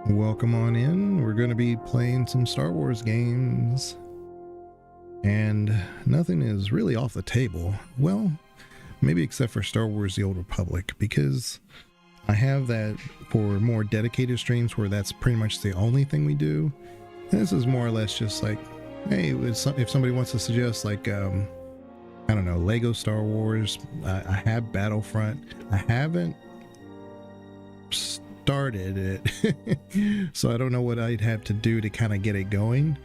Welcome on in. We're going to be playing some Star Wars games. And nothing is really off the table. Well, maybe except for Star Wars The Old Republic, because I have that for more dedicated streams where that's pretty much the only thing we do. And this is more or less just like, hey, if somebody wants to suggest like, I don't know, Lego Star Wars, I have Battlefront. I haven't started it, so I don't know what I'd have to do to kind of get it going.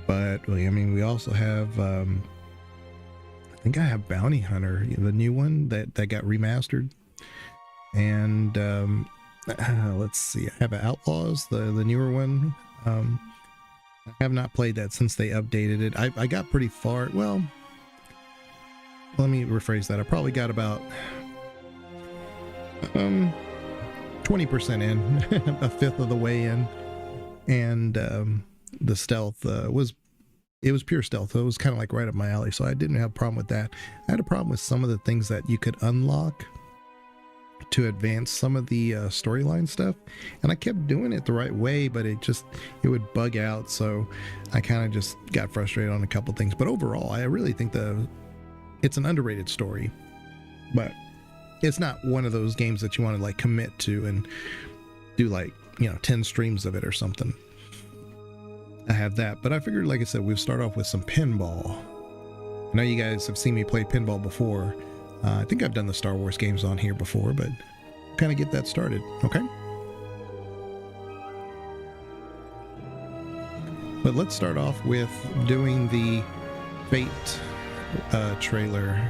But I mean, we also have I think I have Bounty Hunter, the new one that got remastered, and let's see, I have Outlaws, the newer one. I have not played that since they updated it. I got pretty far. Well, let me rephrase that. I probably got about 20% in, a fifth of the way in, and the stealth was pure stealth, so it was kind of like right up my alley, so I didn't have a problem with that. I had a problem with some of the things that you could unlock to advance some of the storyline stuff, and I kept doing it the right way, but it would bug out, so I kind of just got frustrated on a couple things. But overall, I really think it's an underrated story, but it's not one of those games that you want to like commit to and do like 10 streams of it or something. I have that, but I figured, like I said, we'll start off with some pinball. I know you guys have seen me play pinball before. I think I've done the Star Wars games on here before, but kind of get that started. Okay, but let's start off with doing the Fate trailer.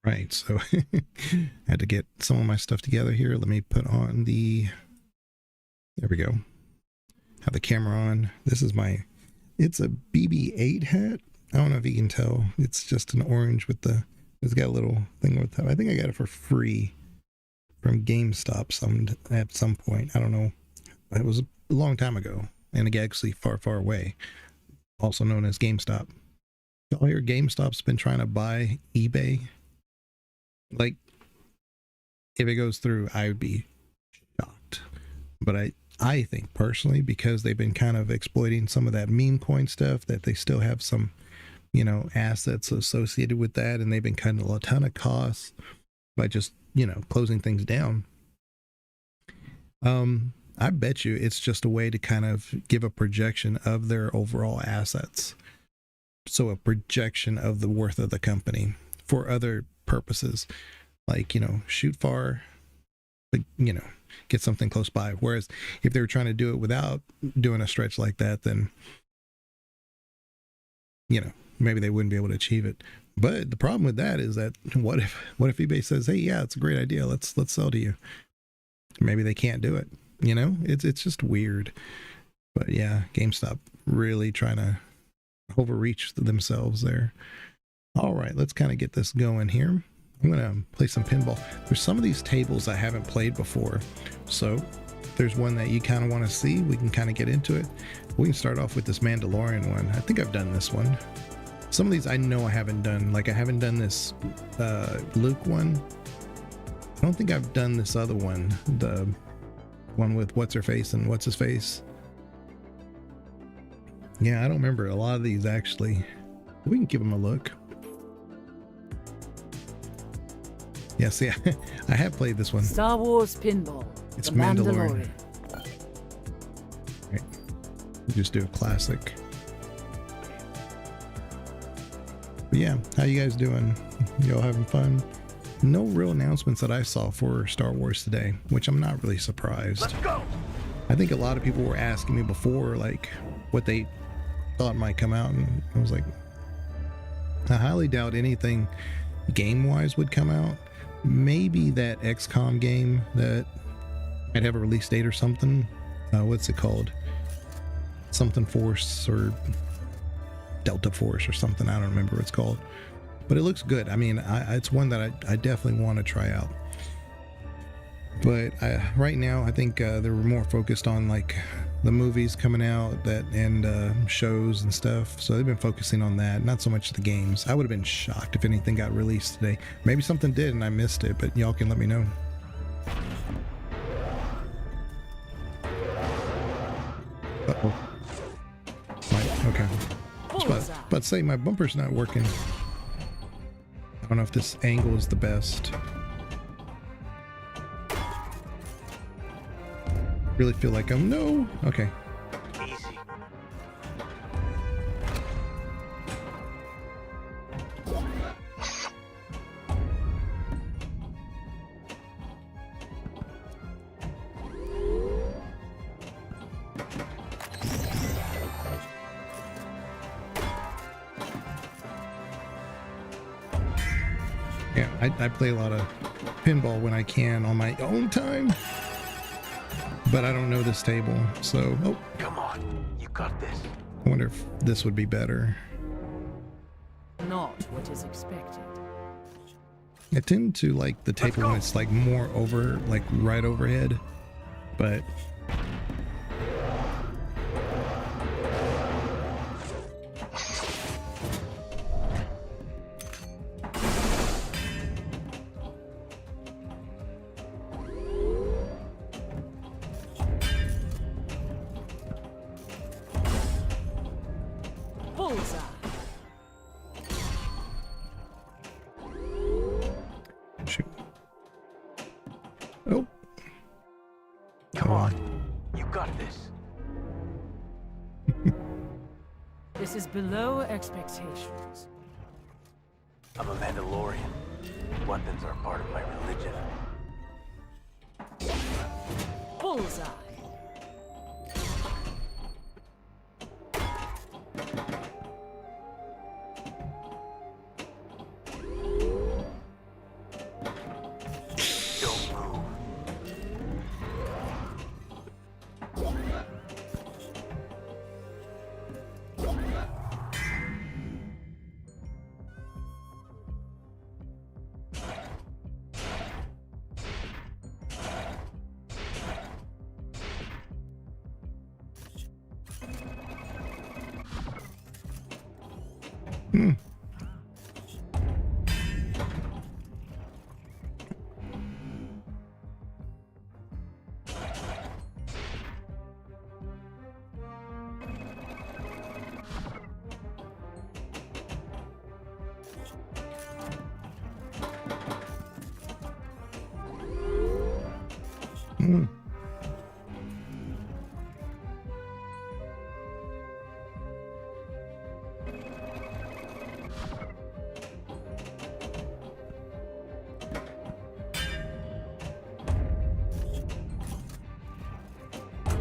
Right, so I had to get some of my stuff together here. Let me put on there we go. Have the camera on. This is it's a BB-8 hat. I don't know if you can tell. It's just an orange it's got a little thing with that. I think I got it for free from GameStop at some point. I don't know. It was a long time ago, and actually far, far away, also known as GameStop. Y'all hear GameStop's been trying to buy eBay? Like, if it goes through, I would be shocked. But I think personally, because they've been kind of exploiting some of that meme coin stuff, that they still have some, assets associated with that, and they've been cutting a ton of costs by just, closing things down. I bet you it's just a way to kind of give a projection of their overall assets. So a projection of the worth of the company for other purposes, like shoot far, but get something close by. Whereas if they were trying to do it without doing a stretch like that, then maybe they wouldn't be able to achieve it. But the problem with that is that what if eBay says, hey, yeah, it's a great idea, let's sell to you. Maybe they can't do it. You know, it's just weird. But yeah, GameStop really trying to overreach themselves there. All right, let's kind of get this going here. I'm gonna play some pinball. There's some of these tables I haven't played before, so if there's one that you kind of want to see, we can kind of get into it. We can start off with this Mandalorian one. I think I've done this one. Some of these I know I haven't done. Like I haven't done this Luke one. I don't think I've done this other one, the one with what's her face and what's his face. Yeah, I don't remember a lot of these actually. We can give them a look. Yeah, see, I have played this one. Star Wars Pinball. It's Mandalorian. Right. We'll just do a classic. But yeah, how you guys doing? Y'all having fun? No real announcements that I saw for Star Wars today, which I'm not really surprised. Let's go. I think a lot of people were asking me before, like, what they thought might come out, and I was like, I highly doubt anything game-wise would come out. Maybe that XCOM game that might have a release date or something. What's it called? Something Force or Delta Force or something. I don't remember what it's called. But it looks good. I mean, it's one that I definitely want to try out. But right now, I think they're more focused on like the movies coming out and shows and stuff. So they've been focusing on that, not so much the games. I would have been shocked if anything got released today. Maybe something did and I missed it, but y'all can let me know. Uh-oh. Okay. I was about to say my bumper's not working. I don't know if this angle is the best. Really feel like I'm no. Okay. Easy. Yeah, I play a lot of pinball when I can on my own time. But I don't know this table, so Come on, you got this. I wonder if this would be better. Not what is expected. I tend to like the table when it's like more over, like right overhead, but Bullseye. shoot. Oh, Come on, you got this. This is below expectations. I'm a Mandalorian. Weapons are part of my religion. Bullseye. Don't move.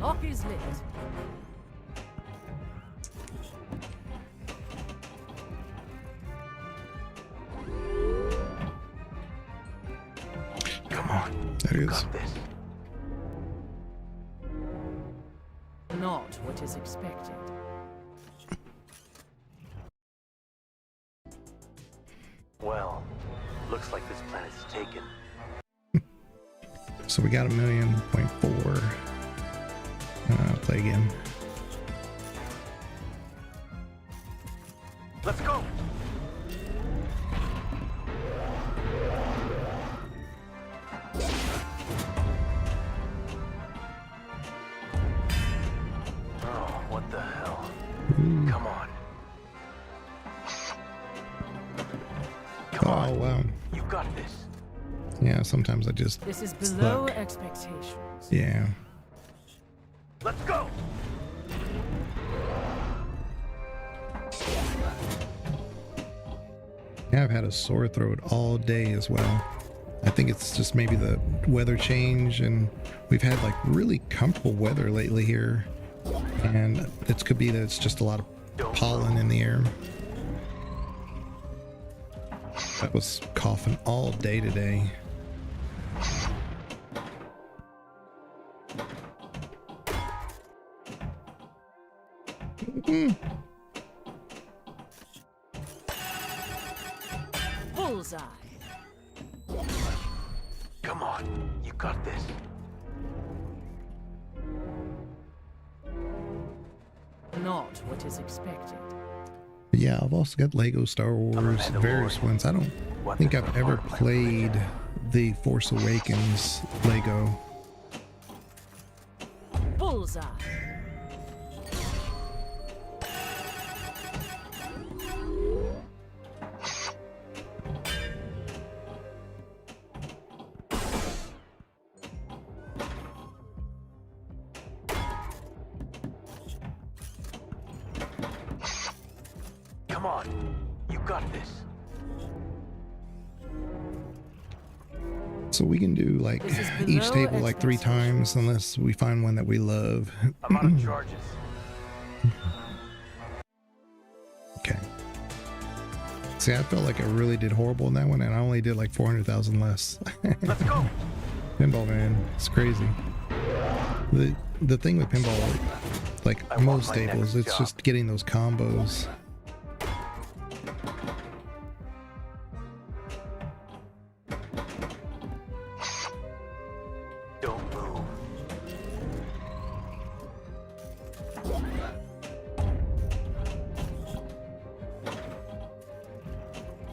Lock is lit. Come on, there it you is. got this. Not what is expected. Well, looks like this planet's taken. So we got 1,000,000.4. Play again. Let's go! Oh, what the hell? Come on. Come on. Oh, wow. You got this. Yeah, sometimes I just This is below stuck. expectations. Yeah. Let's go! Yeah, I've had a sore throat all day as well. I think it's just maybe the weather change, and we've had like really comfortable weather lately here. And it could be that it's just a lot of pollen in the air. I was coughing all day today. Bullseye. Come on. You got this. Not what is expected. But yeah, I've also got Lego Star Wars, various ones. I don't think I've ever played the Force Awakens Lego. Bullseye. Come on. You got this. So we can do like This is each below table like 3 expectations. times unless we find one that we love. I'm out of charges. Okay. See, I felt like I really did horrible in that one, and I only did like 400,000 less. Let's go! Pinball, man, it's crazy. The thing with pinball, like I want most my tables, next it's job. just getting those combos. Don't move.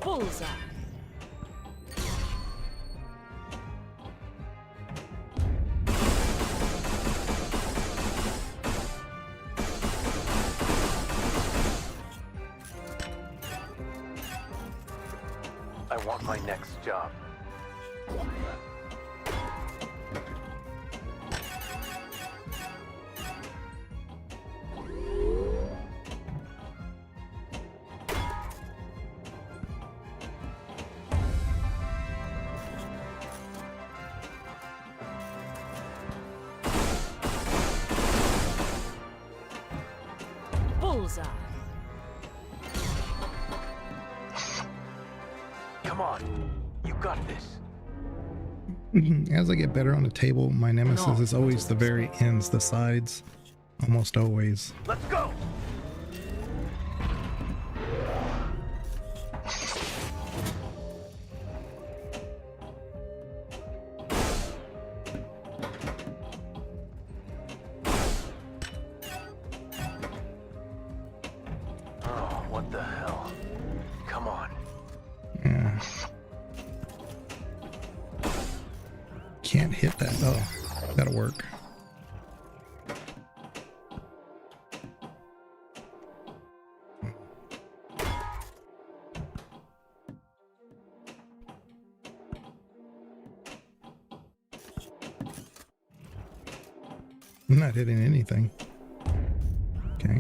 Bullseye. I want my next job. Bullseye. Come on. You got this. As I get better on the table, my nemesis No, is always the very ends, the sides. Almost always. Let's go! Oh, what the hell? Come on. Yeah. Can't hit that. Oh, that'll work. I'm not hitting anything. Okay.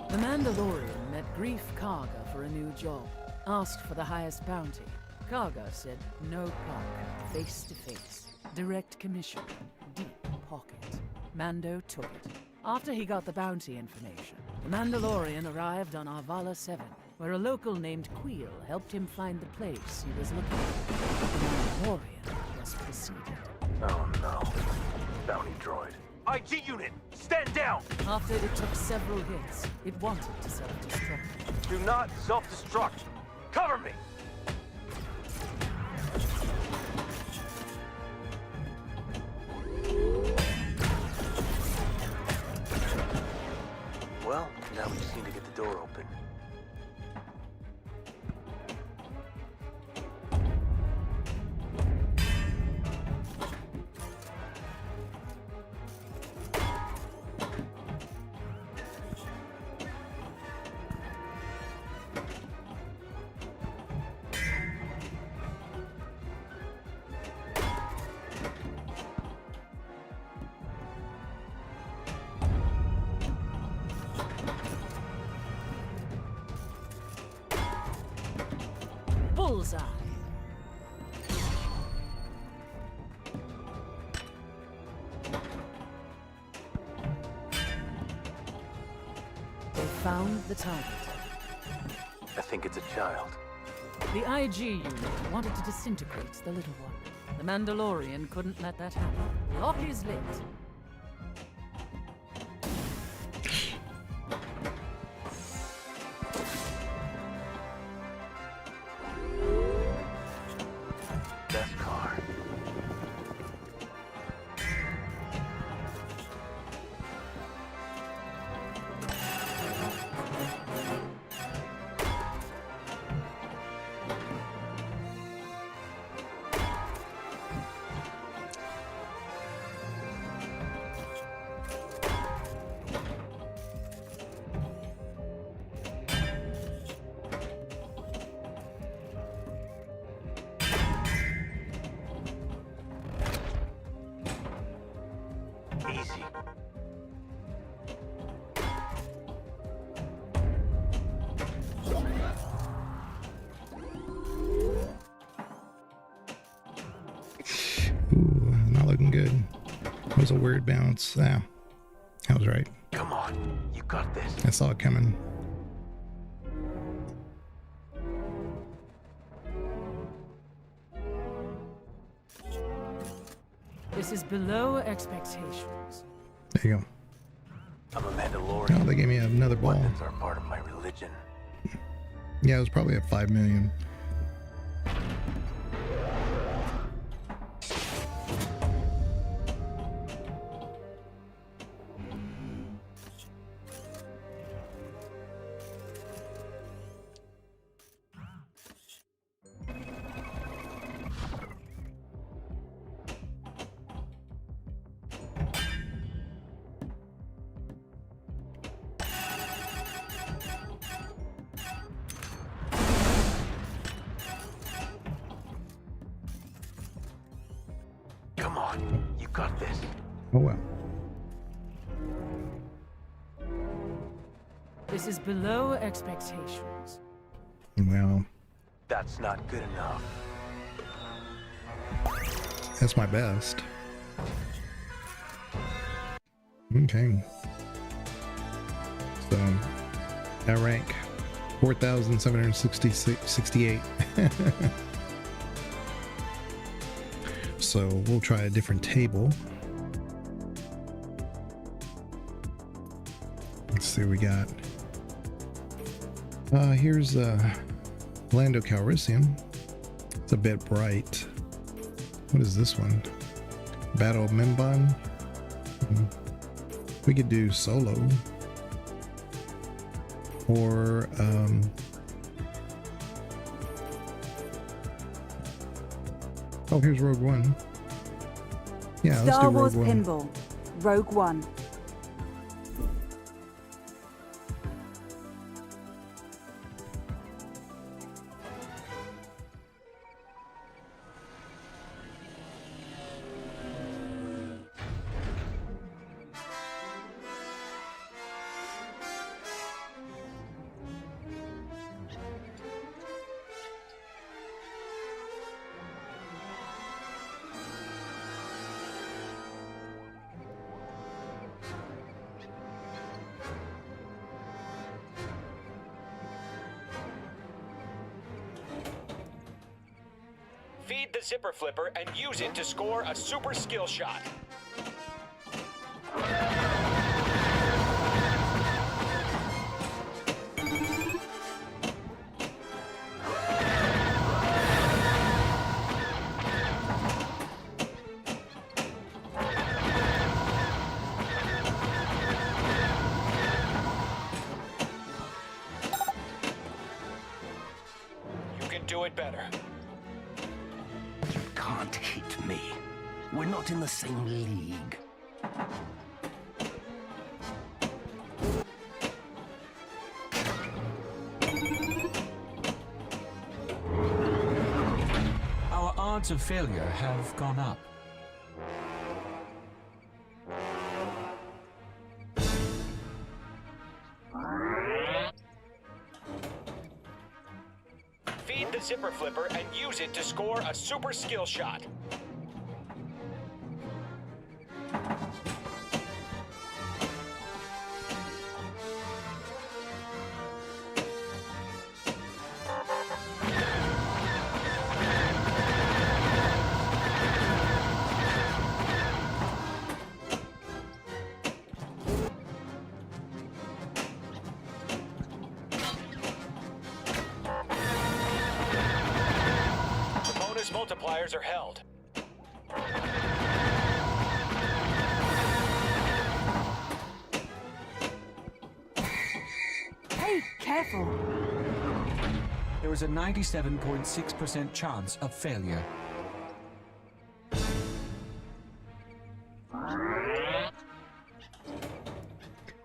The Mandalorian met Grief Karga for a new job. Asked for the highest bounty. Karga said no puck, face to face. Direct commission, deep pocket. Mando took it. After he got the bounty information, the Mandalorian arrived on Arvala 7, where a local named Queel helped him find the place he was looking for. The Mandalorian was preceded. Oh no. Bounty droid. IG unit, stand down! After it took several hits, it wanted to self-destruct. Do not self-destruct. Cover me! Well, now we just need to get the door open. Bullseye. They found the target. I think it's a child. The IG unit wanted to disintegrate the little one. The Mandalorian couldn't let that happen. Lock is lit. Best car. Easy. Ooh, not looking good. That was a weird bounce. Ah, I was right. Come on, you got this. I saw it coming. This is below expectations. There you go. I'm a Mandalorian. Oh, they gave me another ball. Weapons are part of my religion. Yeah, it was probably at 5 million. Come on, you got this. Oh well. This is below expectations. Well, That's not good enough. that's my best. Okay. So, that rank 4,768. So we'll try a different table. Let's see what we got. Here's Lando Calrissian. It's a bit bright. What is this one? Battle of Mimban. We could do Solo. Or oh, here's Rogue One. Yeah, let's do Star Rogue Wars One. Pinball, Rogue One. Feed the zipper flipper and use it to score a super skill shot. it better. You can't hit me. We're not in the same league. Our odds of failure have gone up. Feed the zipper flipper and use it to score a super skill shot. Multipliers are held. Hey, careful. There is a 97.6% chance of failure.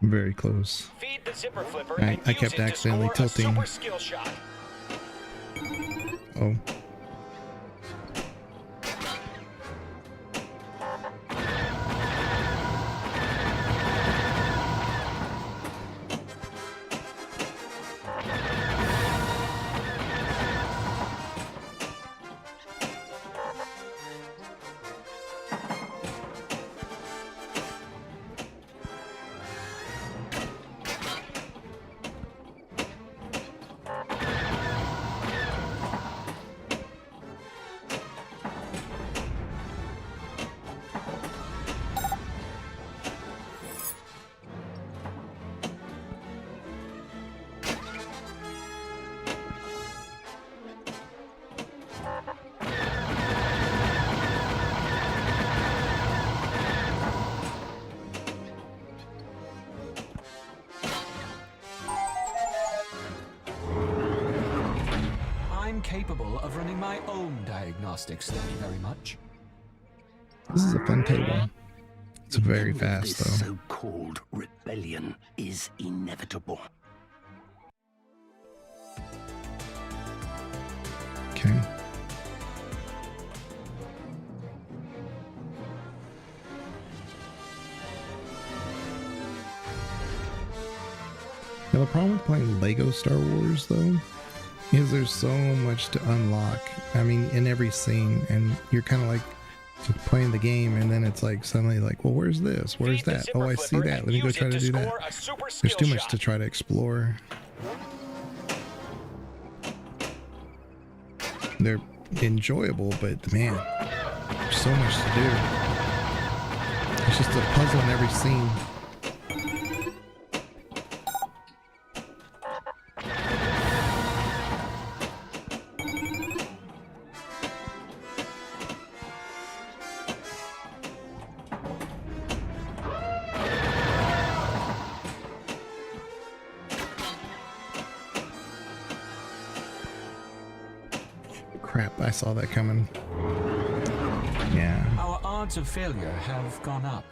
Very close. Feed the zipper flipper I and use kept it to accidentally score a tilting. super skill shot. Oh. I'm capable of running my own diagnostics, thank you very much. This is a fun table. It's very The end of fast, this though. so-called rebellion is inevitable. Okay. Now, the problem with playing Lego Star Wars, though, is there's so much to unlock. I mean, in every scene, and you're kind of like just playing the game, and then it's like suddenly like, well, where's this? Where's Feed the that? zipper Oh, I see flipper that. and Let me go use try it to do that. score a super There's skill too much shot. to try to explore. They're enjoyable, but man, there's so much to do. It's just a puzzle in every scene. Crap, I saw that coming. Yeah. Our odds of failure have gone up.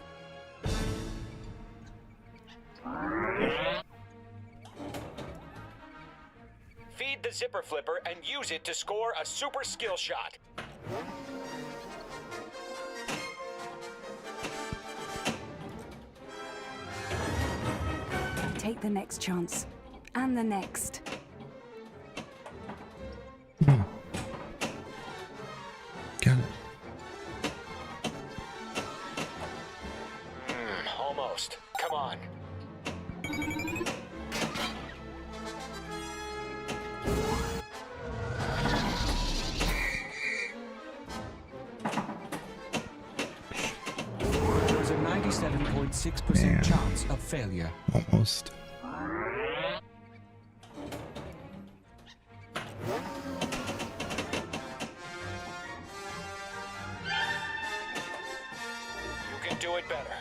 Feed the zipper flipper and use it to score a super skill shot. Take the next chance. And the next. Got it. Almost. Come on. There is a 97.6% Man. chance of failure. Almost. You can do it better.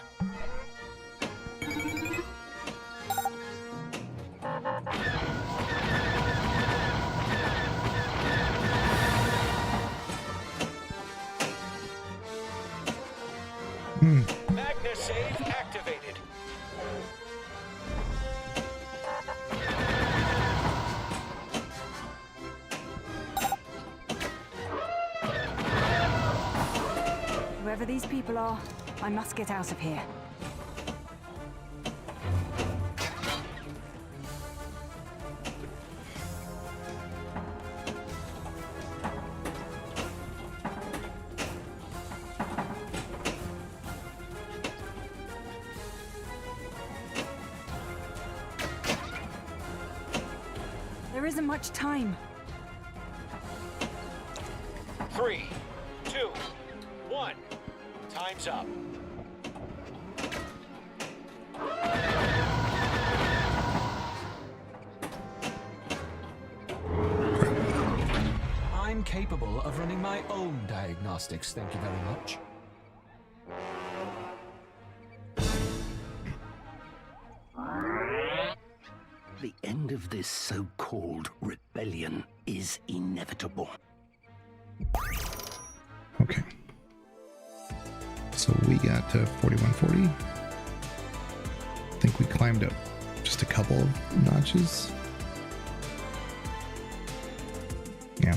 Magna save activated. Whoever these people are, I must get out of here. There isn't much time. 3, 2, 1. Time's up. I'm capable of running my own diagnostics, thank you very much. The end of this so-called rebellion is inevitable. Okay. So we got to 4140. I think we climbed up just a couple of notches. Yeah.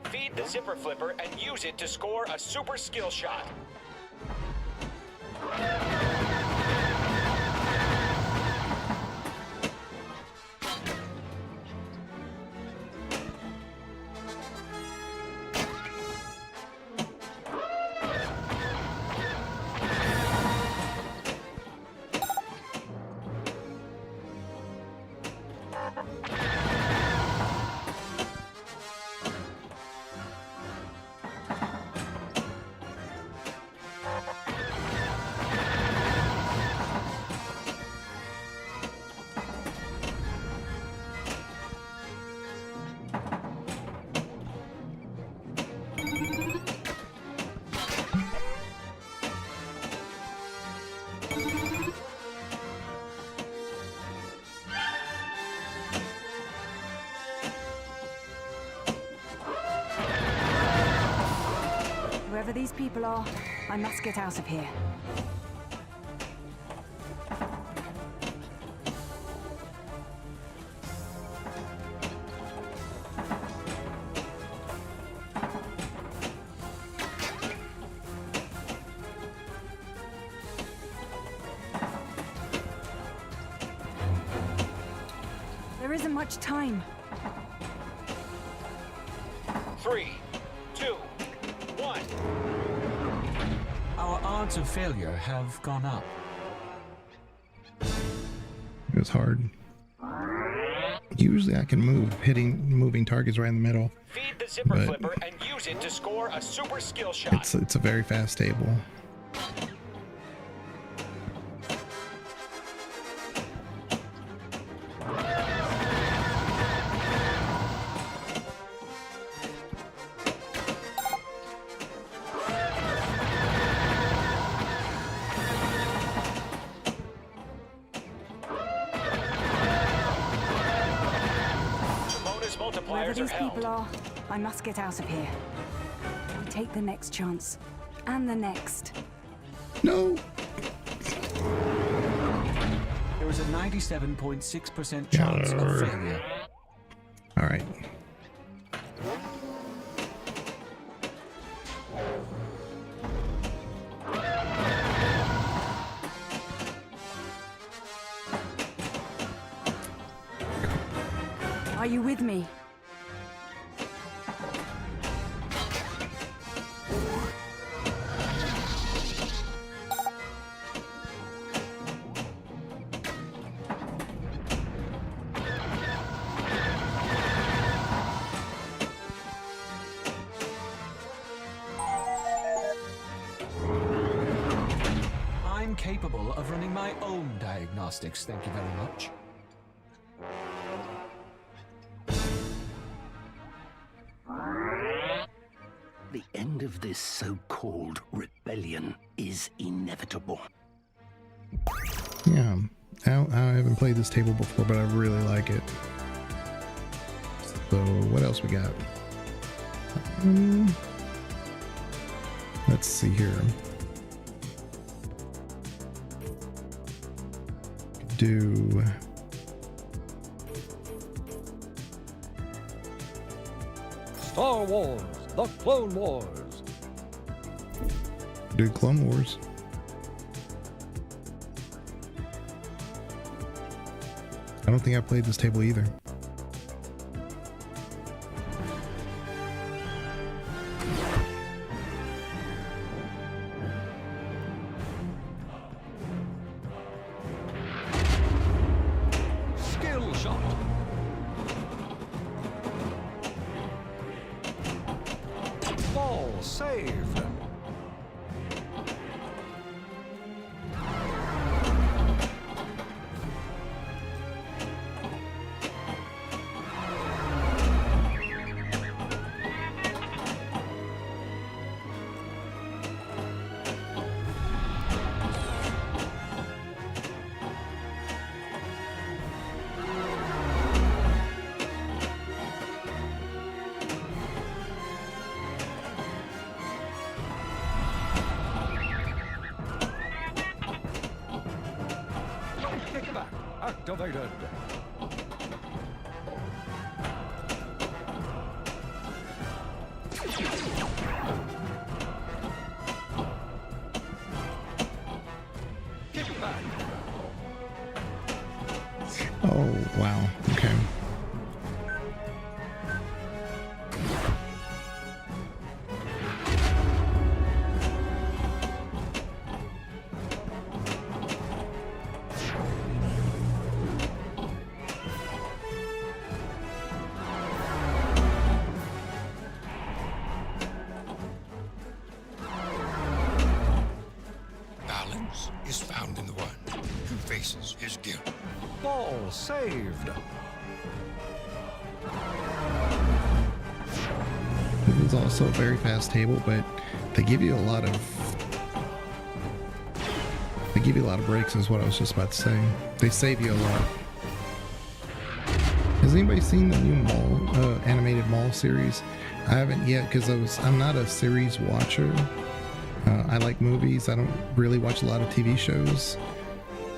Feed the zipper flipper and use it to score a super skill shot. Whoever these people are, I must get out of here. There isn't much time. 3, 2, 1. Our odds of failure have gone up. It was hard. Usually I can moving targets right in the middle. Feed the zipper But- flipper and use it to score a super skill shot. It's a very fast table. Bonus Whoever multipliers are these held. people are, I must get out of here. I take the next chance. And the next. No. There is a 97.6% chance of failure. All right. Are you with me? I'm capable of running my own diagnostics, thank you very much. The end of this so-called rebellion is inevitable. Yeah. I haven't played this table before, but I really like it. So what else we got? Let's see here. Do Star Wars, the Clone Wars. Clone Wars. I don't think I played this table either. Skill shot. Ball saved. Kickback activated. Kickback. Oh, wow. Okay. Balance is found in the one who faces his guilt. Ball saved. It is also a very fast table, but they give you a lot of breaks is what I was just about to say. They save you a lot. Has anybody seen the new Maul animated Maul series? I haven't yet because I'm not a series watcher. I like movies. I don't really watch a lot of TV shows,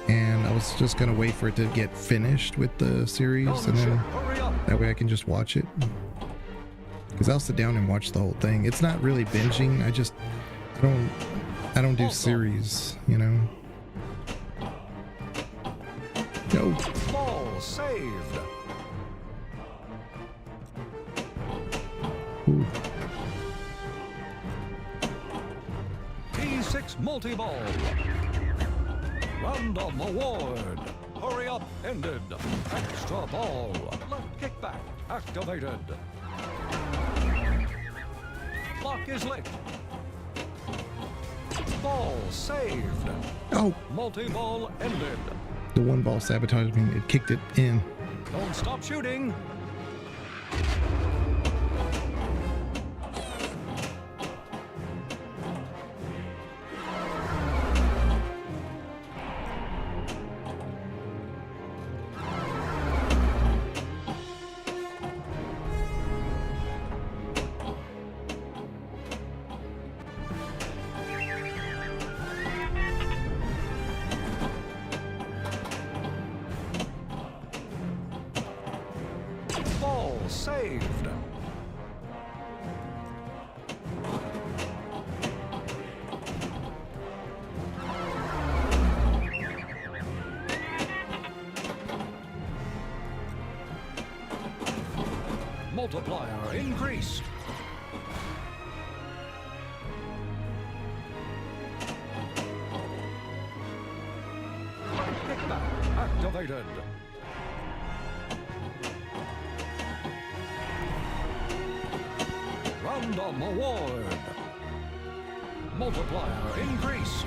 and I was just gonna wait for it to get finished with the series, and then that way I can just watch it. Because I'll sit down and watch the whole thing. It's not really binging. I don't do series, you know. No. Ball saved. Ooh. T6 multi-ball. Random award. Hurry up ended. Extra ball. Left kickback activated. Clock is lit. Ball saved. Oh, Multi-ball ended. the one ball sabotaged me. It kicked it in. Don't stop shooting. Ball saved. Multiplier increased. Kickback activated. Random award. Multiplier increased.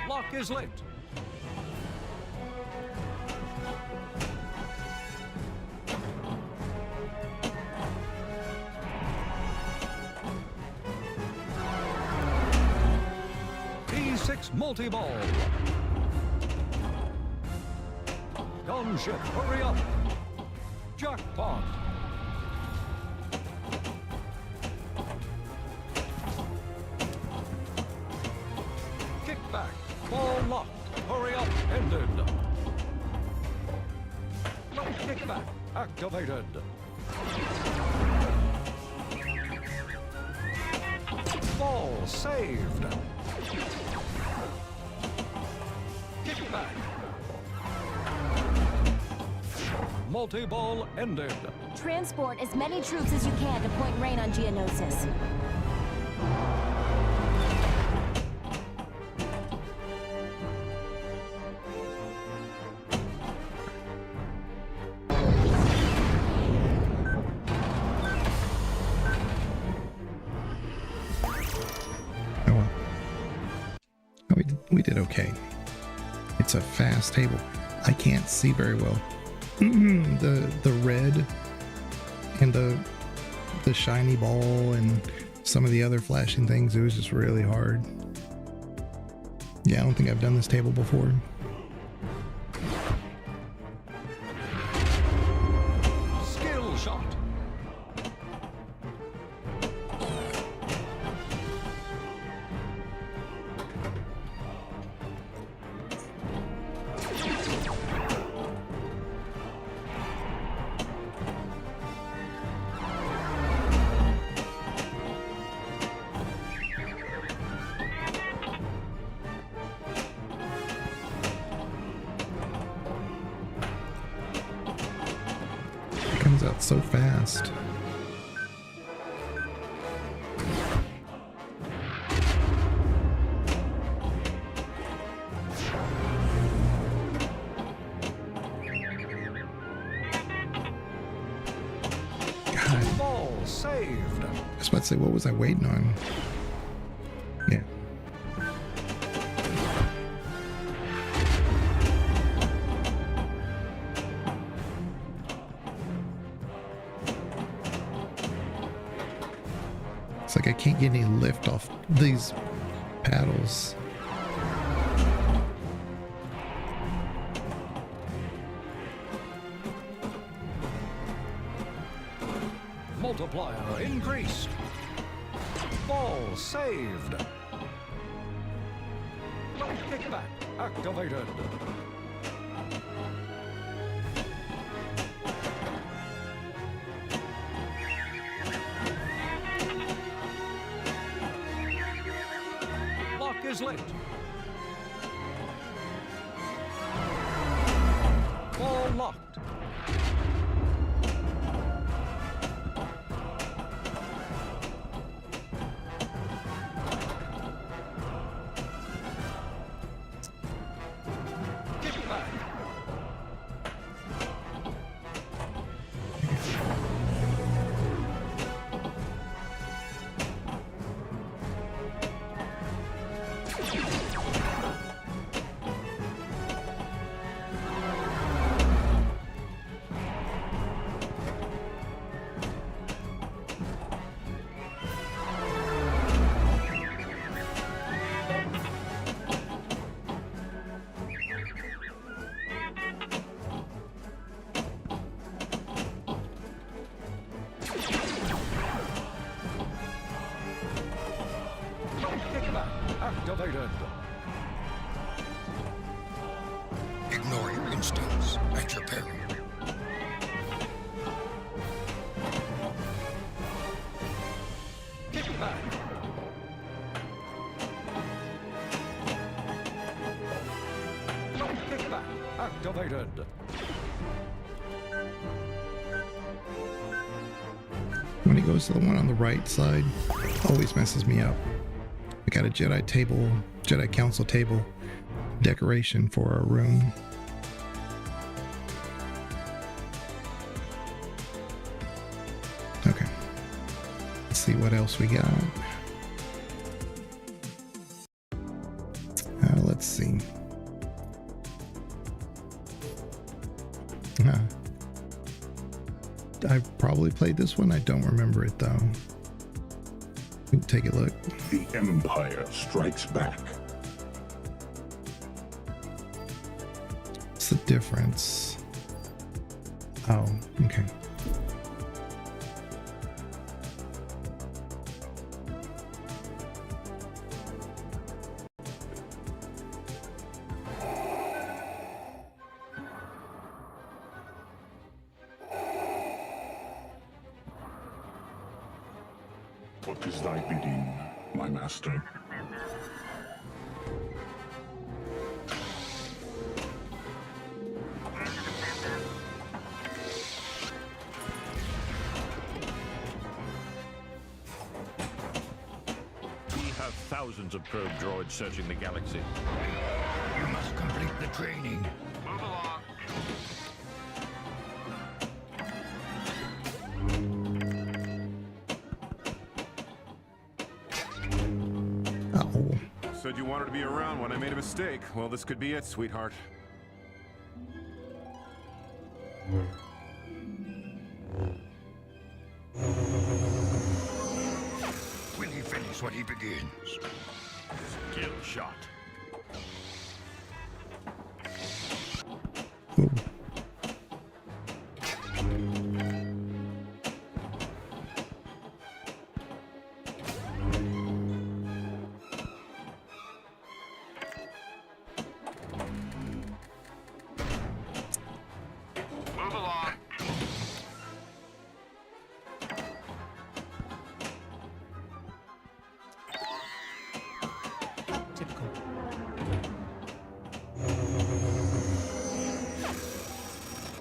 Lock is lit. 6 multi-ball. Gunship, hurry up. Jackpot. Kickback. Ball locked. Hurry up. Ended. Light kickback. Activated. Ball saved. Kickback. Multi-ball ended. Transport as many troops as you can to Point Rain on Geonosis. We did okay. It's a fast table. I can't see very well. The red and the shiny ball and some of the other flashing things, it was just really hard. Yeah, I don't think I've done this table before. Skill shot. Comes out so fast. God. Ball saved. I was about to say, what was I waiting on? Yeah. It's like I can't get any lift off these paddles. Multiplier increased. Ball saved. Light kickback activated. Lock is lit. Ball locked. Activated. Ignore your instincts at your peril. Kickback. Kickback. Activated. When he goes to the one on the right side, always messes me up. We got a Jedi table, Jedi Council table decoration for our room. Okay. Let's see what else we got. Let's see. I've probably played this one. I don't remember it though. Take a look. The Empire strikes back. What's the difference? Oh, okay. What is thy bidding, my master? We have thousands of probe droids searching the galaxy. You must complete the training. Move along. Oh, Said you wanted to be around when I made a mistake. Well, this could be it, sweetheart. Will he finish what he begins? Kill shot. oh. Move along. Typical.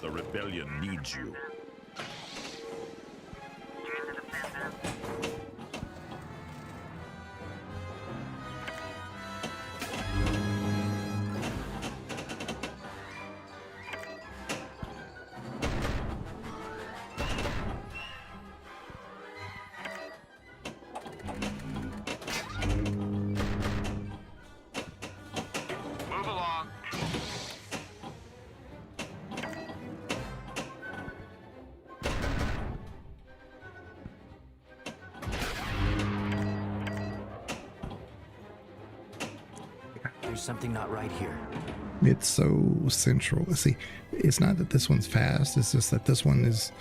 The rebellion needs you. Move along. There's something not right here. It's so central. See, it's not that this one's fast, it's just that this one is,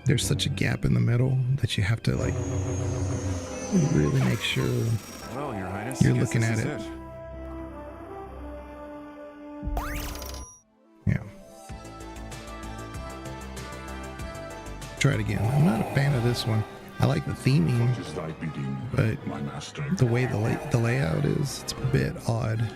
there's such a gap in the middle that you have to like really make sure Well, Your Highness, you're I guess looking this at is it. Yeah. Try it again. I'm not a fan of this one. I like the theming, What is thy bidding, but my master? the way the layout is, it's a bit odd.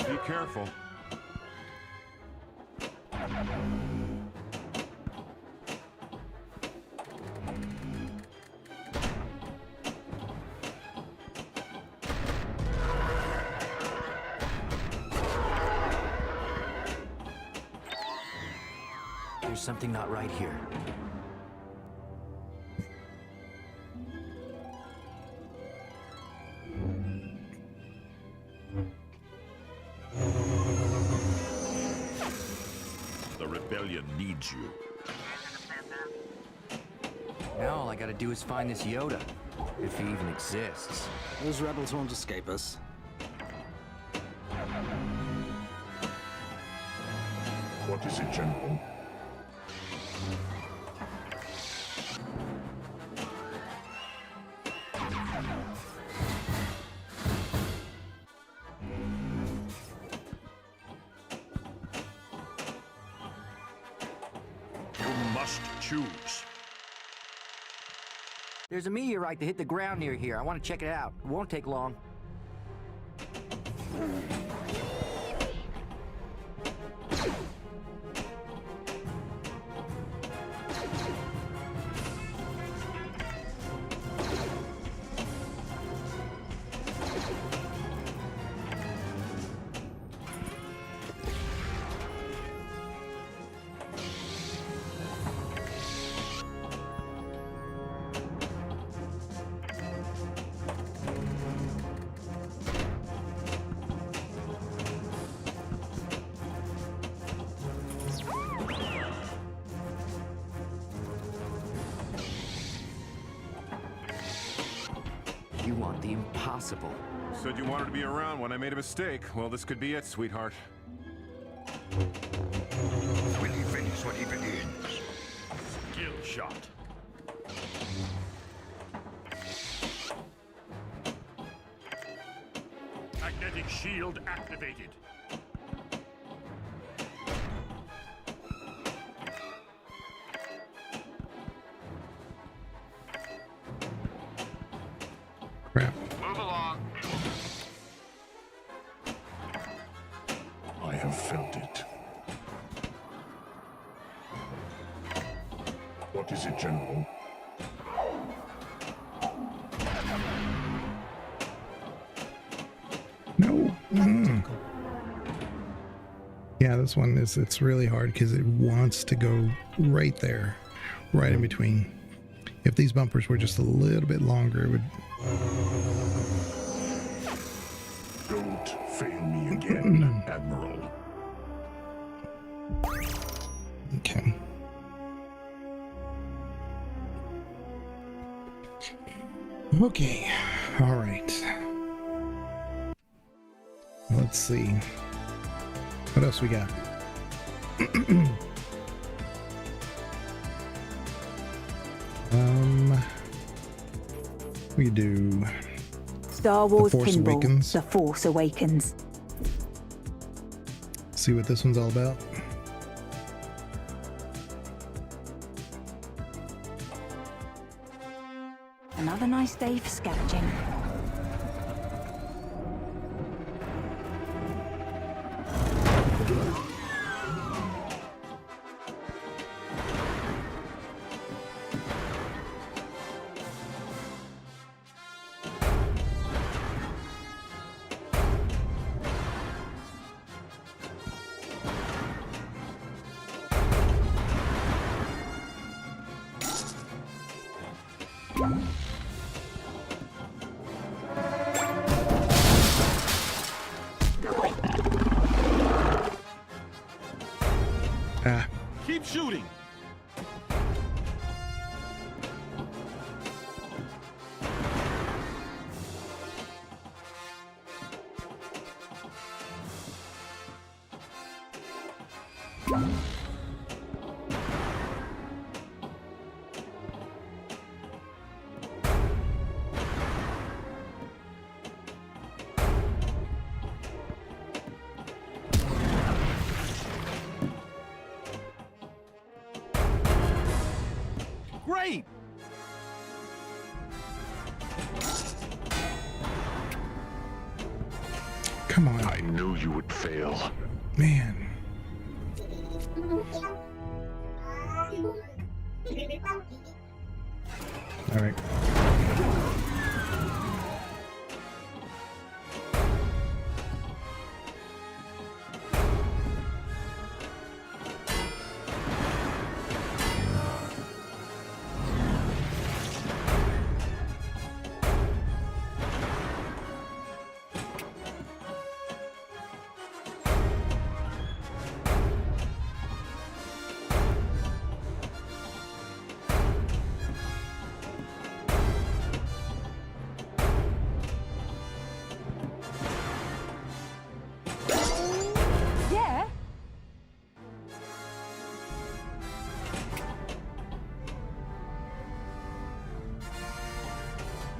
Be careful. There's something not right here. The rebellion needs you. Now all I gotta do is find this Yoda, if he even exists. Those rebels won't escape us. What is it, General? You must choose. There's a meteorite that hit the ground near here. I want to check it out. It won't take long. the impossible. Said you wanted to be around when I made a mistake. Well, this could be it, sweetheart. Will he finish what he begins? Skill shot. Magnetic shield activated. Crap. Move along. I have felt it. What is it, General? No. Yeah, this one is, it's really hard because it wants to go right there, right in between. If these bumpers were just a little bit longer, it would... Don't fail me again, Admiral. Okay. Okay. All right. Let's see. What else we got? We could do Star Wars Force Pinball. Awakens. The Force Awakens. See what this one's all about. Another nice day for scavenging. Keep shooting. Great! Come on. I knew you would fail. Man. All right. Yeah?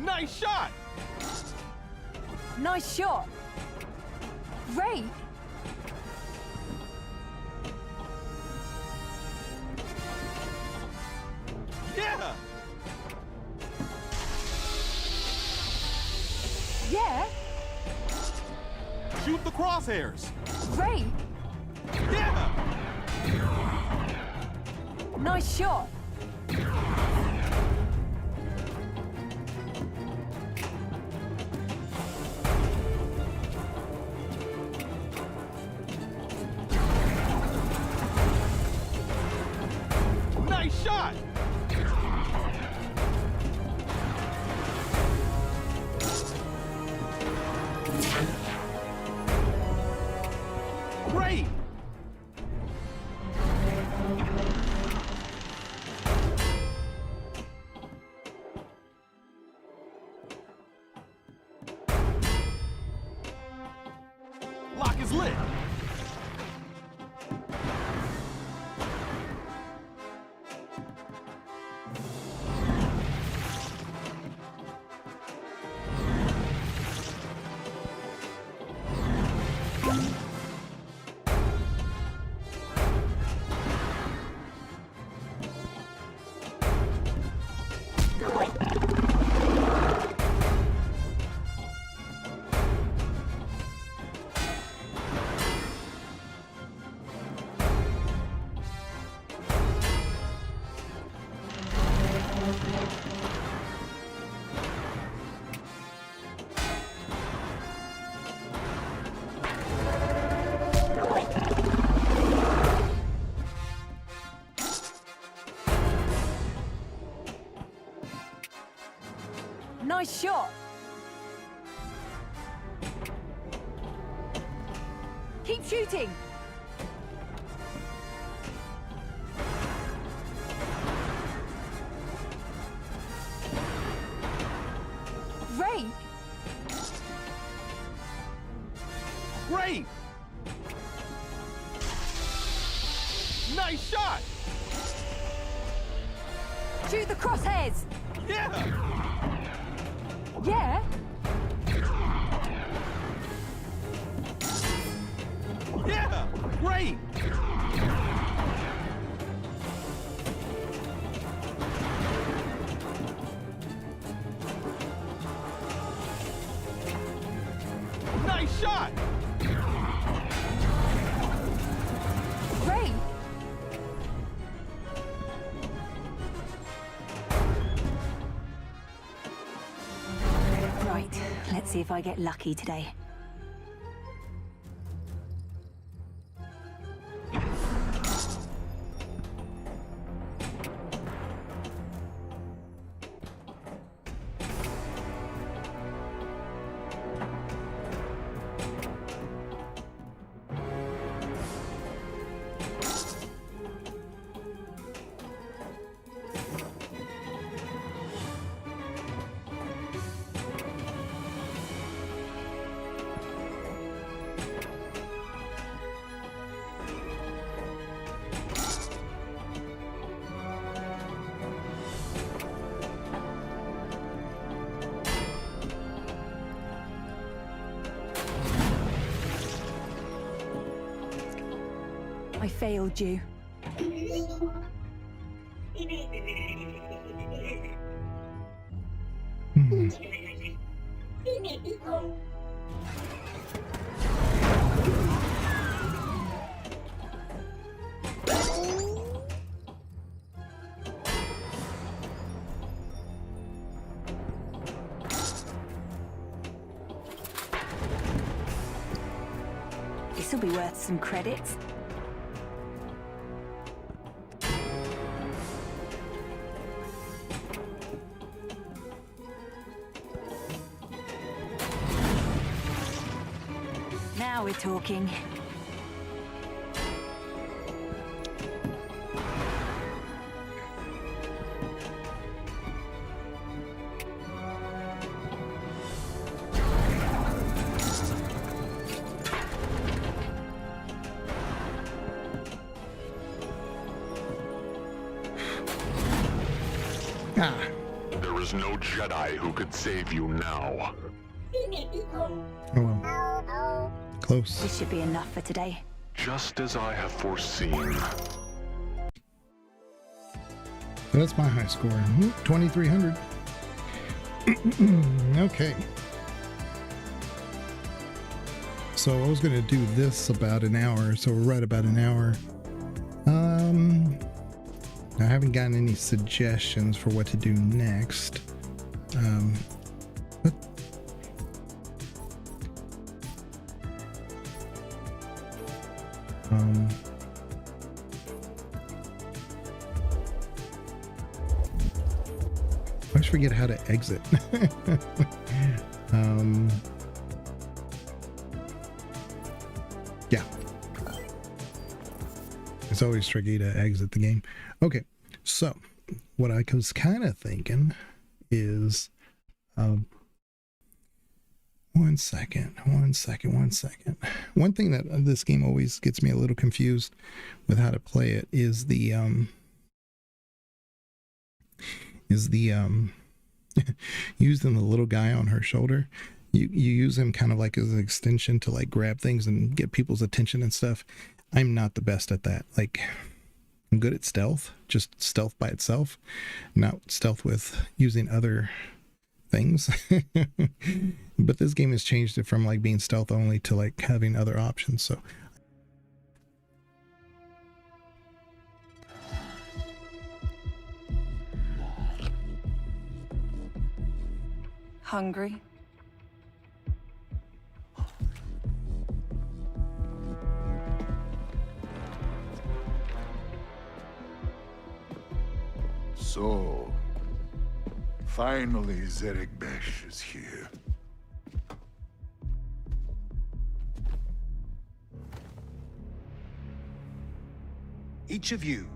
Nice shot! Nice shot. Great. Yeah! Yeah? Shoot the crosshairs! Great. Yeah! Nice shot. Nice shot! Great! Nice shot. Keep shooting. Ray! Great! Nice shot! Shoot the crosshairs! Yeah! Yeah? Yeah! Great! Nice shot! Ray! Right, let's see if I get lucky today. I failed you. This'll be worth some credits. Now we're talking. There is no Jedi who could save you now. Oh well. Close. This should be enough for today. Just as I have foreseen. So that's my high score. 2,300. Okay. So I was going to do this about an hour, so we're right about an hour. I haven't gotten any suggestions for what to do next. But I always forget how to exit. Yeah. It's always tricky to exit the game. Okay, so what I was kind of thinking is, one second. One thing that this game always gets me a little confused with how to play it is the using the little guy on her shoulder. You use him kind of like as an extension to like grab things and get people's attention and stuff. I'm not the best at that. Like, I'm good at stealth, just stealth by itself, not stealth with using other things. But this game has changed it from like being stealth only to like having other options. So Hungry? So, Finally, Zerek Besh is here. Each of you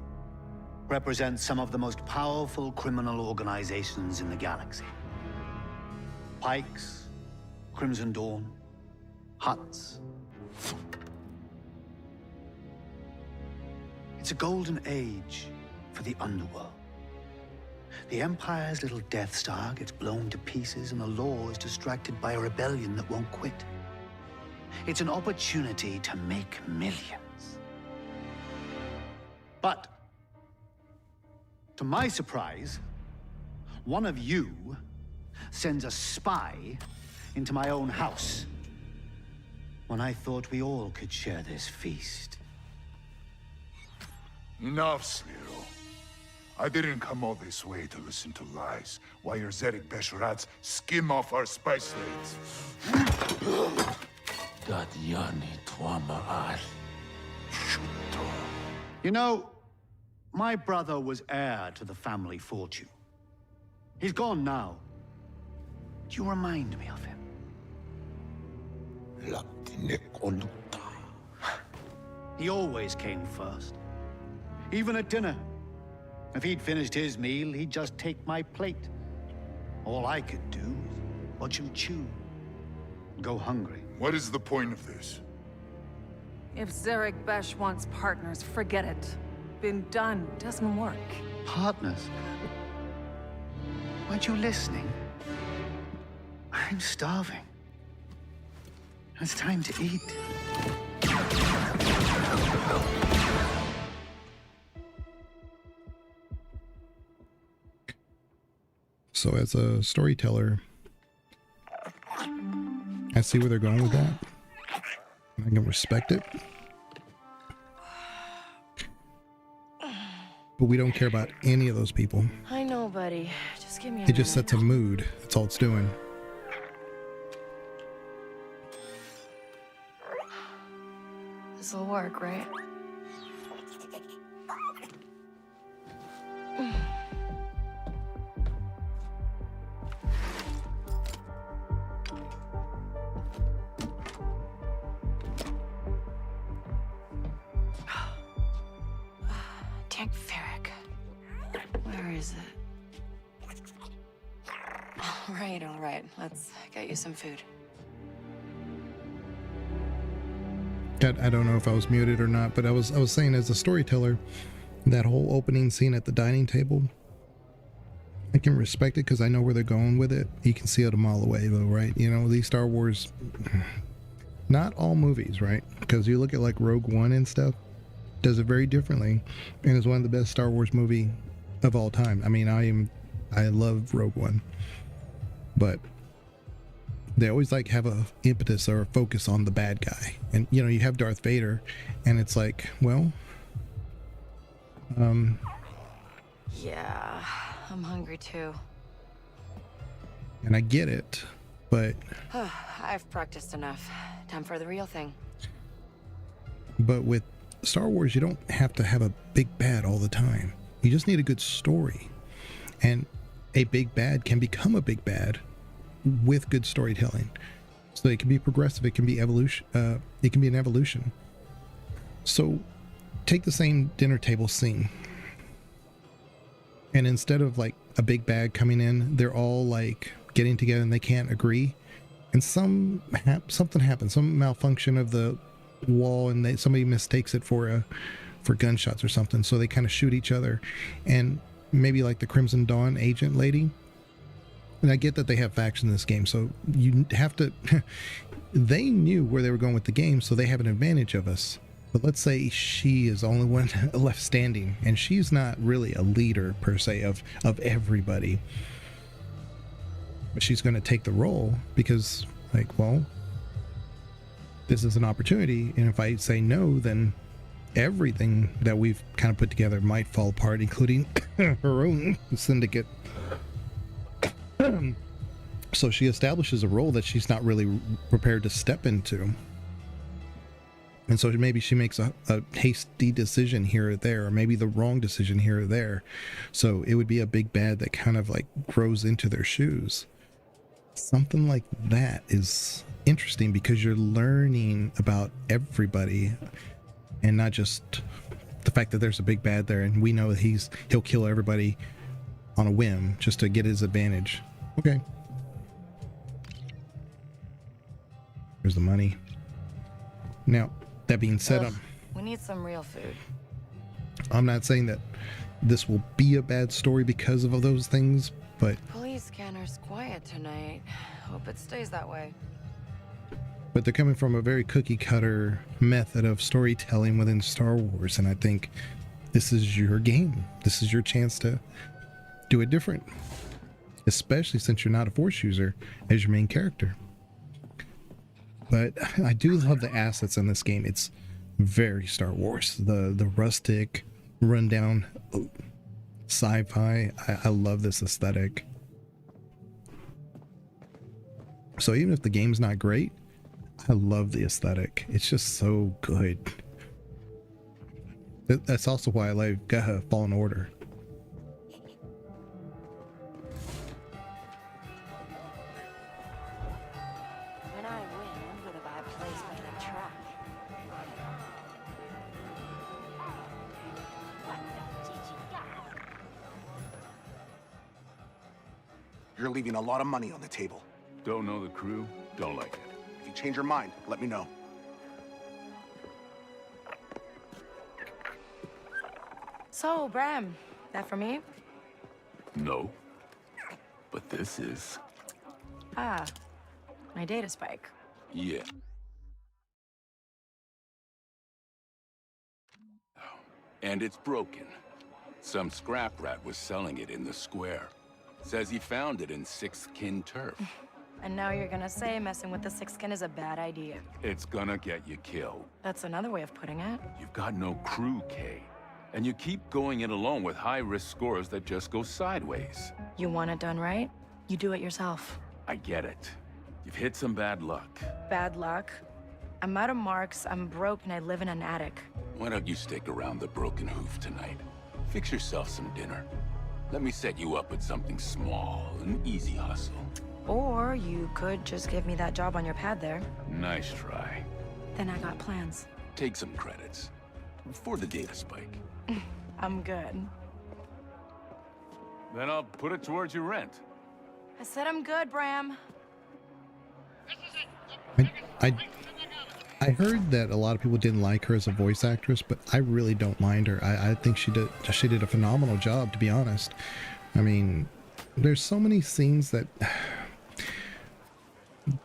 represents some of the most powerful criminal organizations in the galaxy. Pikes, Crimson Dawn, Hutts. It's a golden age for the underworld. The Empire's little Death Star gets blown to pieces and the law is distracted by a rebellion that won't quit. It's an opportunity to make millions. But, to my surprise, one of you sends a spy into my own house when I thought we all could share this feast. Enough, Sliro. I didn't come all this way to listen to lies while your Zerek Besh rats skim off our spice lanes. You know, my brother was heir to the family fortune. He's gone now. Do you remind me of him? He always came first. Even at dinner. If he'd finished his meal, he'd just take my plate. All I could do was watch him chew. Go hungry. What is the point of this? If Zerek Besh wants partners, forget it. Been done. Doesn't work. Partners? Weren't you listening? I'm starving. It's time to eat. So as a storyteller, I see where they're going with that. I can respect it. But we don't care about any of those people. I know, buddy. Just give me a It just sets a mood. That's all it's doing. This'll work, right? Where is it? All right. Let's get you some food. I don't know if I was muted or not, but I was saying as a storyteller, that whole opening scene at the dining table, I can respect it because I know where they're going with it. You can see it a mile away though, right? You know, these Star Wars, not all movies, right? Because you look at like Rogue One and stuff, does it very differently, and is one of the best Star Wars movie of all time. I mean, I love Rogue One, but they always like have a impetus or a focus on the bad guy. And you know, you have Darth Vader and it's like, well, Yeah, I'm hungry too. and I get it, but I've practiced enough. Time for the real thing. with Star Wars, you don't have to have a big bad all the time. You just need a good story, and a big bad can become a big bad with good storytelling. So it can be progressive, it can be evolution, it can be an evolution. So take the same dinner table scene, and instead of like a big bad coming in, they're all like getting together and they can't agree, and something happens, some malfunction of the wall, and somebody mistakes it for gunshots or something, so they kind of shoot each other. And maybe like the Crimson Dawn agent lady, and I get that they have factions in this game, so you have to they knew where they were going with the game, so they have an advantage of us. But let's say she is the only one left standing, and she's not really a leader per se of everybody, but she's going to take the role because, like, well, this is an opportunity, and if I say no, then everything that we've kind of put together might fall apart, including her own syndicate. So she establishes a role that she's not really prepared to step into. And so maybe she makes a hasty decision here or there, or maybe the wrong decision here or there. So it would be a big bad that kind of like grows into their shoes. Something like that is interesting because you're learning about everybody and not just the fact that there's a big bad there and we know that he'll kill everybody on a whim just to get his advantage. Okay. Here's the money. Now, that being said, we need some real food. I'm not saying that this will be a bad story because of those things, but Police scanner's quiet tonight. Hope it stays that way. But they're coming from a very cookie cutter method of storytelling within Star Wars, and I think this is your game. This is your chance to do it different, especially since you're not a Force user as your main character. But I do love the assets in this game. It's very Star Wars. The rustic, rundown sci-fi. I love this aesthetic. So even if the game's not great, I love the aesthetic. It's just so good. That's also why I like Fallen Order. When I win, I'm gonna buy a place by the track. You're leaving a lot of money on the table. Don't know the crew, don't like it. If you change your mind, let me know. So, Bram, that for me? No. But this is... Ah, my data spike. Yeah. And it's broken. Some scrap rat was selling it in the square. Says he found it in Sixth Kin turf. And now you're gonna say messing with the Sixth Kin is a bad idea. It's gonna get you killed. That's another way of putting it. You've got no crew, Kay. And you keep going it alone with high-risk scores that just go sideways. You want it done right? You do it yourself. I get it. You've hit some bad luck. Bad luck? I'm out of marks, I'm broke, and I live in an attic. Why don't you stick around the Broken Hoof tonight? Fix yourself some dinner. Let me set you up with something small, an easy hustle. Or you could just give me that job on your pad there. Nice try. Then I got plans. Take some credits. For the data spike. I'm good. Then I'll put it towards your rent. I said I'm good, Bram. I heard that a lot of people didn't like her as a voice actress, but I really don't mind her. I think she did a phenomenal job, to be honest. I mean, there's so many scenes that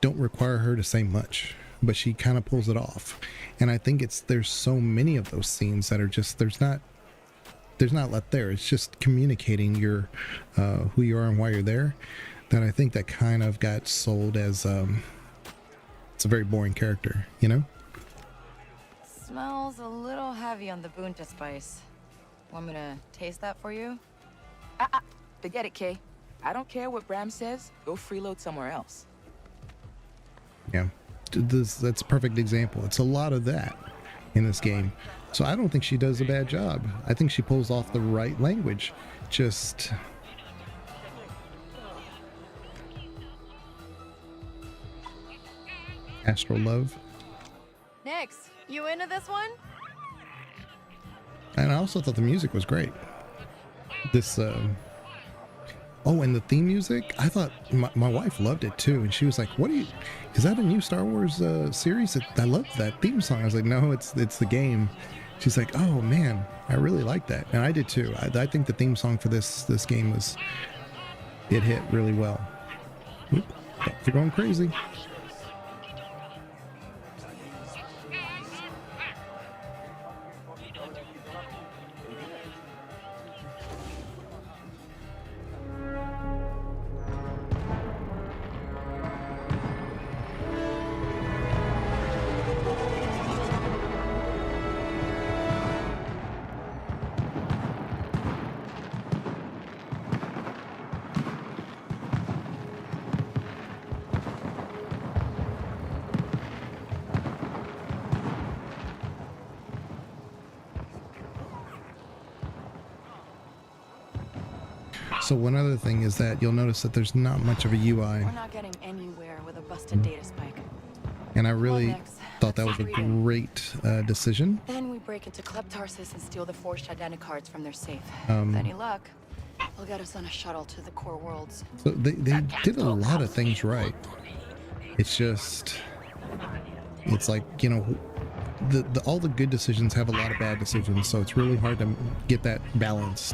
don't require her to say much, but she kind of pulls it off. And I think there's so many of those scenes that are just there's not let there. It's just communicating your who you are and why you're there. That I think that kind of got sold as it's a very boring character, you know? Smells a little heavy on the Bunta spice. Want me to taste that for you? Forget it, Kay. I don't care what Bram says. Go freeload somewhere else. Yeah, that's a perfect example. It's a lot of that in this game. So I don't think she does a bad job. I think she pulls off the right language. Just... Astral Love. Next, you into this one? And I also thought the music was great. This, oh, and the theme music, I thought my wife loved it too. And she was like, is that a new Star Wars series? I love that theme song. I was like, no, it's the game. She's like, oh man, I really like that. And I did too. I think the theme song for this game it hit really well. Oop, you're going crazy. So one other thing is that you'll notice that there's not much of a UI, We're not getting anywhere with a busted data spike. and I really thought that was a great decision. Then we break into Kleptarsis and steal the forged identity cards from their safe. Um, With any luck, they'll get us on a shuttle to the core worlds. So they did a lot of things right. It's just, it's like, you know, all the good decisions have a lot of bad decisions, so it's really hard to get that balance.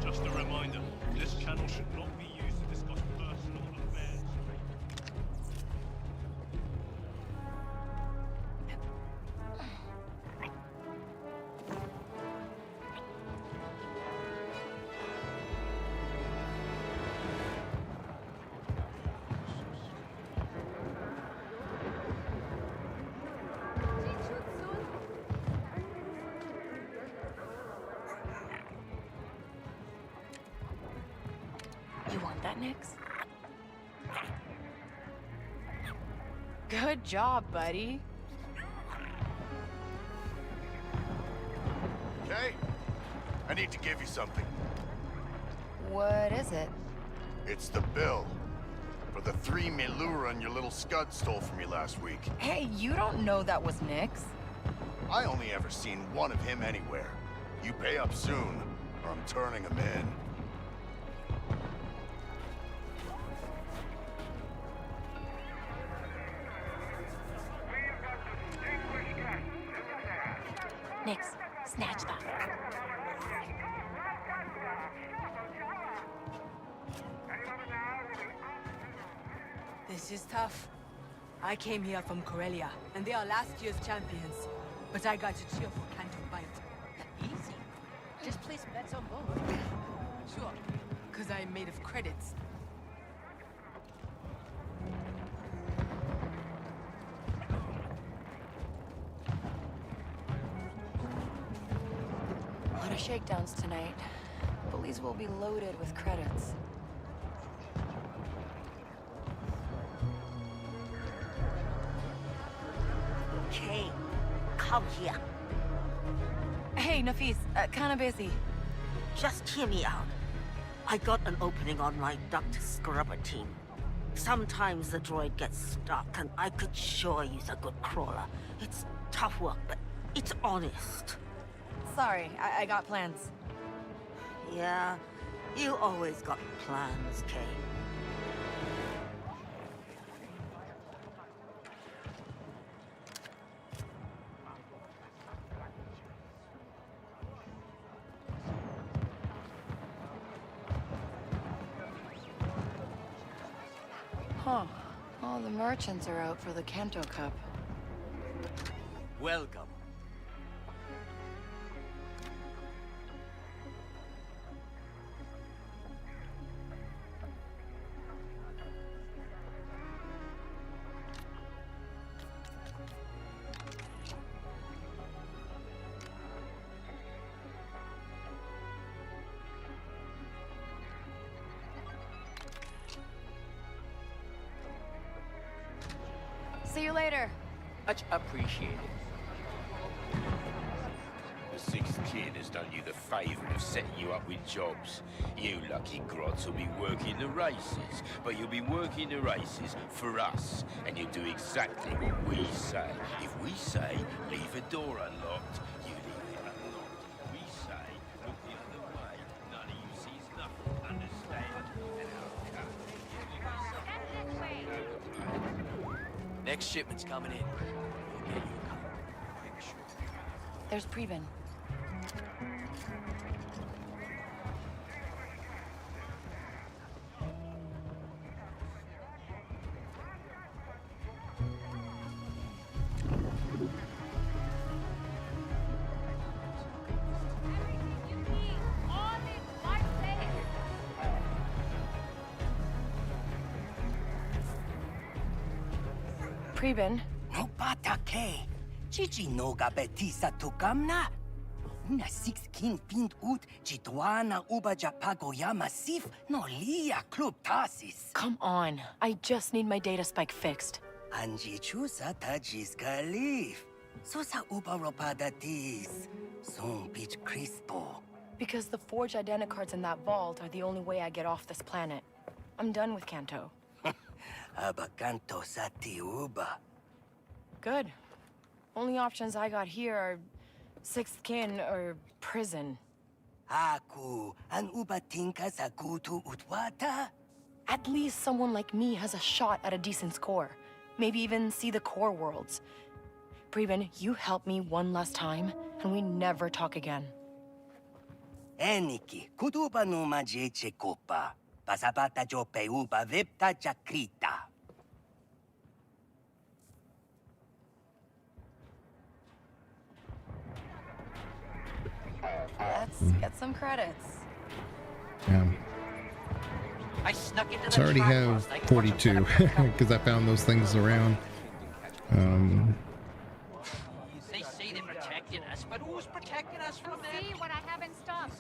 Just a reminder, this channel should not be used to discuss personal affairs. You want that, Nix? Good job, buddy. Okay? I need to give you something. What is it? It's the bill for the 3 Miluran your little scud stole from you last week. Hey, you don't know that was Nix. I only ever seen one of him anywhere. You pay up soon, or I'm turning him in. Nix, snatch that. This is tough. I came here from Corellia, and they are last year's champions. But I got to cheer for Canto Bight. Easy. Just place bets on both. Sure, because I'm made of credits. A lot of shakedowns tonight. Bullies will be loaded with credits. Kay, come here. Hey, Nafis, kinda busy. Just hear me out. I got an opening on my duct scrubber team. Sometimes the droid gets stuck, and I could sure use a good crawler. It's tough work, but it's honest. Sorry, I got plans. Yeah, you always got plans, Kay. Huh. All the merchants are out for the Kanto Cup. Welcome. See you later. Much appreciated. The sixth kid has done you the favor of setting you up with jobs. You lucky grots will be working the races, but you'll be working the races for us, and you'll do exactly what we say. If we say, leave a door unlocked, you leave it unlocked. We say, look the other way, none of you sees nothing, understand? And Next shipment's coming in. We'll get you a couple. Make sure. There's Preben. Preben. No patake. Chichi noga betisa tukamna. Una 16 pind ut chituana uba japagoyama sif no lia club tasis. Come on. I just need my data spike fixed. Anji chusa tajis kalif. Susa upa ropadatis. Son pitch crispo. Because the forged identicards in that vault are the only way I get off this planet. I'm done with Kanto. Abakanto sati uba. Good. Only options I got here are sixth kin or prison. Aku, an uba tinka sakutu utwata? At least someone like me has a shot at a decent score. Maybe even see the core worlds. Preben, you help me one last time, and we never talk again. Eniki, kutupa numa jeche kopa. Pasapata jo peupa vipta chakrita. Let's get some credits. Yeah. I snuck into So I already have 42 because I found those things around. They say they're protecting us, but who's protecting us from them? See what I have in stock.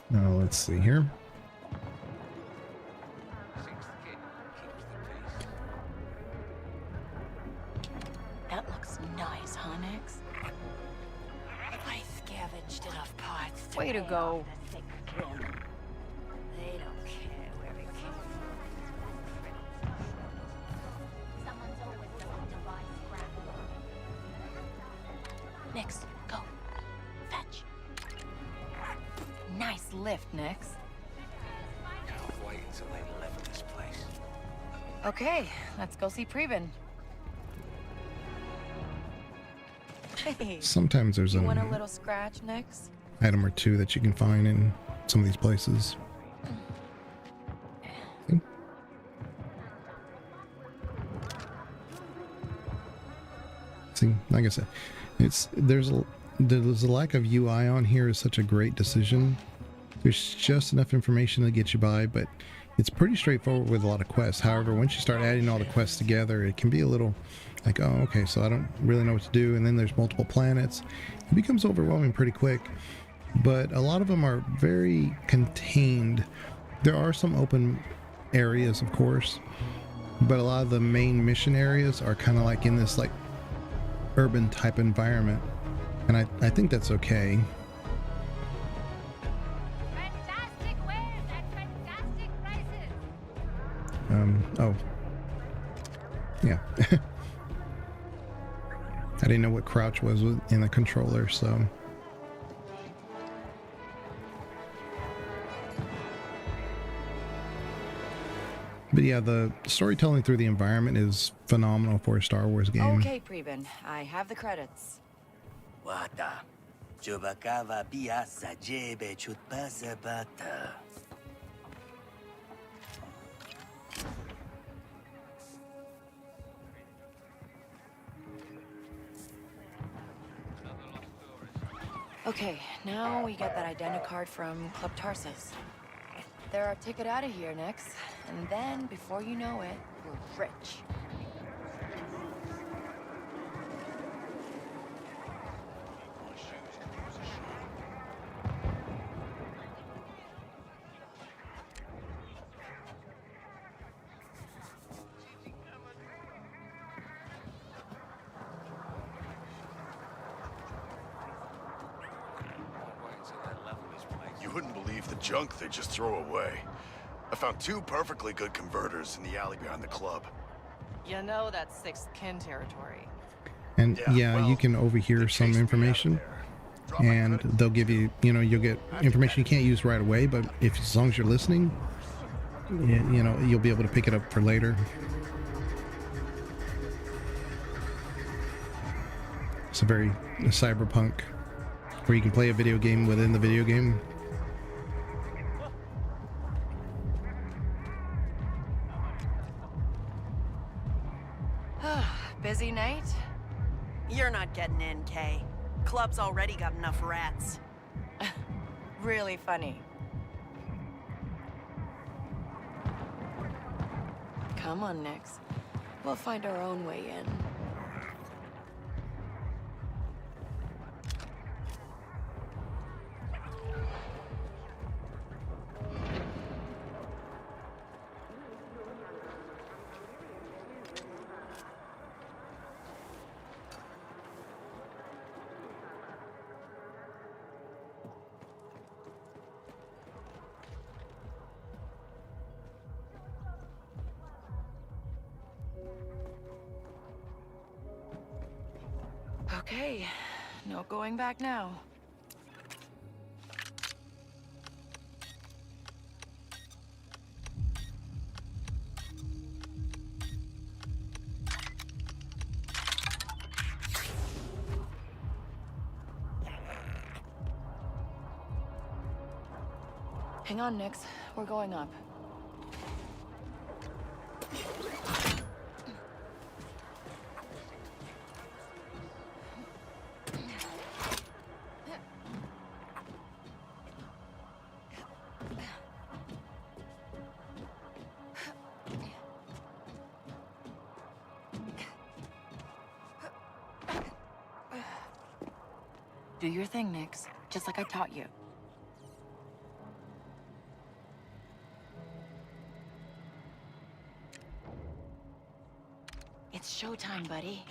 Now let's see here. That looks nice, huh, Nix? I scavenged enough parts to Way to go. They don't care where it came from. Someone's always looking to buy scrap. Nix, go. Fetch. Nice lift, Nix. Can't wait until they level this place. Okay, let's go see Preben. Hey, Sometimes there's you an want a little scratch, Nix? item or two that you can find in some of these places. See? See, like I said, there's a lack of UI on here is such a great decision. There's just enough information to get you by, but it's pretty straightforward with a lot of quests. However, once you start adding all the quests together, it can be a little like, oh, okay, so I don't really know what to do, and then there's multiple planets. It becomes overwhelming pretty quick, but a lot of them are very contained. There are some open areas, of course, but a lot of the main mission areas are kind of like in this like urban type environment, and I think that's okay. Fantastic wares at fantastic prices. Oh. Yeah. I didn't know what crouch was in the controller, so. But yeah, the storytelling through the environment is phenomenal for a Star Wars game. Okay, Preben, I have the credits. Wata. Chubakava biasa jebe chutpasa bata. Okay, now we get that identicard from Club Tarsus. They're our ticket out of here next, and then, before you know it, we're rich. You wouldn't believe the junk they just throw away. I found 2 perfectly good converters in the alley behind the club. You know that's sixth kin territory. And yeah, you can overhear some information, and they'll give you, you'll get information you can't use right away, but as long as you're listening, you'll be able to pick it up for later. It's a very cyberpunk, where you can play a video game within the video game. Busy night? You're not getting in, Kay. Club's already got enough rats. Really funny. Come on, Nix. We'll find our own way in. Okay, no going back now. Hang on, Nix. We're going up. Do your thing, Nix. Just like I taught you. It's showtime, buddy.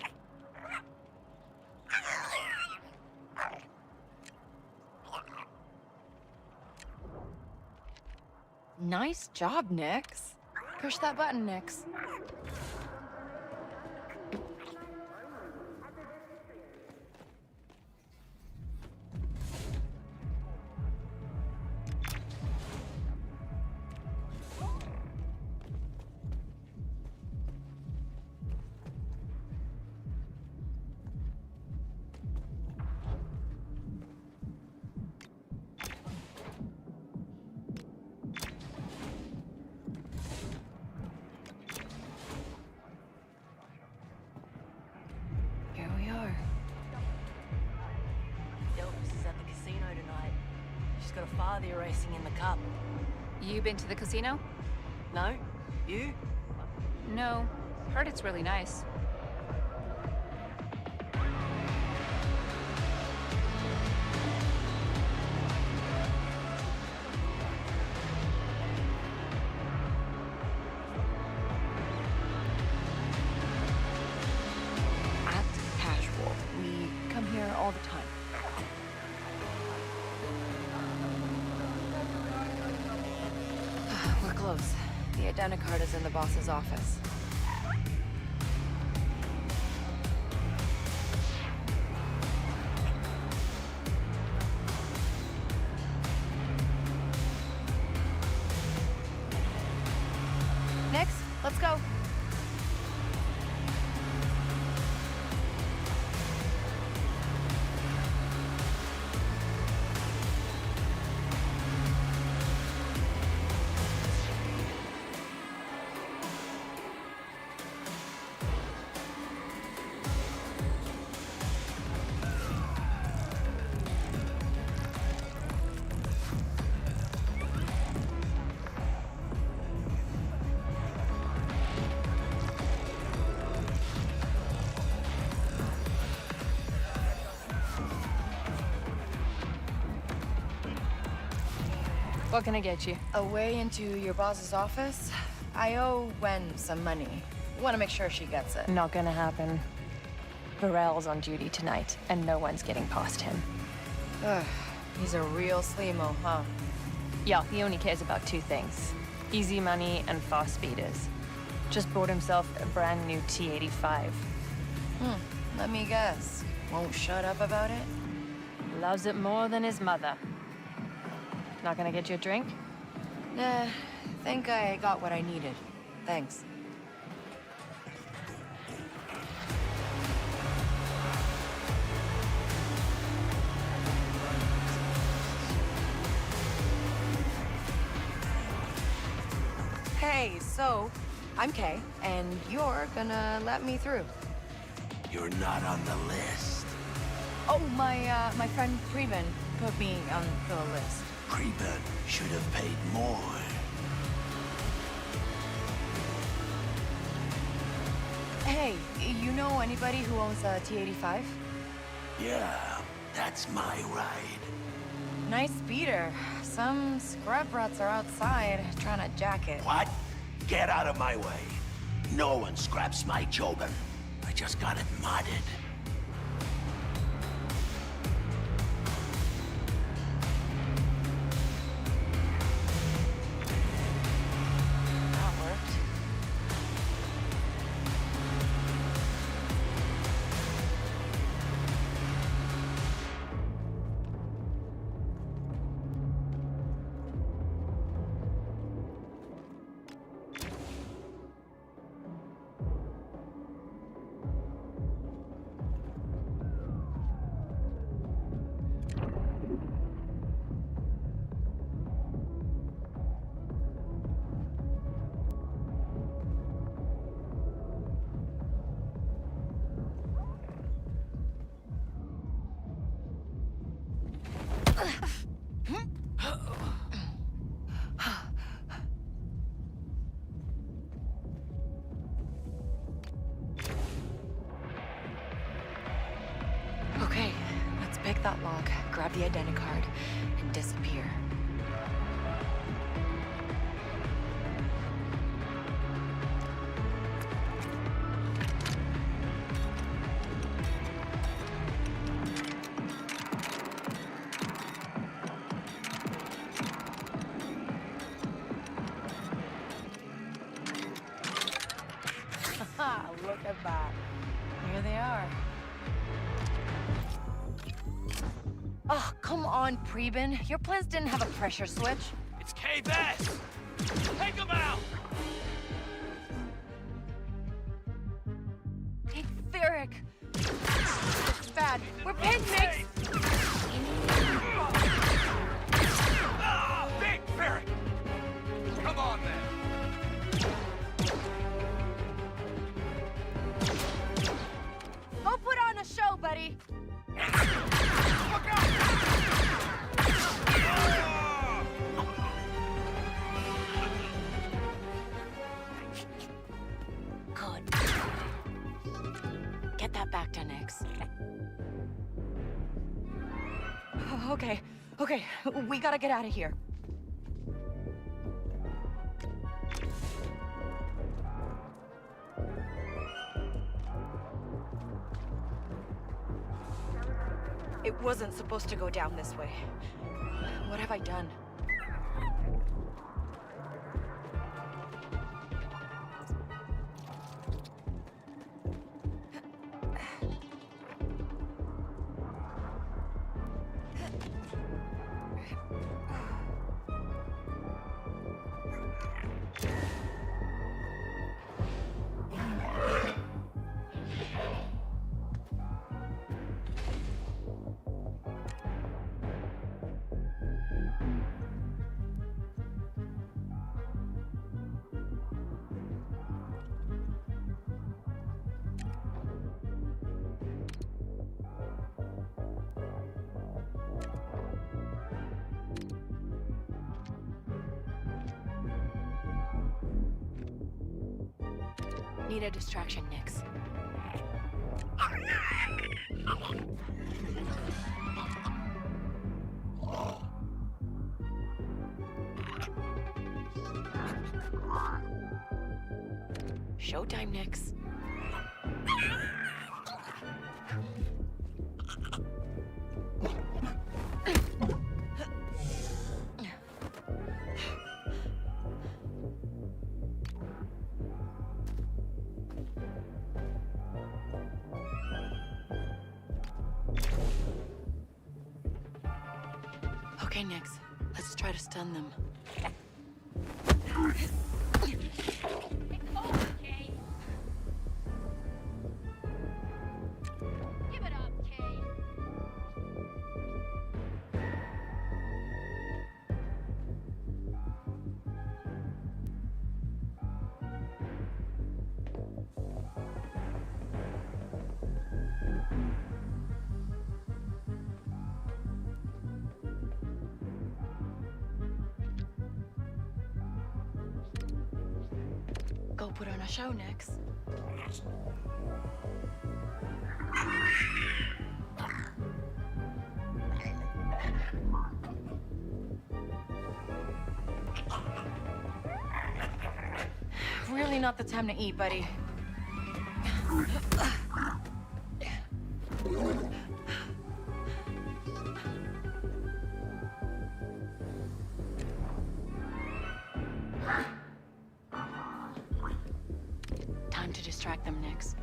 Nice job, Nix. Push that button, Nix. Got a father racing in the cup. You been to the casino? No? You? No. Heard it's really nice. Act casual. We come here all the time. We're close. The identicard is in the boss's office. Nix, let's go. What can I get you? A way into your boss's office? I owe Wen some money. Want to make sure she gets it. Not gonna happen. Varel's on duty tonight, and no one's getting past him. Ugh, he's a real sleemo, huh? Yeah, he only cares about two things. Easy money and fast speeders. Just bought himself a brand new T-85. Let me guess. Won't shut up about it? Loves it more than his mother. Not gonna get you a drink? Nah, think I got what I needed. Thanks. Hey, so, I'm Kay, and you're gonna let me through. You're not on the list. Oh, my friend Preben put me on the list. Preben should have paid more. Hey, you know anybody who owns a T-85? Yeah, that's my ride. Nice beater. Some scrub rats are outside trying to jack it. What? Get out of my way. No one scraps my Jobin. I just got it modded. That worked. pick that lock, grab the identicard, and disappear. Look at that. Here they are. Oh, come on, Preben. Your plans didn't have a pressure switch. It's K-Bass! Take him out! Hey, Varric. It's bad. We're pinned, Nix. Big Varric! Come on, then. Go put on a show, buddy. Good. Get that back to Nix. Okay, we gotta get out of here. It wasn't supposed to go down this way. What have I done? Need a distraction, Nix. Showtime, Nix. Okay, Nix. Let's try to stun them. Go put on a show, Nix. Really not the time to eat, buddy. Time to distract them, Nix.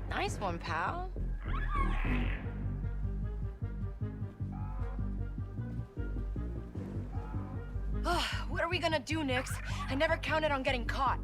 Nice one, pal. What are we gonna do, Nix? I never counted on getting caught.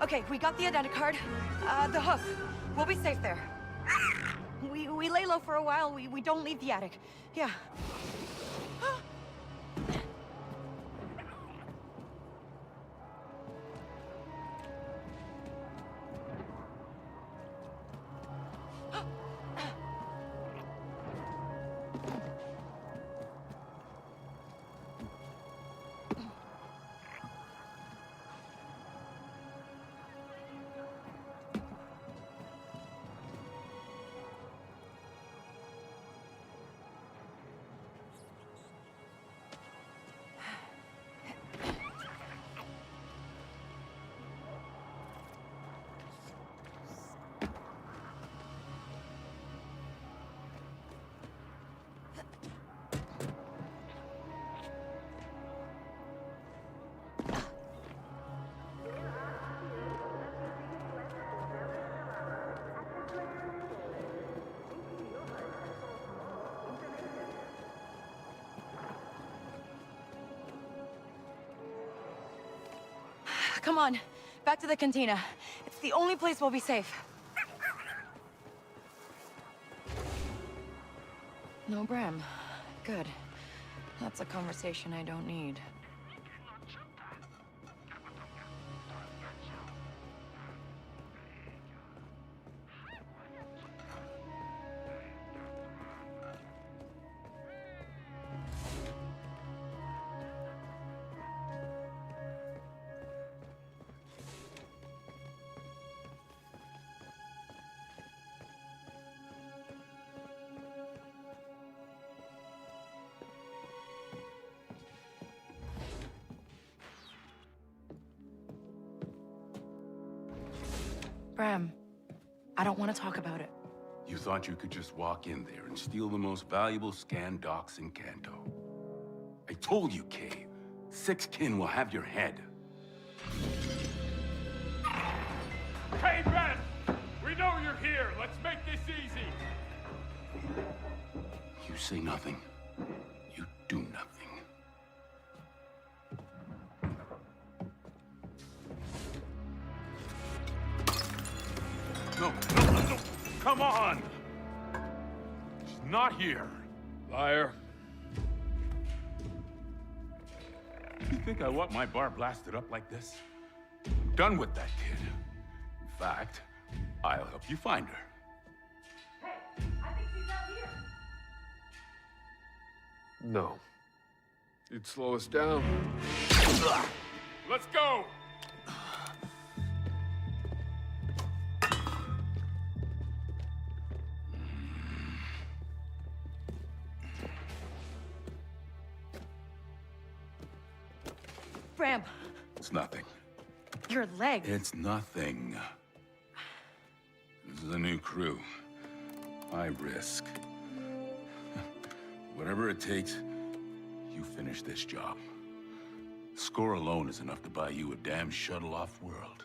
Okay, we got the identicard. The hoof. We'll be safe there. We lay low for a while. We don't leave the attic. Yeah. Come on, back to the cantina. It's the only place we'll be safe. No Bram. Good. That's a conversation I don't need. Bram, I don't want to talk about it. You thought you could just walk in there and steal the most valuable scan docs in Kanto. I told you, Kay. 6 kin will have your head. Hey, Bram! We know you're here. Let's make this easy. You say nothing. You do nothing. No. Come on! She's not here. Liar. You think I want my bar blasted up like this? I'm done with that kid. In fact, I'll help you find her. Hey, I think she's out here. No. You'd slow us down. Let's go! Bram, It's nothing. your leg. It's nothing. This is a new crew. High risk. Whatever it takes, you finish this job. Score alone is enough to buy you a damn shuttle-off world.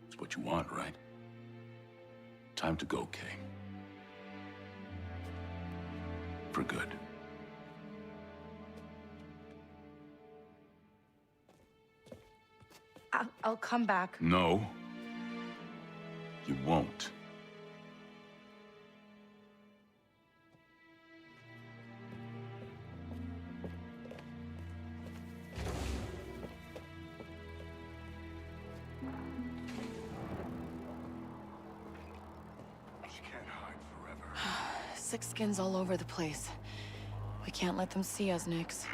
It's what you want, right? Time to go, Kay. For good. I'll come back. No. You won't. Six skins all over the place. We can't let them see us, Nix.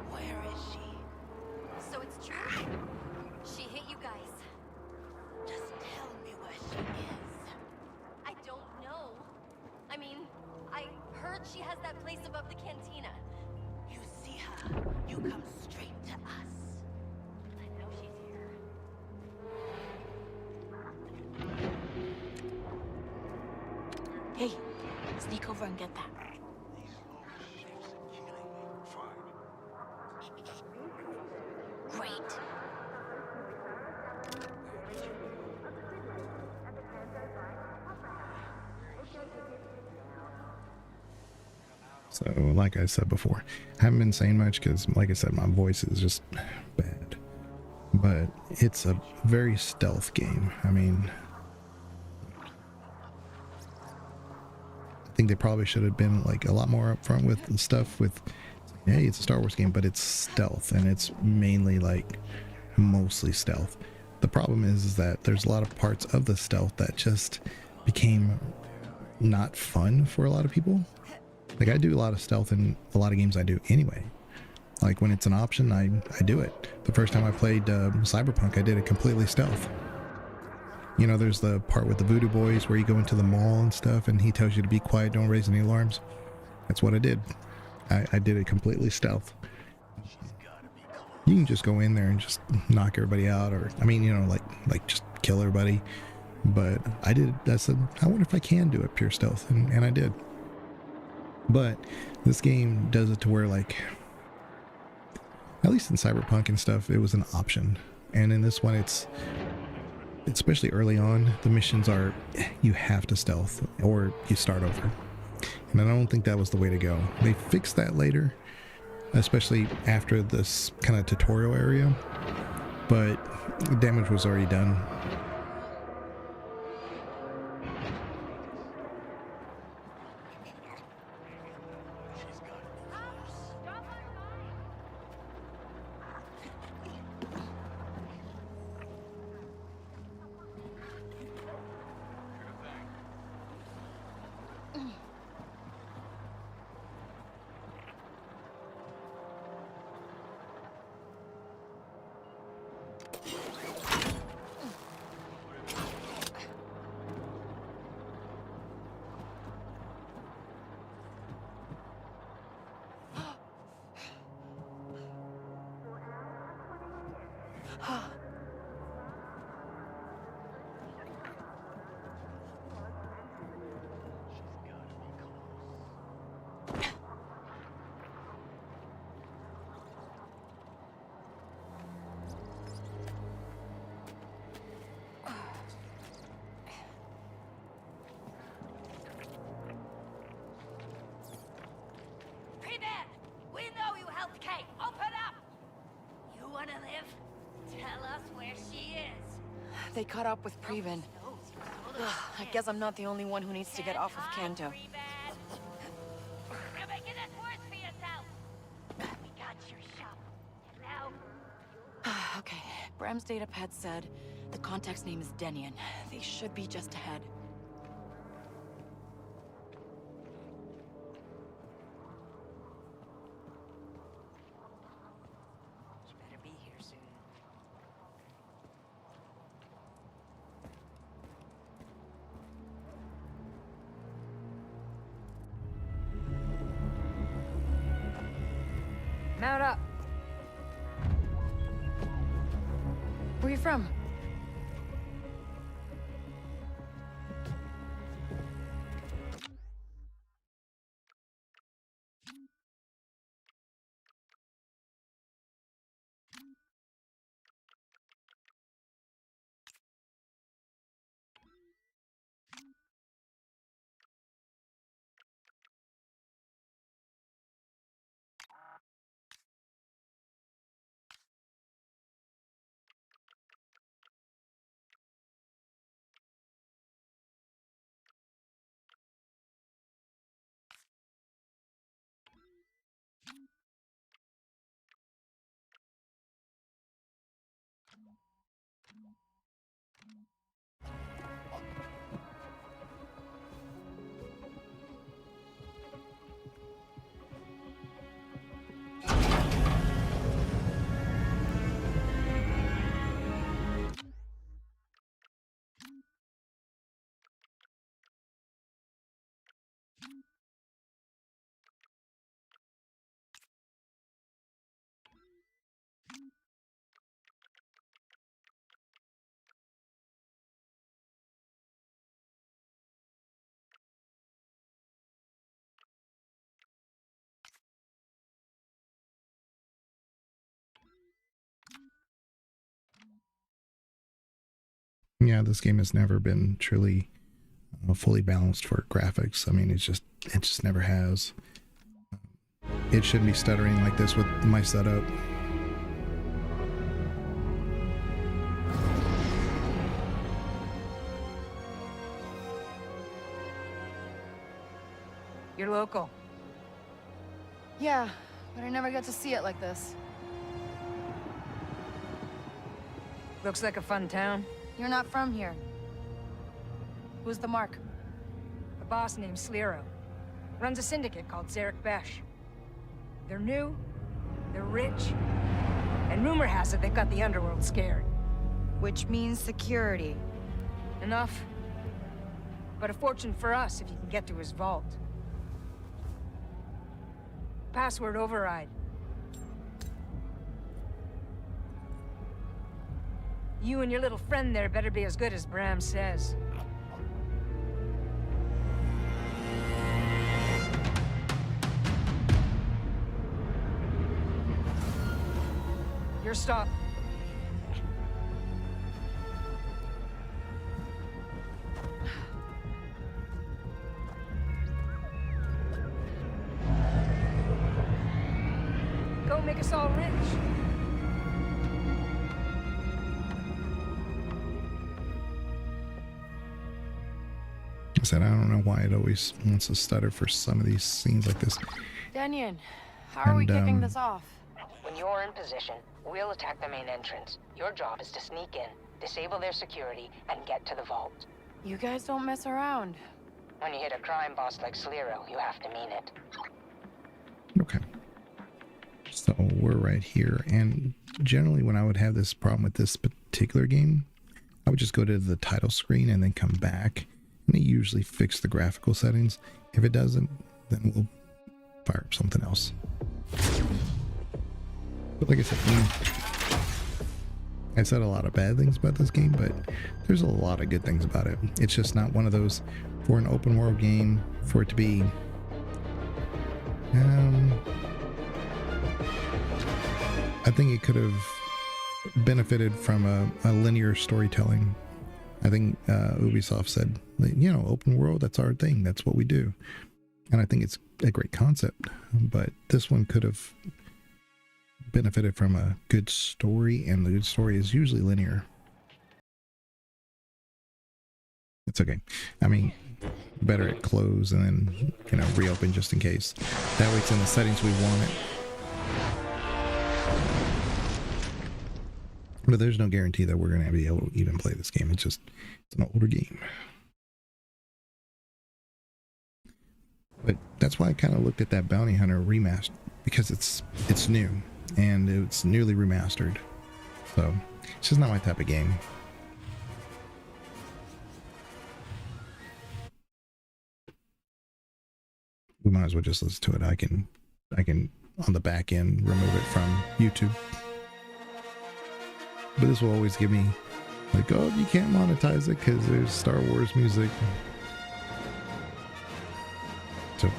Where is she? So it's true? She hit you guys. Just tell me where she is. I don't know. I mean, I heard she has that place above the cantina. You see her, you come straight to us. I know she's here. Hey, sneak over and get that. Great. So, like I said before, I haven't been saying much because, like I said, my voice is just bad. But it's a very stealth game. I mean, I think they probably should have been like a lot more upfront with the stuff with, hey, it's a Star Wars game, but it's stealth, and it's mainly like mostly stealth. The problem is that there's a lot of parts of the stealth that just became not fun for a lot of people. Like, I do a lot of stealth in a lot of games I do anyway. Like, when it's an option, I do it. The first time I played Cyberpunk, I did it completely stealth. You know, there's the part with the voodoo boys where you go into the mall and stuff and he tells you to be quiet, don't raise any alarms. That's what I did. I did it completely stealth. You can just go in there and just knock everybody out, or, I mean, you know, like just kill everybody. But I said, I wonder if I can do it pure stealth, and I did. But this game does it to where, like, at least in Cyberpunk and stuff, it was an option. And in this one, it's especially early on, the missions are, you have to stealth or you start over. And I don't think that was the way to go. They fixed that later, especially after this kind of tutorial area, but the damage was already done. Pre-Man! We know you helped Kate! Open up! You wanna live? Tell us where she is. They caught up with Previn. I guess I'm not the only one who needs to get off of Kanto. You're making this worse for yourself. We got your shop. Now... Okay, Bram's datapad said the contact's name is Denian. They should be just ahead. She better be here soon. Mount up! Where you from? Yeah, this game has never been truly fully balanced for graphics. I mean, it just never has. It shouldn't be stuttering like this with my setup. You're local. Yeah, but I never get to see it like this. Looks like a fun town. You're not from here. Who's the Mark? A boss named Slero. Runs a syndicate called Zarek Besh. They're new, they're rich, and rumor has it they've got the underworld scared. Which means security. Enough. But a fortune for us if you can get to his vault. Password override. You and your little friend there better be as good as Bram says. Your stop. Go make us all rich. I said, I don't know why it always wants to stutter for some of these scenes like this. Daniel, how are we kicking this off? When you're in position, we'll attack the main entrance. Your job is to sneak in, disable their security, and get to the vault. You guys don't mess around. When you hit a crime boss like Slero, you have to mean it. Okay. So we're right here, and generally when I would have this problem with this particular game, I would just go to the title screen and then come back, and it usually fixes the graphical settings. If it doesn't, then we'll fire up something else. But like I said a lot of bad things about this game, but there's a lot of good things about it. It's just not one of those, for an open world game, for it to be I think it could have benefited from a linear storytelling. I think Ubisoft said, you know, open world, that's our thing, that's what we do. And I think it's a great concept, but this one could have benefited from a good story, and the good story is usually linear. It's okay. I mean, better at close and then, you know, reopen just in case. That way it's in the settings we want it. But there's no guarantee that we're going to be able to even play this game. It's an older game. But that's why I kind of looked at that Bounty Hunter remaster, because it's new and it's newly remastered. So it's just not my type of game. We might as well just listen to it. I can on the back end remove it from YouTube. But this will always give me like, oh, you can't monetize it because there's Star Wars music. So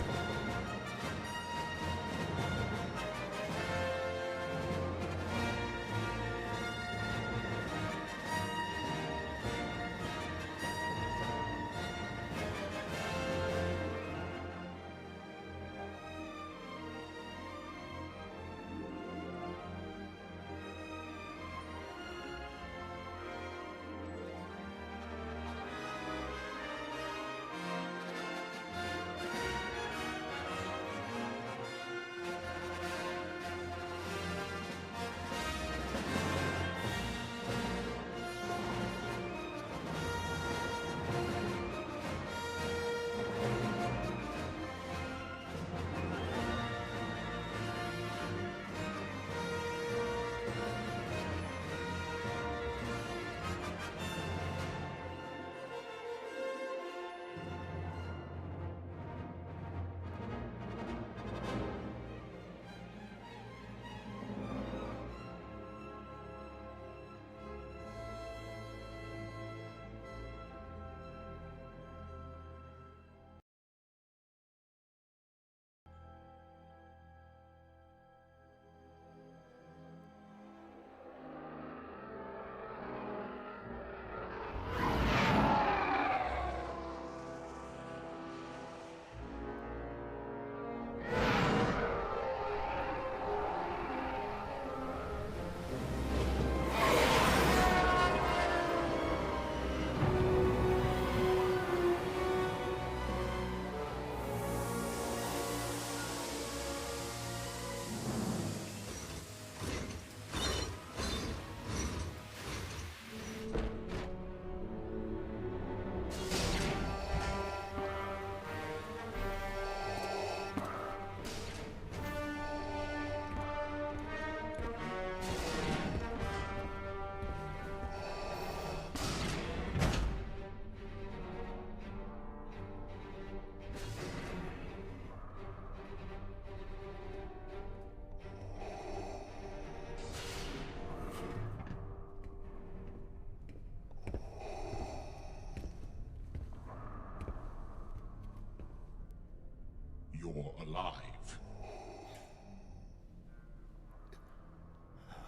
you're alive.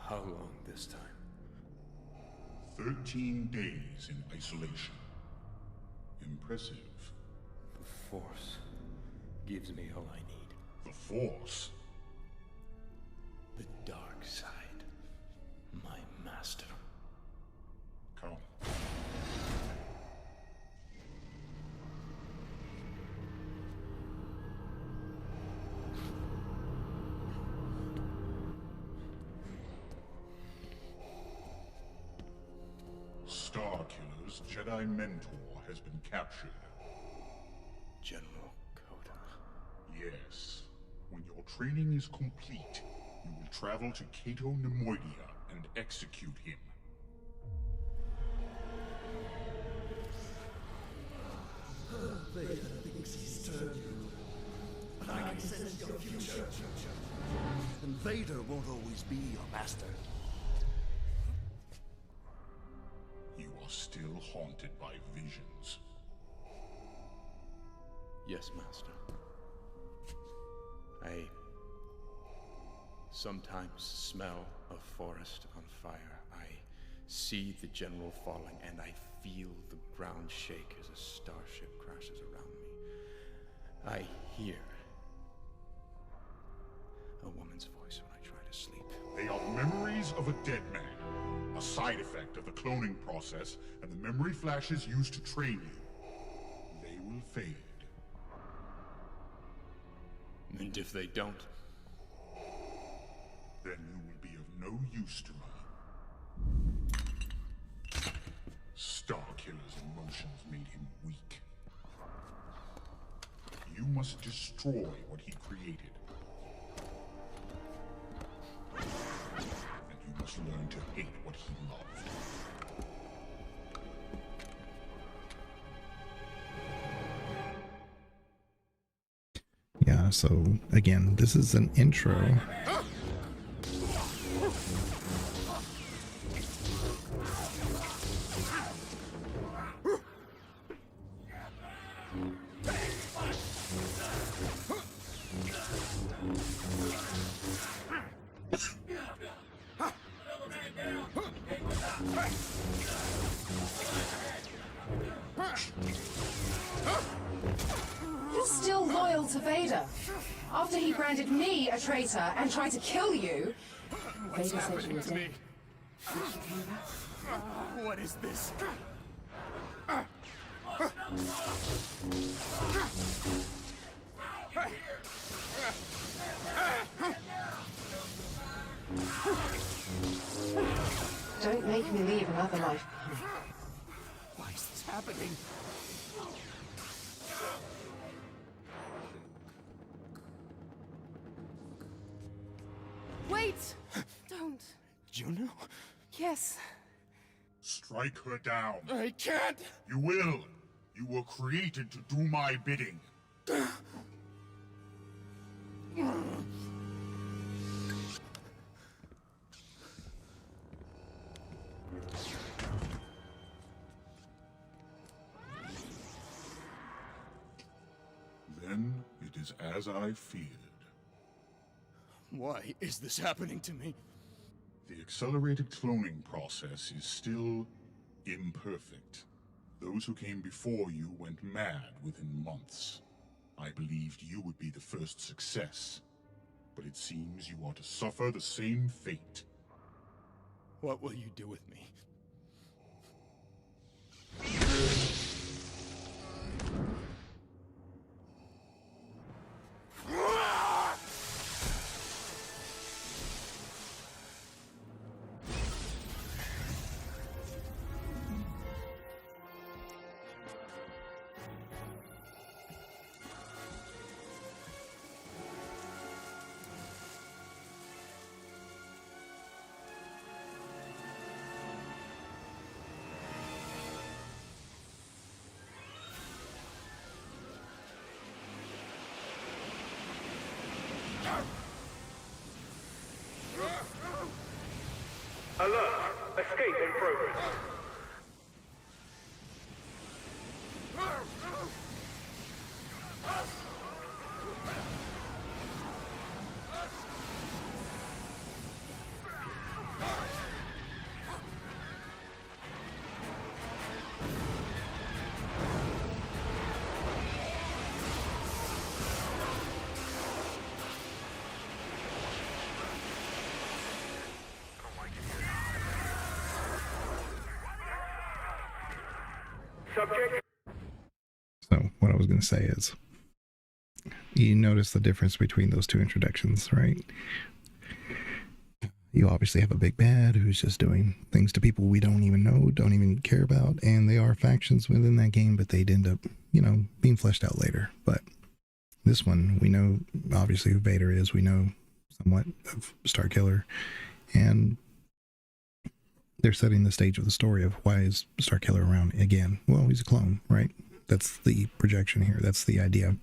How long this time? 13 days in isolation. Impressive. The Force gives me all I need. The Force? The dark side. My master. Come. Starkiller's Jedi mentor has been captured. General Coda. Yes. When your training is complete, you will travel to Cato Nemoidia and execute him. Vader thinks he's turned you, but I can sense your future. And Vader won't always be your master. You are still haunted by visions. Yes, Master. I sometimes smell a forest on fire. I see the general falling, and I feel the ground shake as a starship crashes around me. I hear a woman's voice when I try to sleep. They are memories of a dead man, a side effect of the cloning process and the memory flashes used to train you. They will fade. And if they don't? Then you will be of no use to me. Starkiller's emotions made him weak. You must destroy what he created. And you must learn to hate what he loved. Yeah, so again, this is an intro. You're still loyal to Vader. After he branded me a traitor and tried to kill you, Vader said you were dead. What is this? Don't make me leave another life behind. Why is this happening? Wait! Don't. Juno? Yes. Strike her down. I can't! You will. You were created to do my bidding. Then it is as I feared. Why is this happening to me? The accelerated cloning process is still imperfect. Those who came before you went mad within months. I believed you would be the first success, but it seems you are to suffer the same fate. What will you do with me? Subject. So what I was going to say is, you notice the difference between those two introductions, right? You obviously have a big bad who's just doing things to people we don't even know, don't even care about, and they are factions within that game, but they'd end up, you know, being fleshed out later. But this one, we know obviously who Vader is, we know somewhat of Starkiller, and they're setting the stage of the story of why is Starkiller around again. Well, he's a clone, right? That's the projection here, that's the idea.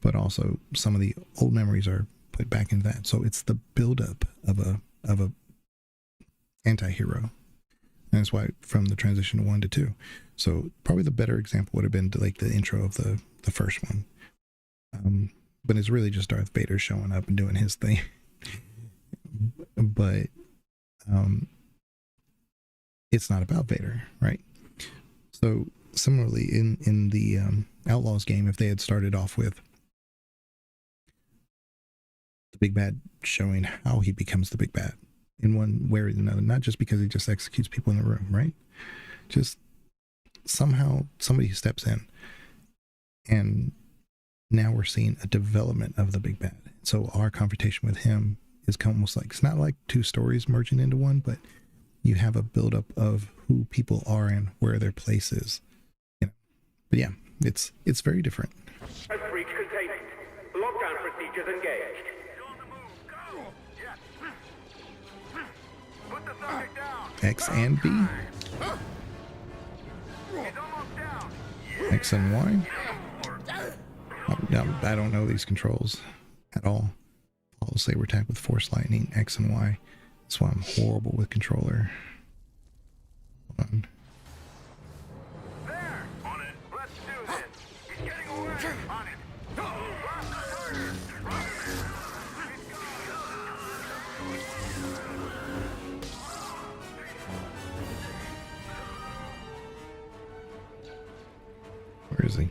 But also some of the old memories are put back into that. So it's the buildup of a anti-hero. And that's why from the transition of 1 to 2. So probably the better example would have been to like the intro of the first one. But it's really just Darth Vader showing up and doing his thing. But it's not about Vader, right? So similarly in the Outlaws game, if they had started off with the big bad showing how he becomes the big bad in one way or another, not just because he just executes people in the room, right? Just somehow somebody steps in, and now we're seeing a development of the big bad. So our confrontation with him is almost like, it's not like two stories merging into one, but you have a buildup of who people are and where their place is. You know? But yeah, it's very different. Has breached containment. Lockdown procedures engaged. Put the subject down. X and B? X and Y? I don't know these controls at all. Follow saber attack with force lightning, X and Y. That's why I'm horrible with controller. Hold on. There! On it! Let's do this! He's getting away! On it! Where is he?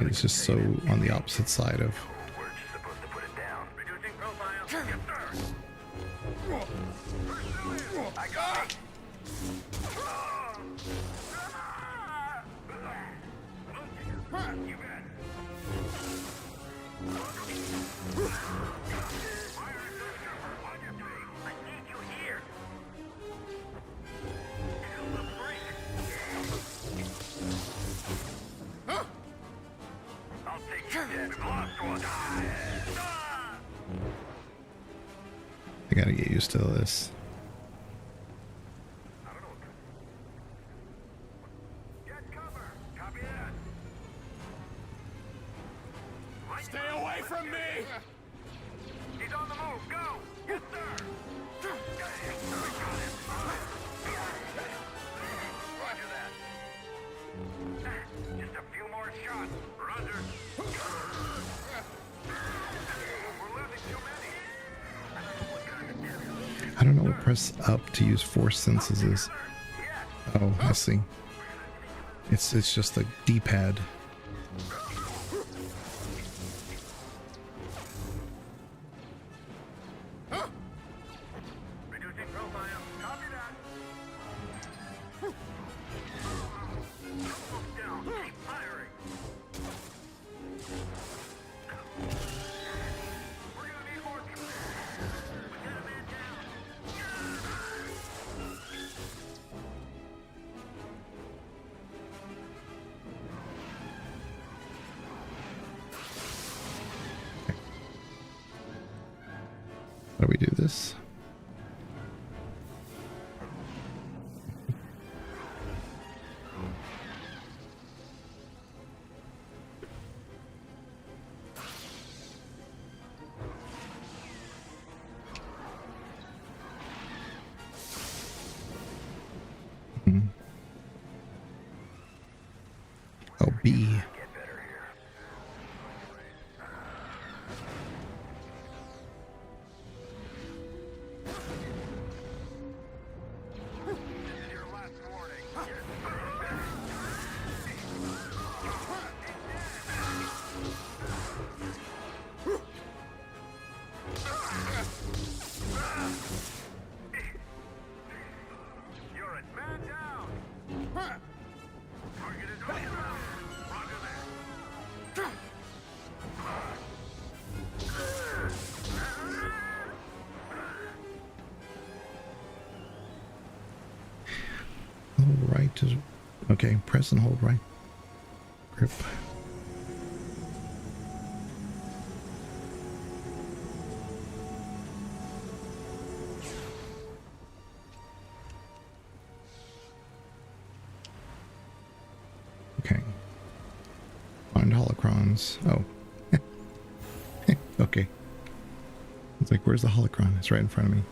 It's just so on the opposite side of. I gotta get used to this. Stay away from me! He's on the move! Go! Yes, sir! Roger that. Just a few more shots. Roger. We're losing too many. I don't know what press up to use force senses is. Oh, I see. It's just the D-pad. How do we do this? Oh, B. hold right to... Okay, press and hold right. Grip. Okay. Find holocrons. Oh. Okay. It's like, where's the holocron? It's right in front of me.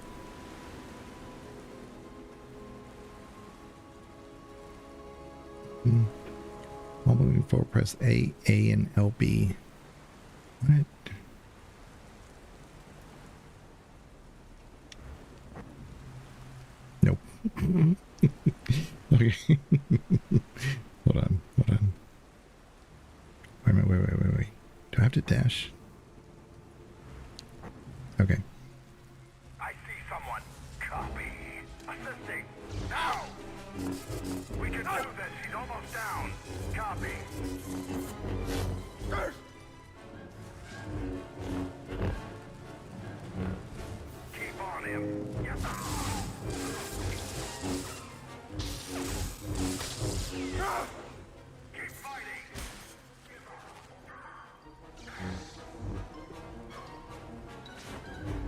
While moving forward, press A, and LB. What? Nope. Okay. Hold on. Wait a minute, wait. Do I have to dash? Okay. I see someone. Copy. Assisting. Now! We can do this. She's almost down. Copy. Keep on him. Yes. Keep fighting.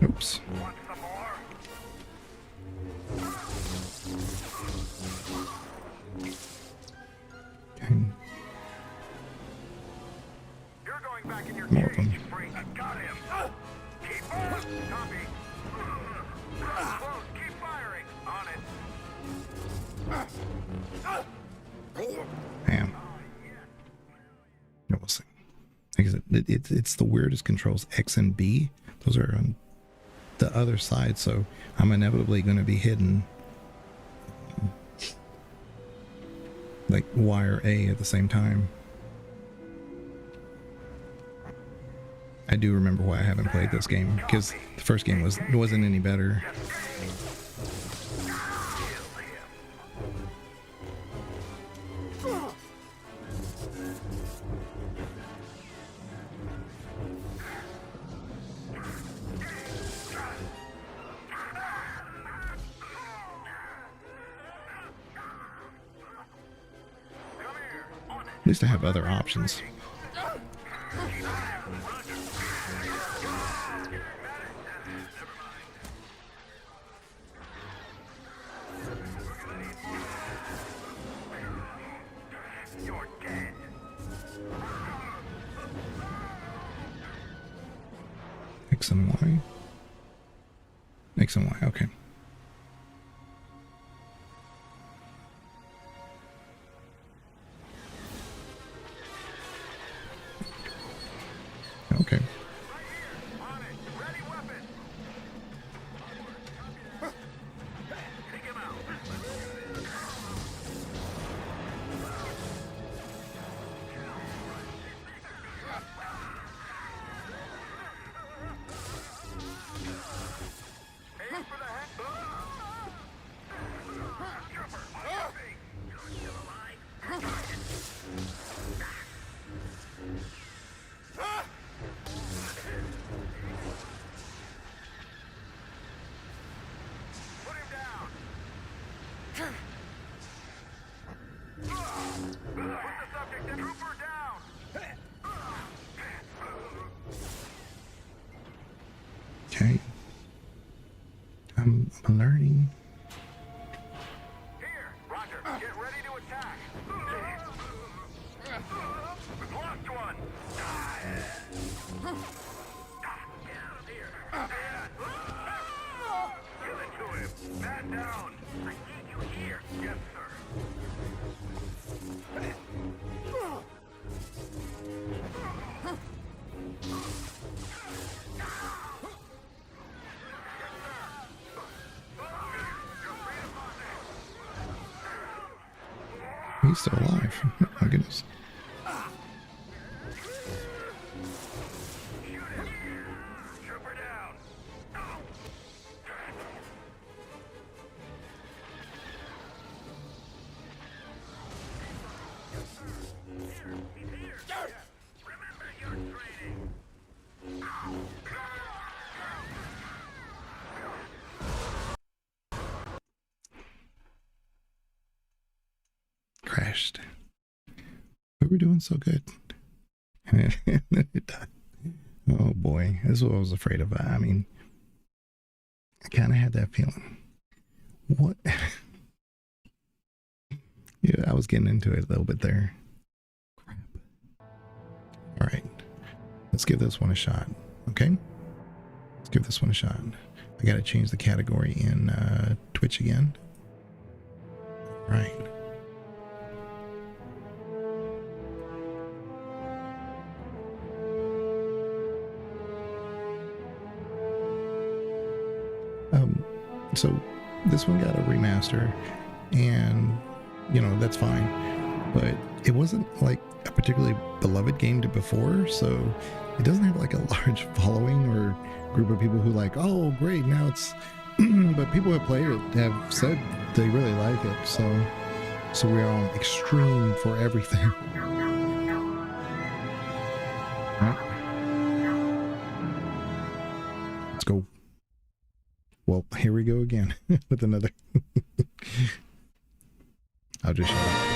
Oops. Want some more? Okay. You're going back in your More of them. cage, freak. I got him. Keep on. Copy. Close. Keep firing. On it. Bam. No, we'll see. Like I said, it's the weirdest controls. X and B. Those are on the other side, so I'm inevitably going to be hidden. Like Y or A at the same time. I do remember why I haven't played this game, because the first game wasn't any better. At least I have other options. You're dead. X and Y. X and Y, okay. Okay. Okay. I'm learning. Here, Roger. Get ready to attack. We've lost one. Get out of here. Give it to him. Man down. I need you here. Yes, sir. He's still alive. Oh my goodness. crashed. We were doing so good. And then it died. Oh boy, this is what I was afraid of. I mean, I kind of had that feeling. What? Yeah, I was getting into it a little bit there. Crap. All right, let's give this one a shot. Okay, let's give this one a shot. I got to change the category in Twitch again. All right. So this one got a remaster, and you know, that's fine, but it wasn't like a particularly beloved game to before, so it doesn't have like a large following or group of people who like, oh great, now it's but people who have played it have said they really like it, so we're on extreme for everything. Let's go. Well, here we go again with another. I'll just shut up.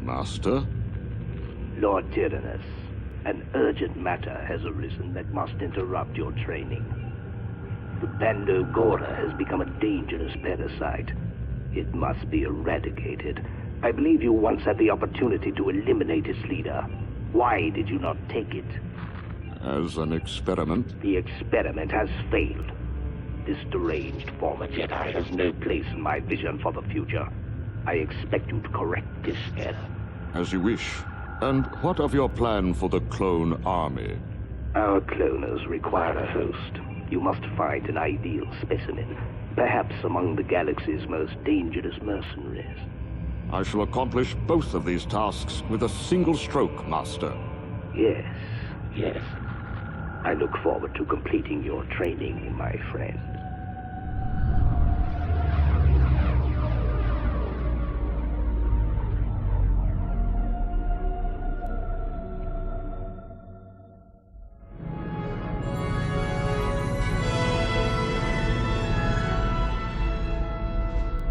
Master? Lord Tyrannus, an urgent matter has arisen that must interrupt your training. The Bando Gora has become a dangerous parasite. It must be eradicated. I believe you once had the opportunity to eliminate its leader. Why did you not take it? As an experiment? The experiment has failed. This deranged former Jedi has no place in my vision for the future. I expect you to correct this error. As you wish. And what of your plan for the clone army? Our cloners require a host. You must find an ideal specimen, perhaps among the galaxy's most dangerous mercenaries. I shall accomplish both of these tasks with a single stroke, Master. Yes, yes. I look forward to completing your training, my friend.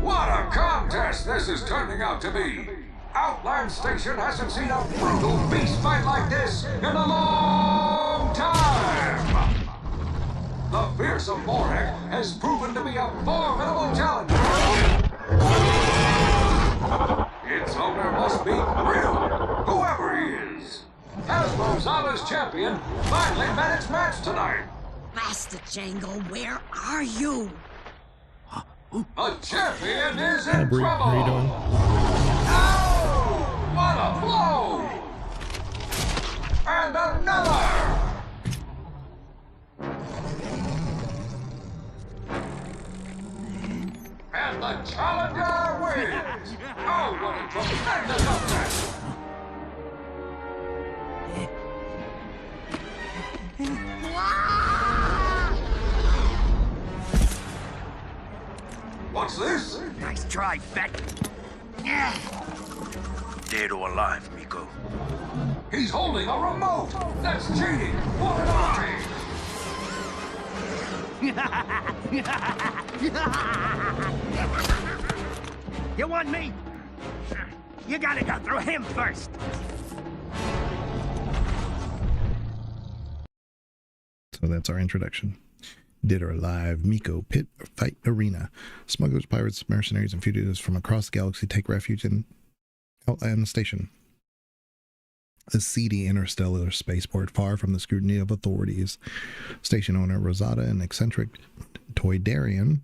What a contest this is turning out to be! Outland Station hasn't seen a brutal beast fight like this in a long time! The fearsome Morag has proven to be a formidable challenger! Its owner must be real, whoever he is! Hasbro's Zala's champion finally met its match tonight! Master Jango, where are you? A champion is in Brie, trouble! how you doing? Ow! What a blow! And another! And the challenger wins! Oh, what a tremendous upset! What's this? Nice try, Fat. Dead or alive, Miko? He's holding a remote! That's cheating! What an eye! You want me? You gotta go through him first. So that's our introduction. Dead or alive, Miko, pit, fight arena. Smugglers, pirates, mercenaries, and fugitives from across the galaxy take refuge in Outland Station, a seedy interstellar spaceport far from the scrutiny of authorities. Station owner Rosada, an eccentric Toydarian,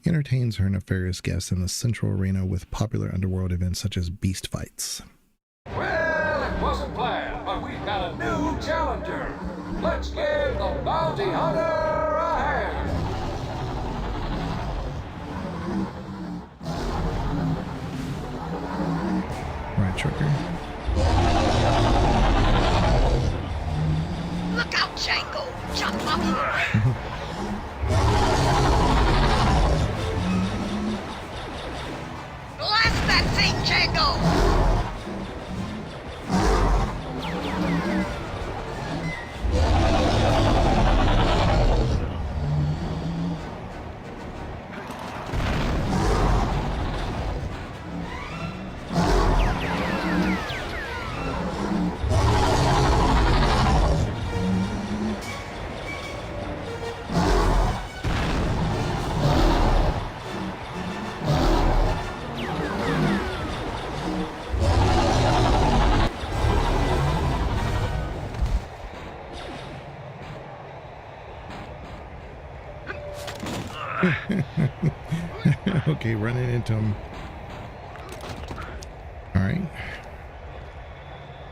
entertains her nefarious guests in the central arena with popular underworld events such as beast fights. Well, it wasn't planned, but we've got a new challenger. Let's give the bounty hunter a hand. Right, Trucker. Look out, Django! Jump up! Blast that thing, Django! Okay, running into him. All right.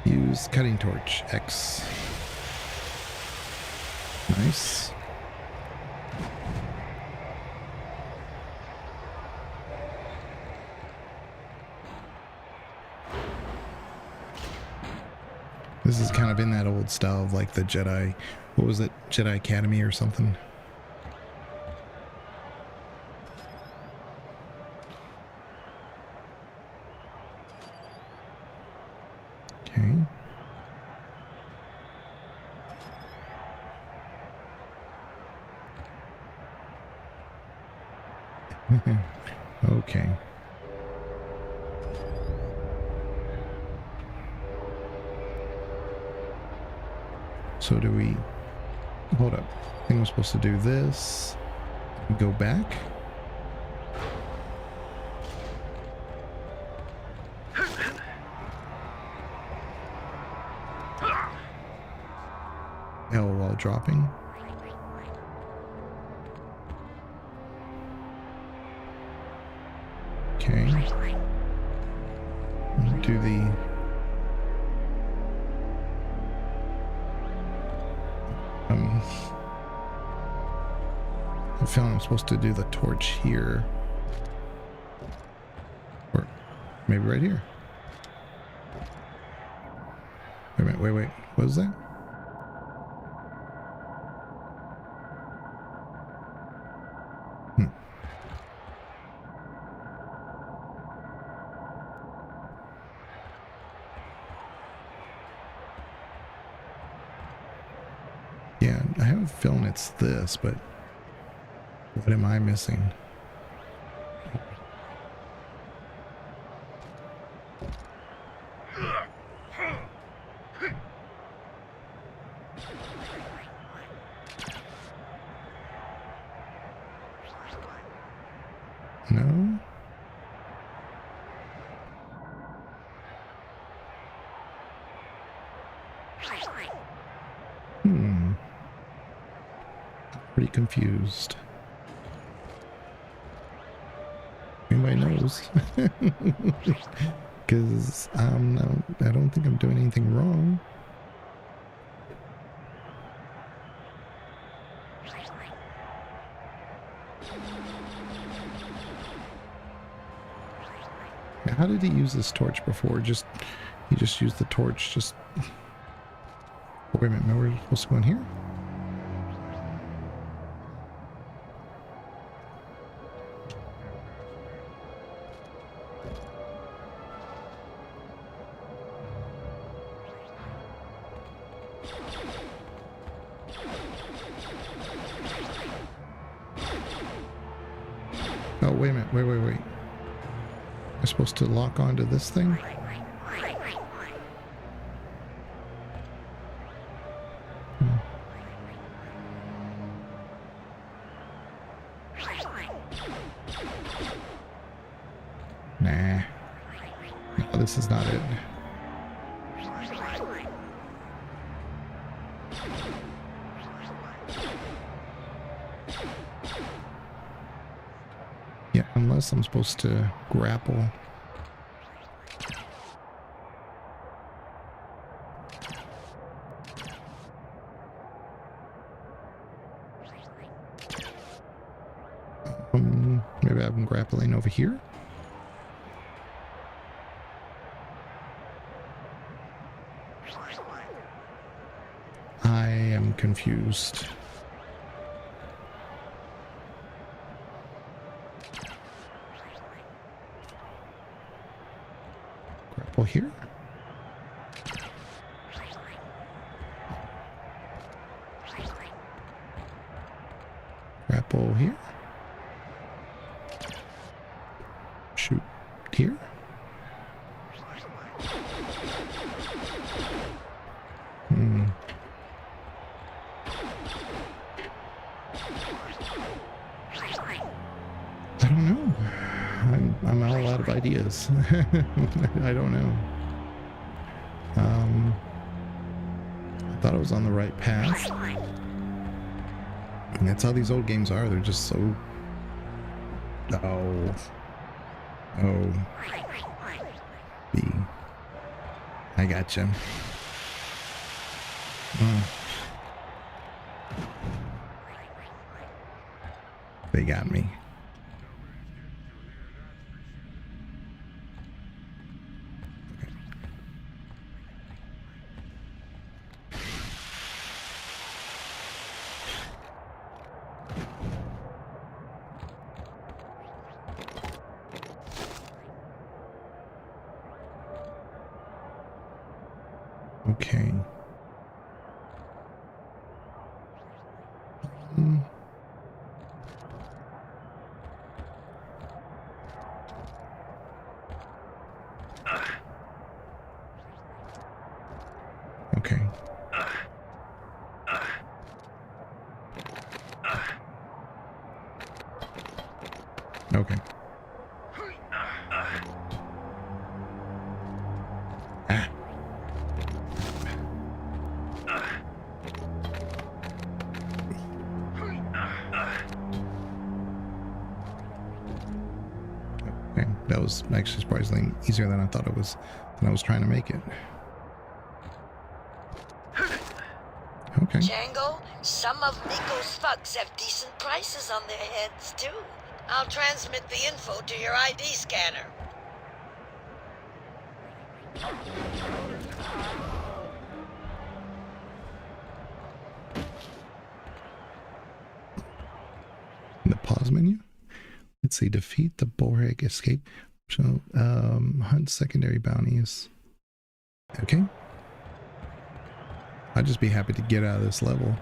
Use cutting torch. X. Nice. This is kind of in that old style of like the Jedi. What was it? Jedi Academy or something? Okay. So do we... Hold up. I think we're supposed to do this. Go back. L while dropping. Okay. Do the... I found I'm supposed to do the torch here. Or maybe right here. Wait a minute, wait. What is that? Yeah, I have a feeling it's this, but what am I missing? No? Pretty confused. Anybody knows? Because I don't think I'm doing anything wrong. how did he use this torch before? He just used the torch, just... Wait a minute, we're supposed to go in here? Oh, wait a minute, wait. Am I supposed to lock onto this thing? Nah. No, this is not it. Yeah, unless I'm supposed to grapple. Maybe I'm grappling over here? I am confused. Grapple here? Grapple here? Shoot here? I don't know. I'm all out of ideas. I don't know. I thought I was on the right path. And that's how these old games are. They're just so... Oh. B. I gotcha. They got me. Okay. Okay. Okay. That was actually surprisingly easier than I thought it was, than I was trying to make it. Okay. Django, some of Miko's thugs have decent prices on their heads, too. I'll transmit the info to your ID scanner. In the pause menu? Let's see, defeat the Boreg, escape, so, hunt secondary bounties. Okay. I'd just be happy to get out of this level,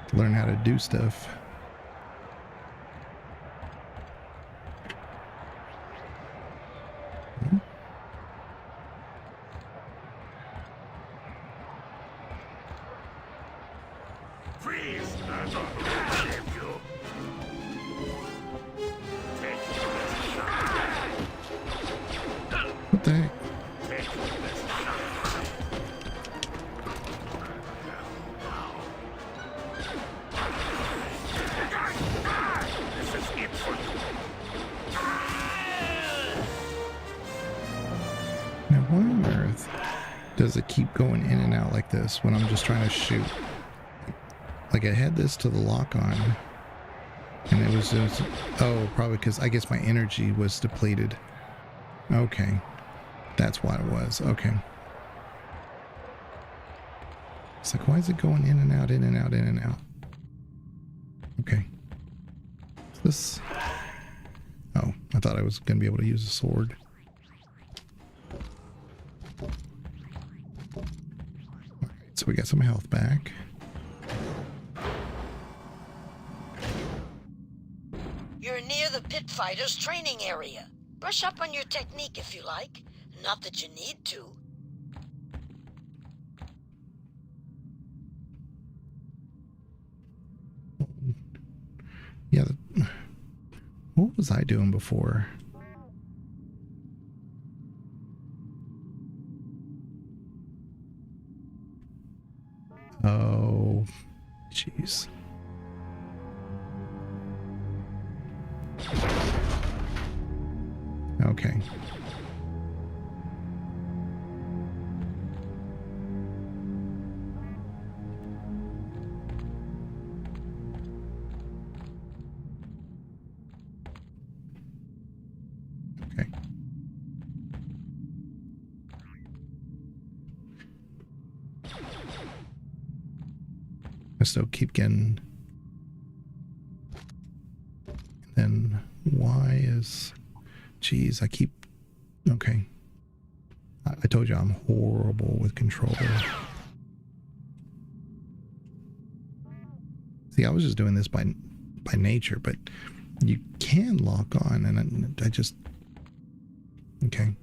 to learn how to do stuff. Freeze! What the heck? Now, why on earth does it keep going in and out like this when I'm just trying to shoot? Like, I had this to the lock on, and it was just, oh, probably because I guess my energy was depleted. Okay. That's what it was. Okay. It's like, why is it going in and out, in and out, in and out? Okay. This... Oh, I thought I was going to be able to use a sword. Alright, so we got some health back. You're near the pit fighters' training area. Brush up on your technique if you like. Not that you need to. Yeah, what was I doing before? Oh, jeez. Okay. Okay. I still keep getting... Then why is... Jeez, I keep... Okay. I told you I'm horrible with controller. See, I was just doing this by nature, but you can lock on, and I just... Okay.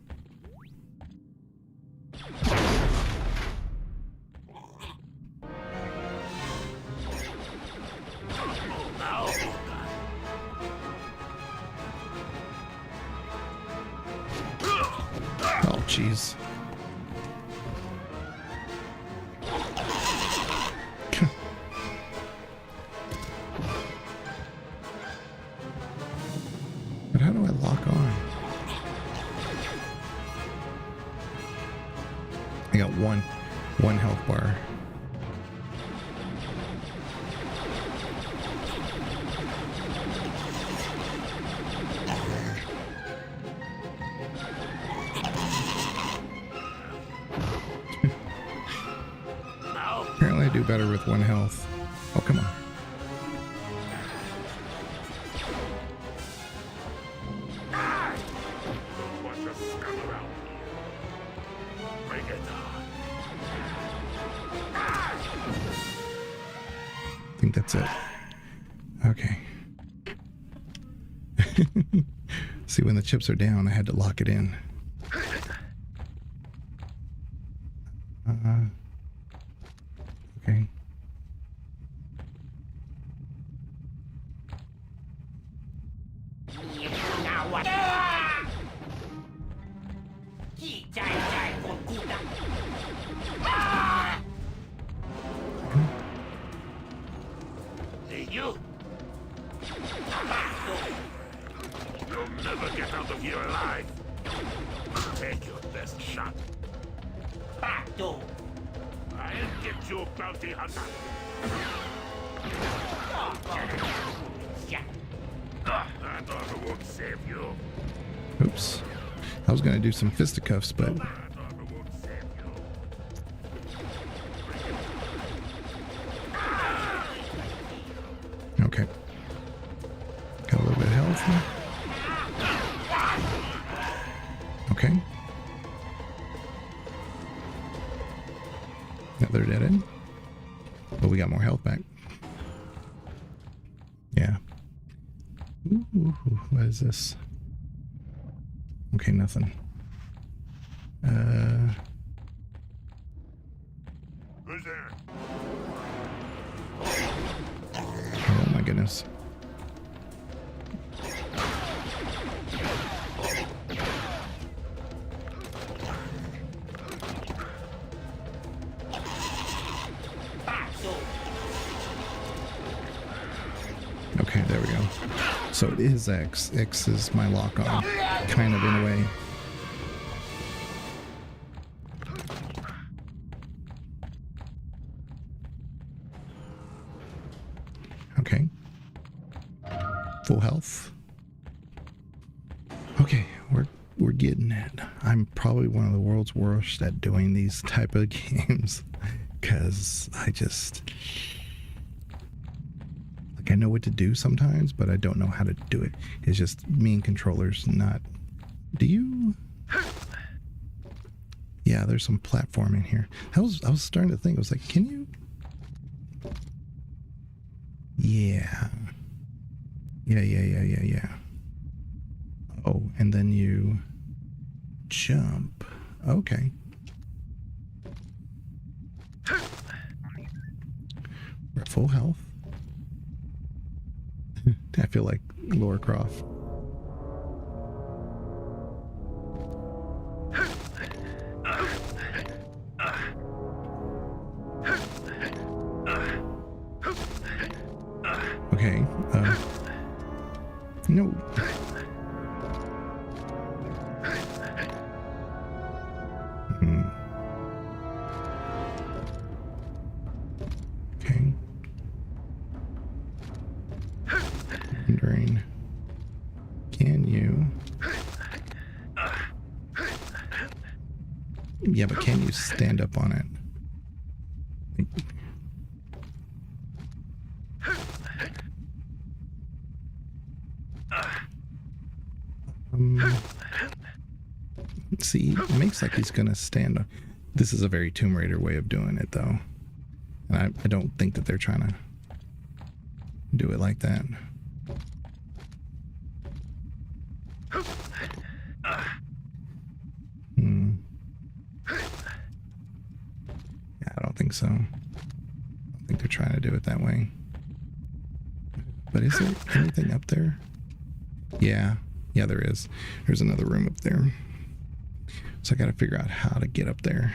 Oh, jeez. But how do I lock on? I got one health bar. Apparently I do better with one health. Oh, come on. I think that's it. Okay. See, when the chips are down, I had to lock it in. Okay. Hey, you! You'll never get out of here alive. Take your best shot. Pato! I'll get you, bounty hunter. That armor won't save you. Oops. I was going to do some fisticuffs, but... Okay. Got a little bit of health here. Okay. Another dead end. But we got more health back. Yeah. Ooh, what is this? Okay, nothing. Who's there? Oh my goodness. Okay, there we go. So it is X. X is my lock on, kind of in a way. Okay. Full health. Okay, we're we're getting it. I'm probably one of the world's worst at doing these type of games because I just like I know what to do sometimes, but I don't know how to do it. It's just me and controllers not. Do you? Yeah, there's some platforming here. I was starting to think. I was like, can you? Yeah. Yeah. Oh, and then you jump. Okay. We're at full health. I feel like Lara Croft. Okay. No. Okay. Wondering, can you? Yeah, but can you stand up on it? See, it makes like he's gonna stand up. This is a very Tomb Raider way of doing it, though. And I don't think that they're trying to do it like that. Yeah, I don't think so. I don't think they're trying to do it that way. But is there anything up there? Yeah, there is. There's another room up there. So I gotta figure out how to get up there.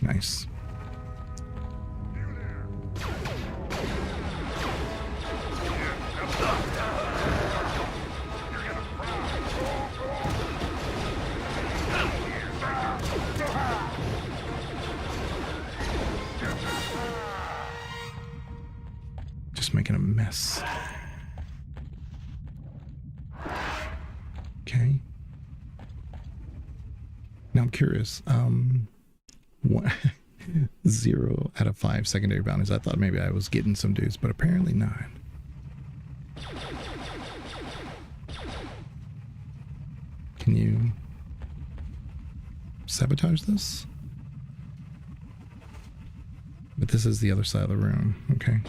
Nice. Just making a mess. Okay. Now I'm curious. 0 out of 5 secondary bounties. I thought maybe I was getting some dudes, but apparently not. Can you sabotage this? But this is the other side of the room. Okay.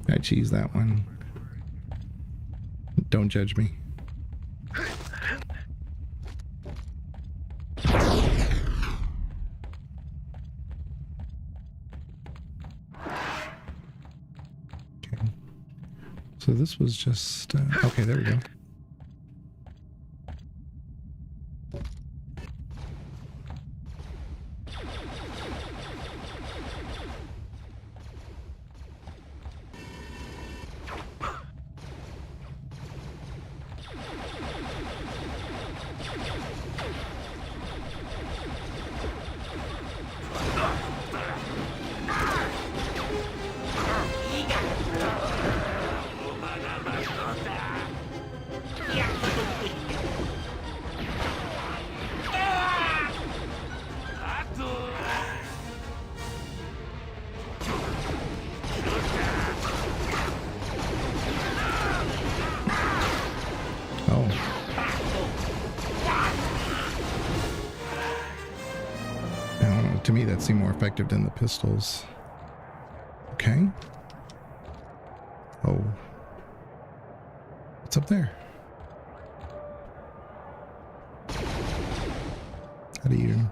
I cheese that one. Don't judge me. Okay. So this was just okay, there we go. To me, that seemed more effective than the pistols. Okay. Oh. What's up there? How do you...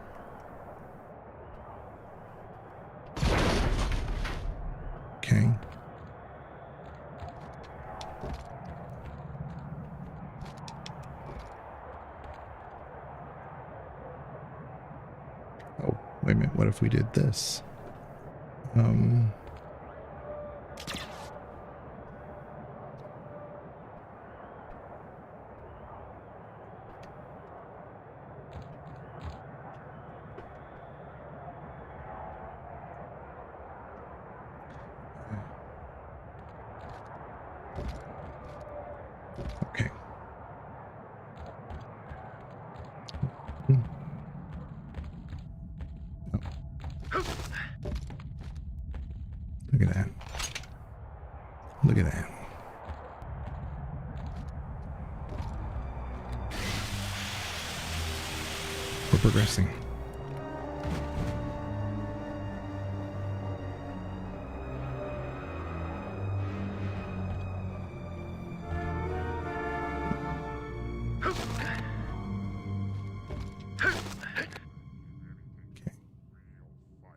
Oh, wait a minute. What if we did this? Okay. Look at that. Look at that. We're progressing.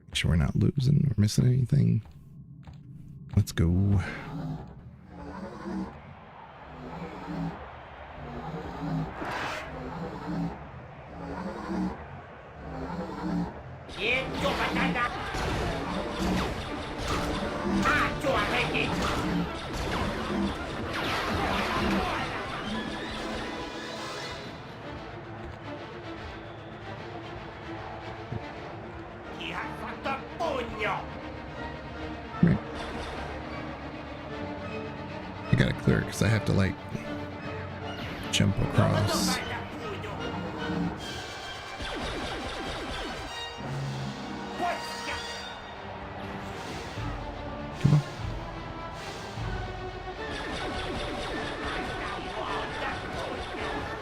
Make sure we're not losing or missing anything. Let's go. I gotta clear it because I have to like jump across. Come on.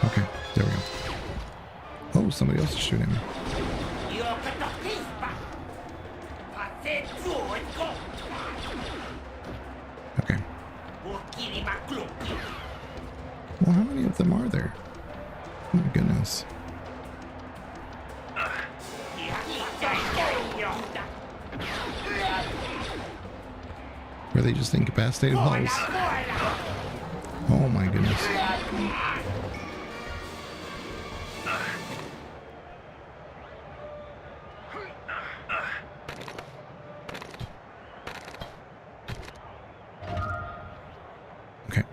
Okay, there we go. Oh, somebody else is shooting me. Okay. Well, how many of them are there? Oh my goodness. Were they just incapacitated hulls? Oh my goodness. Okay.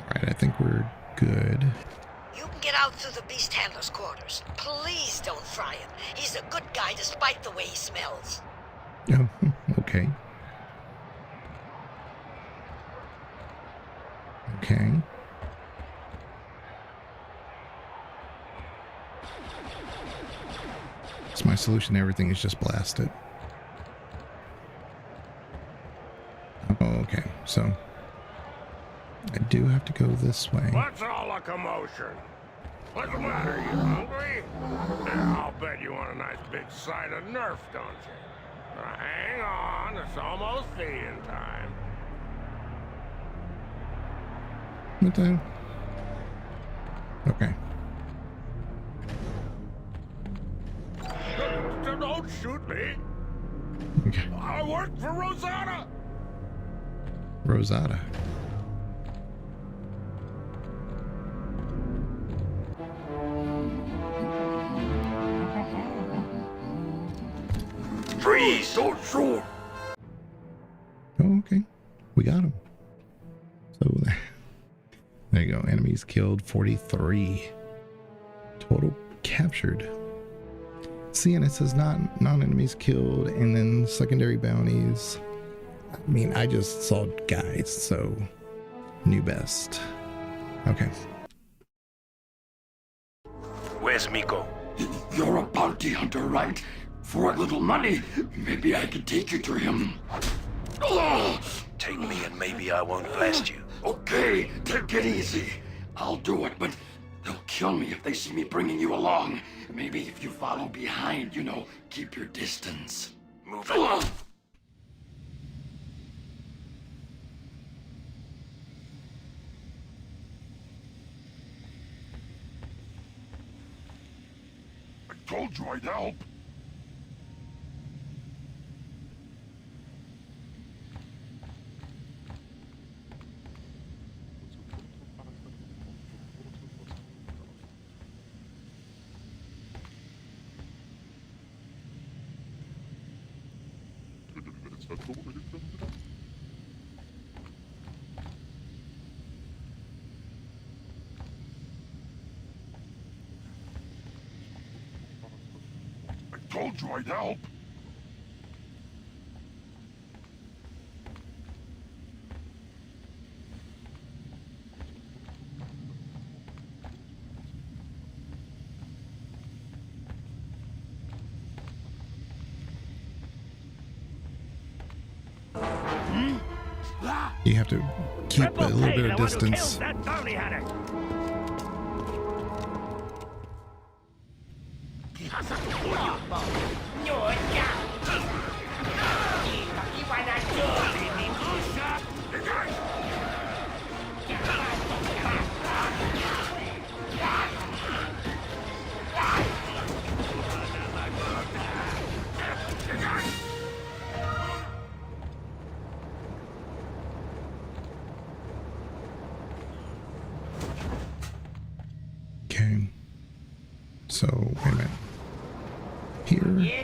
Alright, I think we're good. You can get out through the beast handler's quarters. Please don't fry him. He's a good guy despite the way he smells. Oh, okay. Okay. So my solution to everything is just blast it. Oh, okay. So I do have to go this way. What's all the commotion? What's the matter? You hungry? Yeah, I'll bet you want a nice big side of Nerf, don't you? Hang on, it's almost feeding time. What the hell? Okay. Don't shoot me. Okay. I work for Rosada. Rosada. Freeze! Don't shoot! Oh, okay. We got him. So there you go. Enemies killed 43. Total captured. See, and it says non-enemies killed, and then secondary bounties. I mean, I just saw guys, so new best. Okay. Where's Miko? You're a bounty hunter, right? For a little money, maybe I could take you to him. Take me and maybe I won't blast you. Okay, take it easy. I'll do it, but they'll kill me if they see me bringing you along. Maybe if you follow behind, you know, keep your distance. Move it. I told you I'd help. I told you I'd help. You have to keep a little bit of distance. That bounty hunter. Okay. So, wait a minute. Here.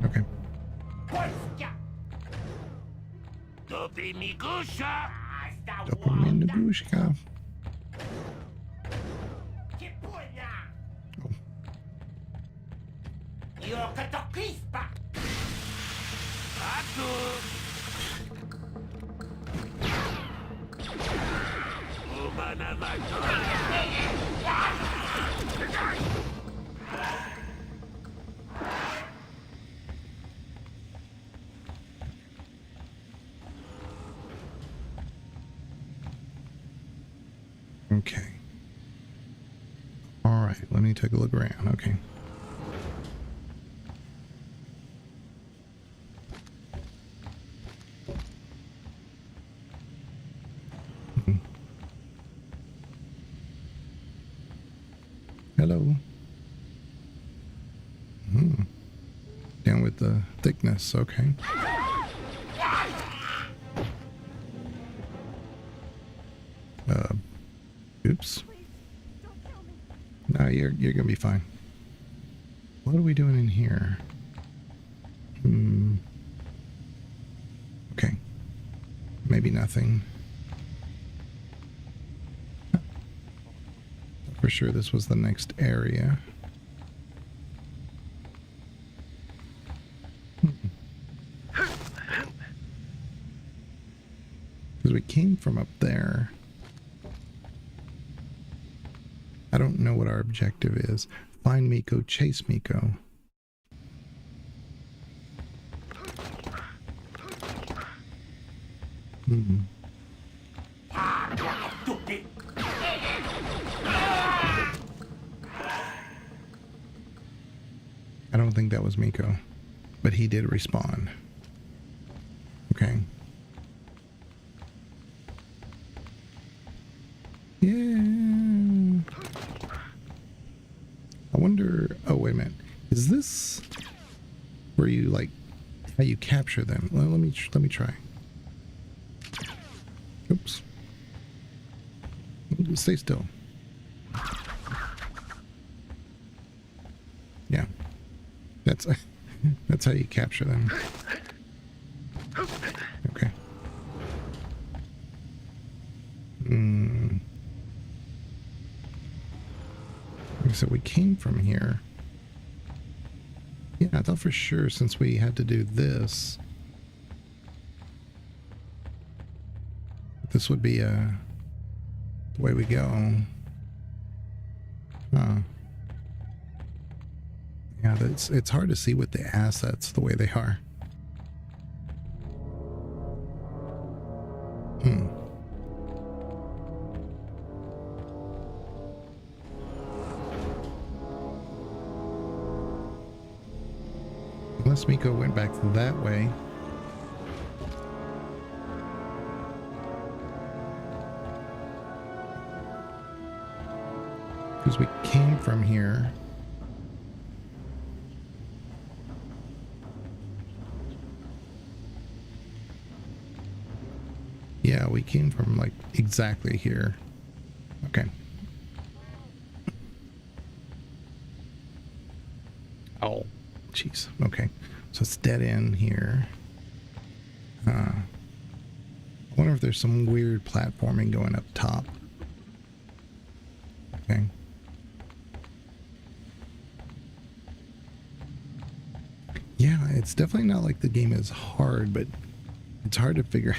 Okay. Dopamine Okay. All right, let me take a look around. Okay. Hello. Down with the thickness, okay. Oops. No, you're gonna be fine. What are we doing in here? Okay. Maybe nothing. For sure this was the next area. Because we came from up there. I don't know what our objective is. Find Miko, chase Miko. I don't think that was Miko, but he did respawn. Okay. Yeah. I wonder, oh wait a minute. Is this where you like how you capture them? Well, let me try. Oops. Stay still. Yeah. That's how you capture them. Okay. So we came from here. Yeah, I thought for sure since we had to do this, this would be the way we go. Yeah, it's hard to see with the assets the way they are. Unless Miko went back that way. Because we came from here. Yeah, we came from like exactly here. Okay. Oh, jeez. Okay. So it's dead end here. I wonder if there's some weird platforming going up top. Okay. Yeah, it's definitely not like the game is hard, but it's hard to figure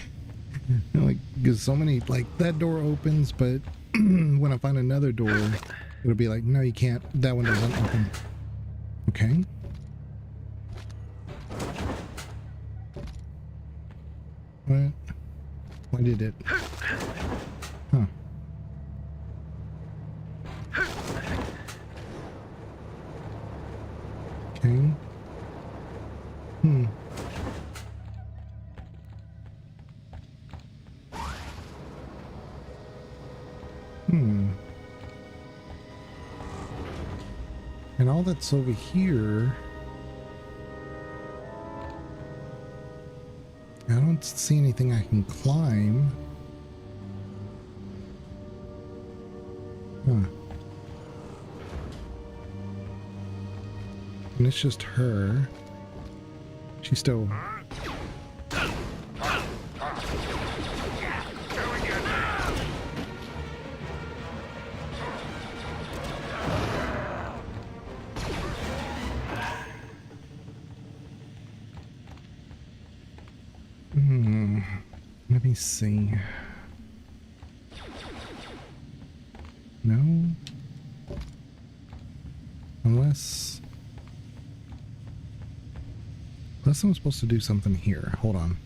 like, because so many, like, that door opens, but when I find another door, it'll be like, no, you can't, that one doesn't open. Okay. What? Why did it? Huh. Okay. And all that's over here, I don't see anything I can climb. Huh. And it's just her. She's still... Let me see. No. Unless I'm supposed to do something here. Hold on.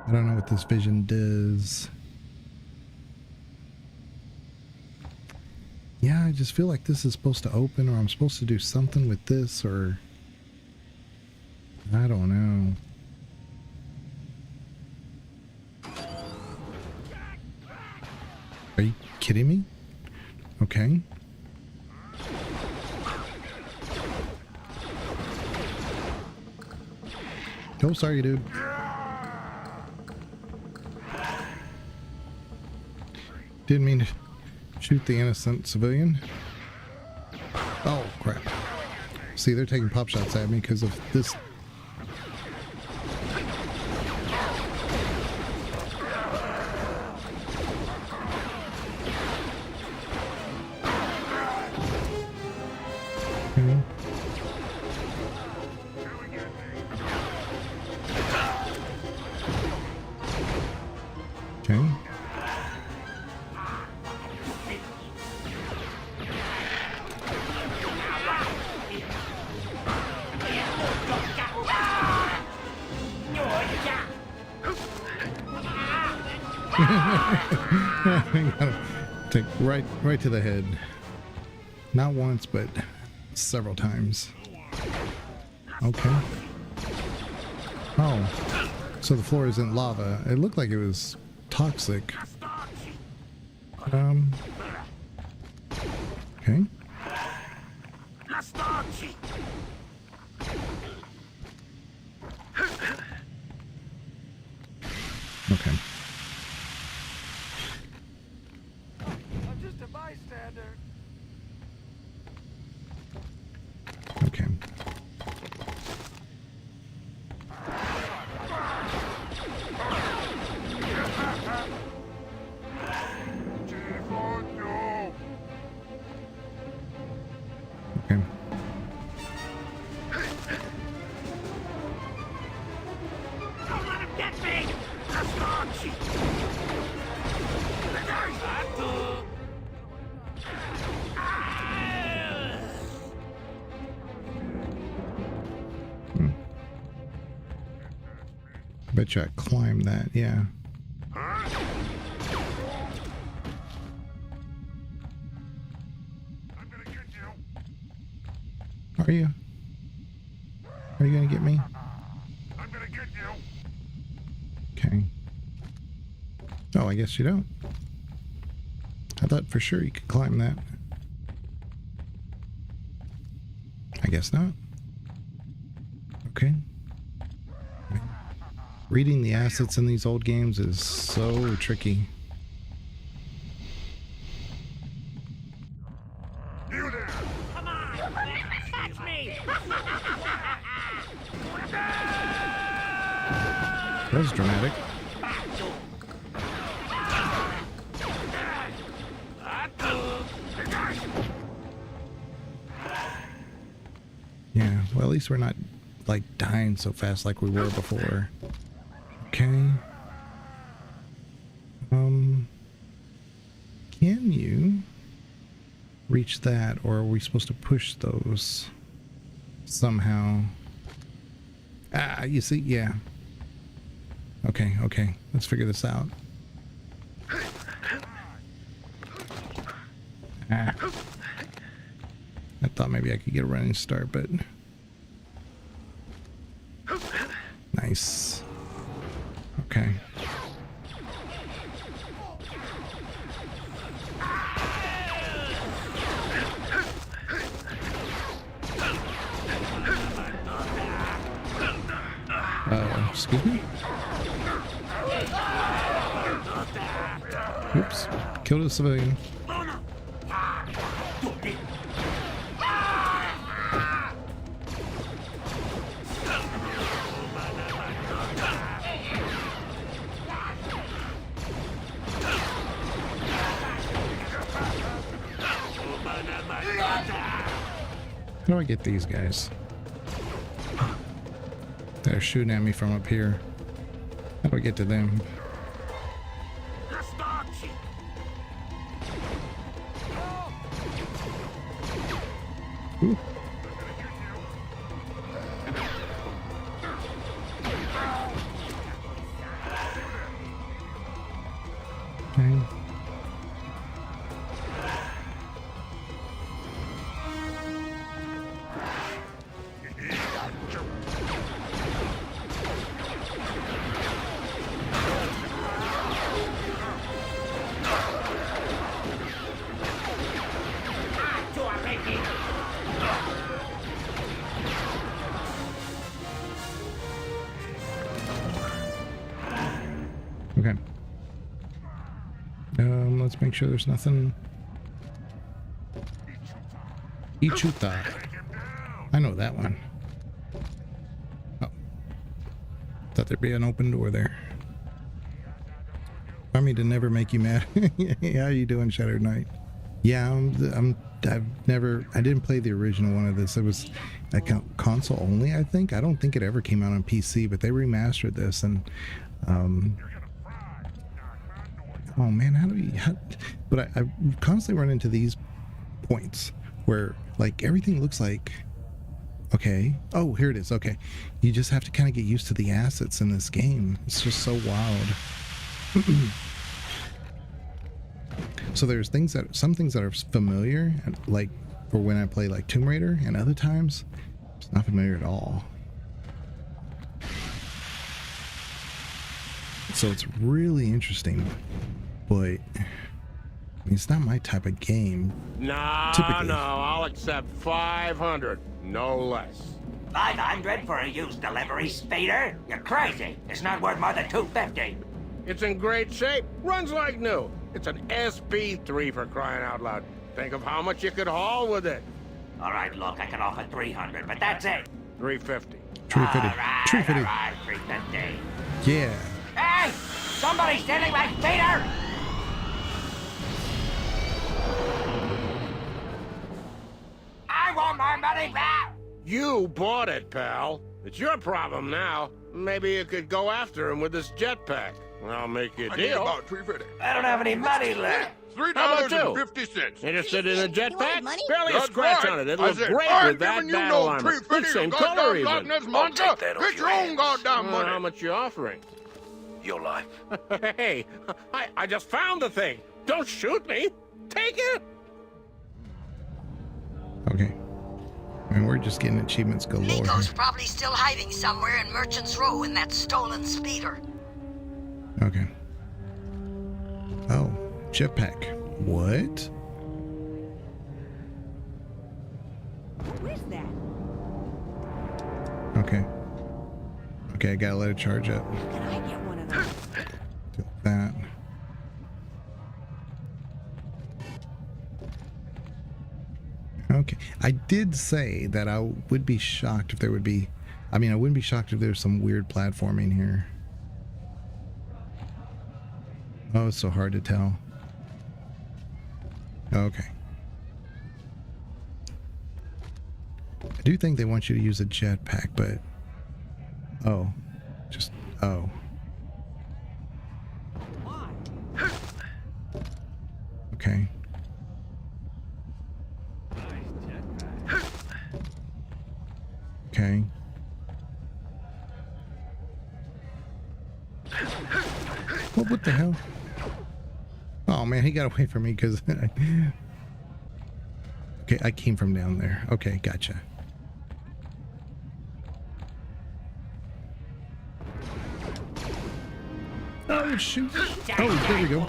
I don't know what this vision does. Yeah, I just feel like this is supposed to open, or I'm supposed to do something with this, or I don't know. Are you kidding me? Okay. Oh, sorry, dude. Didn't mean to shoot the innocent civilian. Oh, crap. See, they're taking pop shots at me because of this. Okay. Take right to the head. Not once, but several times. Okay. Oh, so the floor isn't lava. It looked like it was toxic. Okay. Okay. I'm just a bystander. Okay. Okay. Don't let him get me! Bet you I climbed that, yeah. Are you? Are you gonna get me? I'm gonna get you. Okay. Oh, I guess you don't. I thought for sure you could climb that. I guess not. Okay. Reading the assets in these old games is so tricky. You there! Come on! Catch me! That was dramatic. Yeah, well, at least we're not like dying so fast like we were before. Okay. Can you reach that, or are we supposed to push those somehow? Ah, you see, yeah. Okay, okay. Let's figure this out. Ah. I thought maybe I could get a running start, but... Nice. Okay. Excuse me? Oops. Killed a civilian. How do I get these guys? They're shooting at me from up here. How do I get to them? Ooh. Okay. Okay. Let's make sure there's nothing. Ichuta. I know that one. Oh. Thought there'd be an open door there. I mean to never make you mad. How you doing, Shattered Knight? Yeah, I didn't play the original one of this. It was a console only, I think. I don't think it ever came out on PC, but they remastered this, and oh man, but I constantly run into these points where like everything looks like, okay, oh, here it is. Okay, you just have to kind of get used to the assets in this game. It's just so wild. So there's some things that are familiar, like for when I play like Tomb Raider, and other times it's not familiar at all. So it's really interesting, but I mean, it's not my type of game. No, typically. No, I'll accept 500, no less. 500 for a used delivery speeder? You're crazy. It's not worth more than 250. It's in great shape, runs like new. It's an SP3 for crying out loud. Think of how much you could haul with it. All right, look, I can offer 300, but that's it. 350. 350. All right, 350. Yeah. Hey! Somebody's stealing my speeder! I want my money back! You bought it, pal. It's your problem now. Maybe you could go after him with this jetpack. I'll make you a deal. About 350. I don't have any money left. $3.50. Interested in a jetpack? money? Barely a That's scratch right. on it. It I looks said, great I'm with that giving you battle no armor. $3.50 It's same goddamn color even. Loch-Ness monster. Get your own goddamn money. How much you offering? Your life. Hey, I just found the thing. Don't shoot me. Take it. Okay. I mean, we're just getting achievements galore. Miko's probably still hiding somewhere in Merchant's Row in that stolen speeder. Okay. Oh, jetpack. What? Who is that? Okay. Okay, I gotta let it charge up. Can I get one of those? Do that. Okay. I did say that I would be shocked if there would be... I mean, I wouldn't be shocked if there's some weird platforming here. Oh, it's so hard to tell. Okay. I do think they want you to use a jetpack, but... Oh. Just... Oh. Okay. Okay. What the hell? Oh man, he got away from me because... Okay, I came from down there. Okay, gotcha. Oh, shoot. Oh, there we go.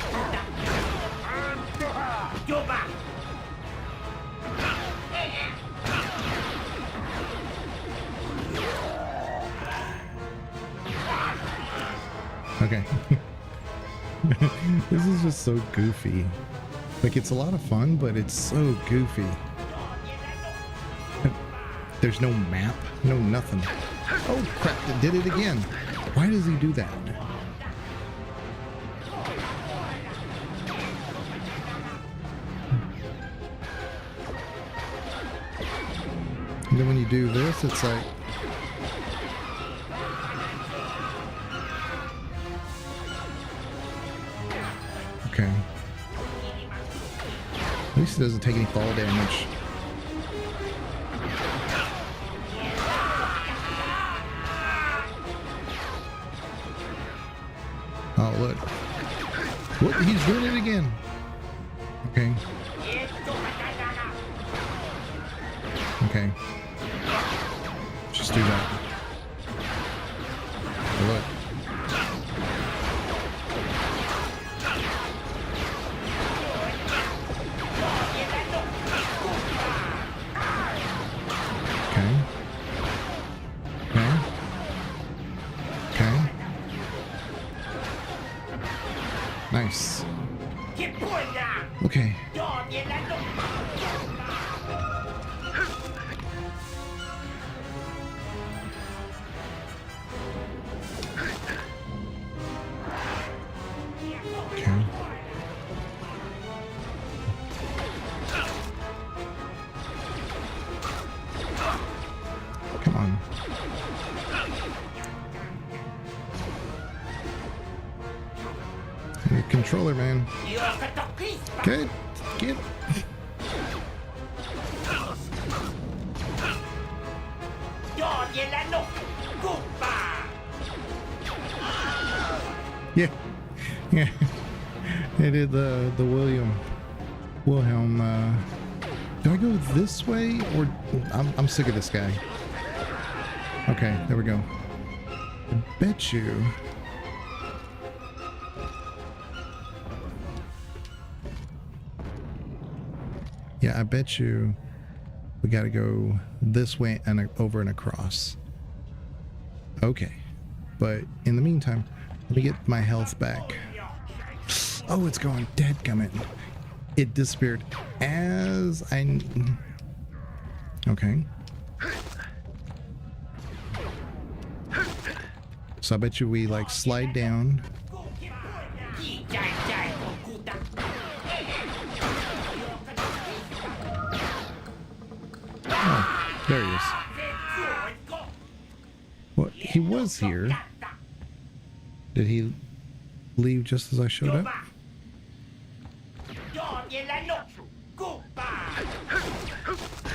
Okay. This is just so goofy. Like, it's a lot of fun, but it's so goofy. There's no map, no nothing. Oh crap, it did it again. Why does he do that? And then when you do this, it's like... Okay. At least it doesn't take any fall damage. Oh, look. What? He's doing it again. Okay. Okay. Just do that. Look. Okay. Okay. Okay. Nice. Okay. Come on. The controller, man. Good. Get. Yeah. Yeah. They did the Wilhelm. Do I go this way or I'm sick of this guy. Okay, there we go. I bet you. Yeah, I bet you we gotta go this way and over and across. Okay. But in the meantime, let me get my health back. Oh, it's going dadgummit. It disappeared as I... Okay. So I bet you we like slide down. Oh, there he is. Well, he was here. Did he leave just as I showed up?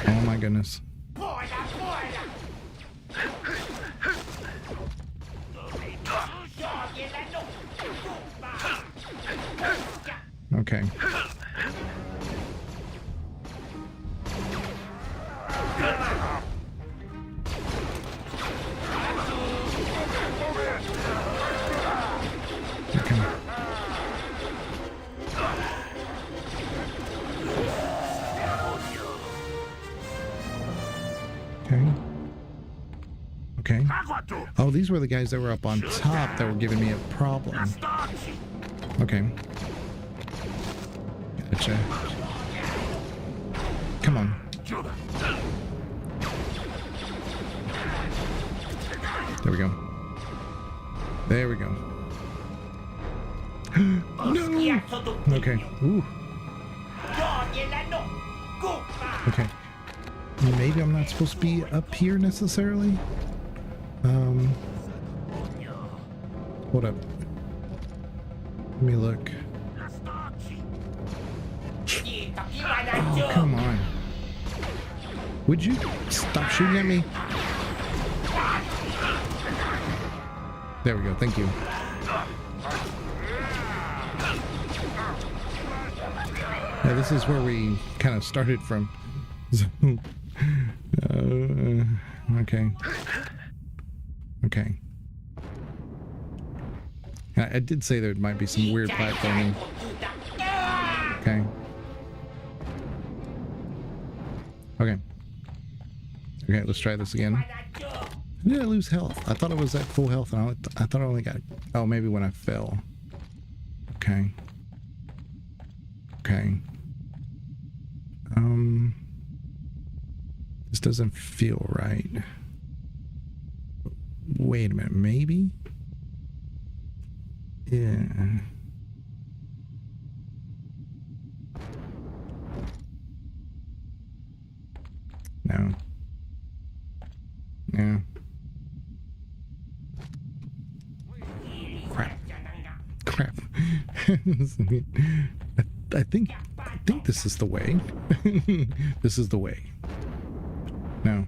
Oh my goodness. Okay. Okay. Okay. Okay. Oh, these were the guys that were up on top that were giving me a problem. Okay. Gotcha. Come on. There we go. There we go. No! Okay. Ooh. Okay. Maybe I'm not supposed to be up here necessarily. Hold up. Let me look. Oh, come on. Would you stop shooting at me? There we go. Thank you. Yeah, this is where we kind of started from. Okay. Okay. I did say there might be some weird platforming. Okay. Okay. Okay, let's try this again. How did I lose health? I thought it was at full health, and I thought I only got... Oh, maybe when I fell. Okay. Okay. This doesn't feel right. Wait a minute, maybe? Yeah. No. Yeah. Crap. Crap. I think this is the way. This is the way. No.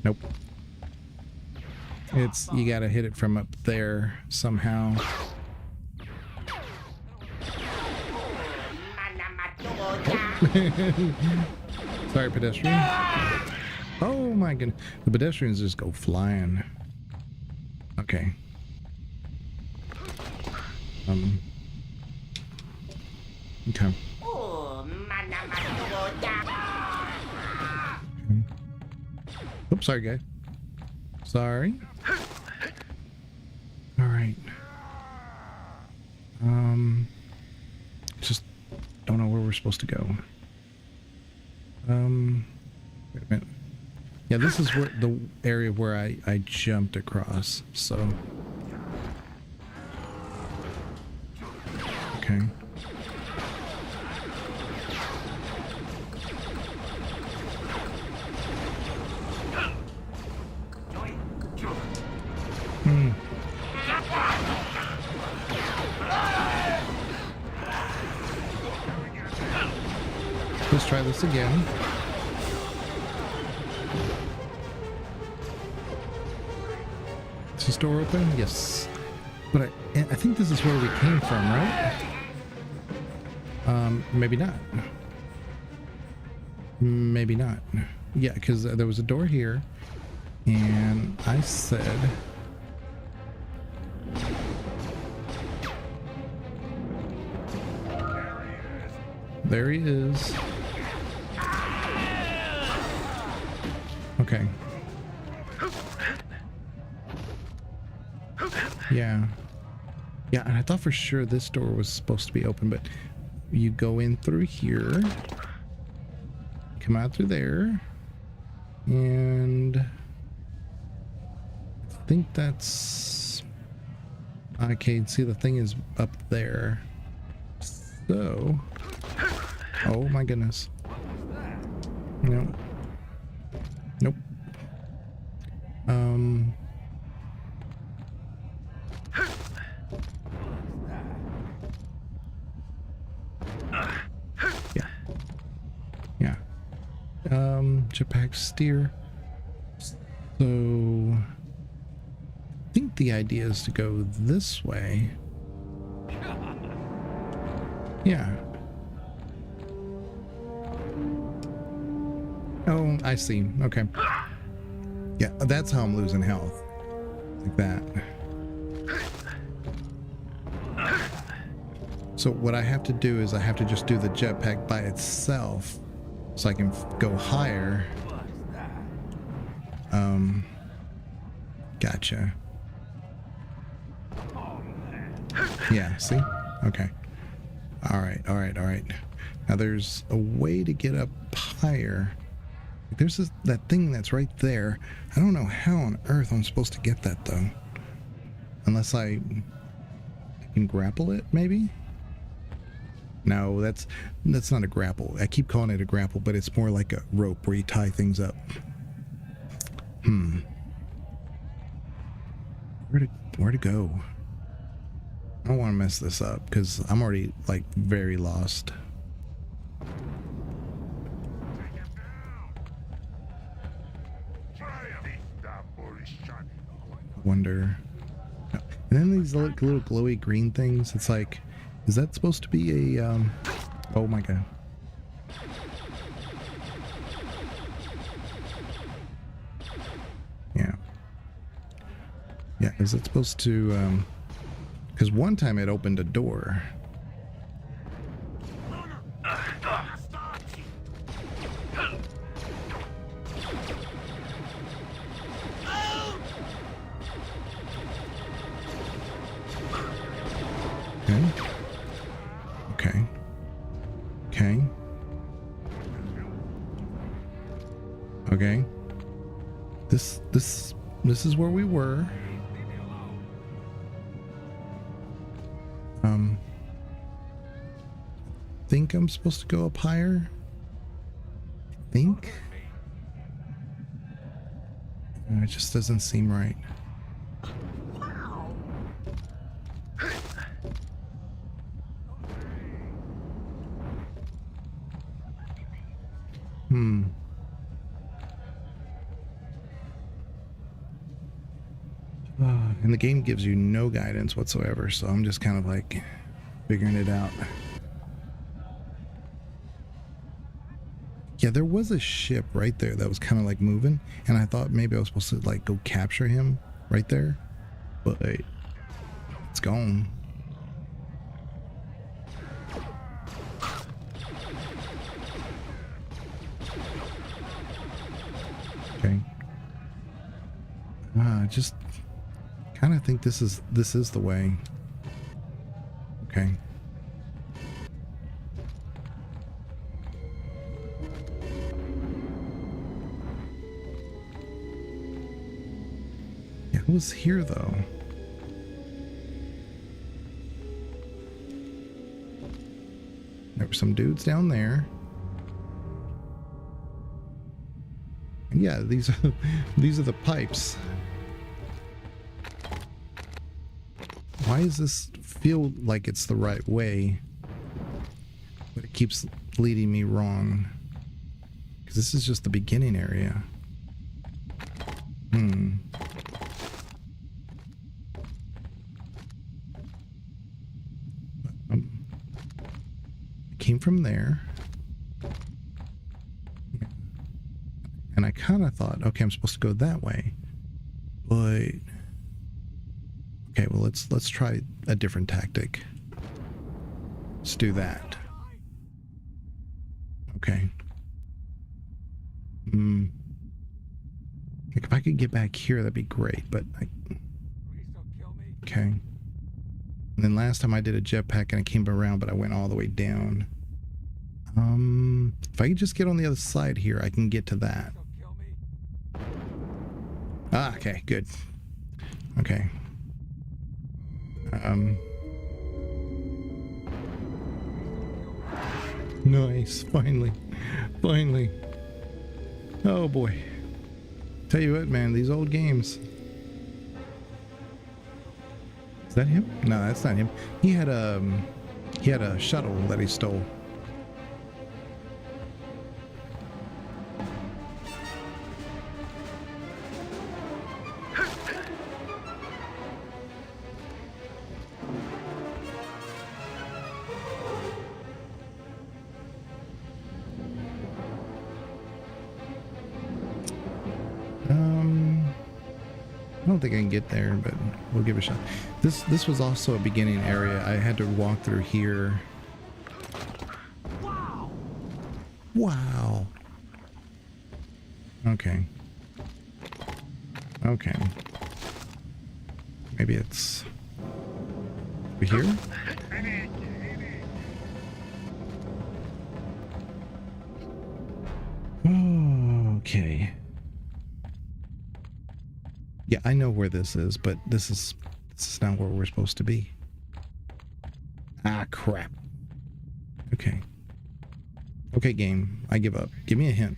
Nope. It's, you gotta hit it from up there somehow. Sorry, pedestrian. Oh my goodness. The pedestrians just go flying. Okay. Okay. Oops, sorry, guy. Sorry. All right. Just don't know where we're supposed to go. Wait a minute. Yeah, this is where the area where I jumped across. So. Okay. Let's try this again. Is this door open? Yes. But I think this is where we came from, right? Maybe not. Maybe not. Yeah, because there was a door here, and I said... There he is. Okay. Yeah. Yeah, and I thought for sure this door was supposed to be open, but you go in through here, come out through there, and I think that's... Okay, see the thing is up there. So... Oh my goodness. No. Nope. Yeah. Yeah. Jetpack steer. So I think the idea is to go this way. Yeah. Oh, I see. Okay. Yeah, that's how I'm losing health. Like that. So what I have to do is I have to just do the jetpack by itself. so I can go higher. Gotcha. Yeah, see? Okay. Alright. Now there's a way to get up higher. There's that thing that's right there. I don't know how on earth I'm supposed to get that, though. Unless I can grapple it, maybe? No, that's not a grapple. I keep calling it a grapple, but it's more like a rope where you tie things up. Where to go? I don't want to mess this up because I'm already like very lost. Wonder. And then these little glowy green things. It's like, is that supposed to be a oh my god. Yeah, is it supposed to because one time it opened a door. Okay. This is where we were. Think I'm supposed to go up higher? Think? It just doesn't seem right. And the game gives you no guidance whatsoever, so I'm just kind of like figuring it out. Yeah, there was a ship right there that was kind of like moving, and I thought maybe I was supposed to like go capture him right there, but it's gone. Okay. Just kind of think this is the way. Okay. Yeah, it was here though. There were some dudes down there. And yeah, these are the pipes. Why does this feel like it's the right way, but it keeps leading me wrong? Because this is just the beginning area. It came from there. And I kind of thought, okay, I'm supposed to go that way. But okay, well, let's try a different tactic. Let's do that. Okay. Like if I could get back here, that'd be great, but okay. And then last time I did a jetpack and I came around, but I went all the way down. If I could just get on the other side here, I can get to that. Ah, okay, good. Okay. Nice, finally. Oh boy. Tell you what, man, these old games. Is that him? No, that's not him. He had a shuttle that he stole. I don't think I can get there, but we'll give it a shot. This was also a beginning area. I had to walk through here. Wow. Okay. Okay. Maybe it's over here? Okay. Yeah, I know where this is, but this is not where we're supposed to be. Ah, crap. Okay. Okay, game. I give up. Give me a hint.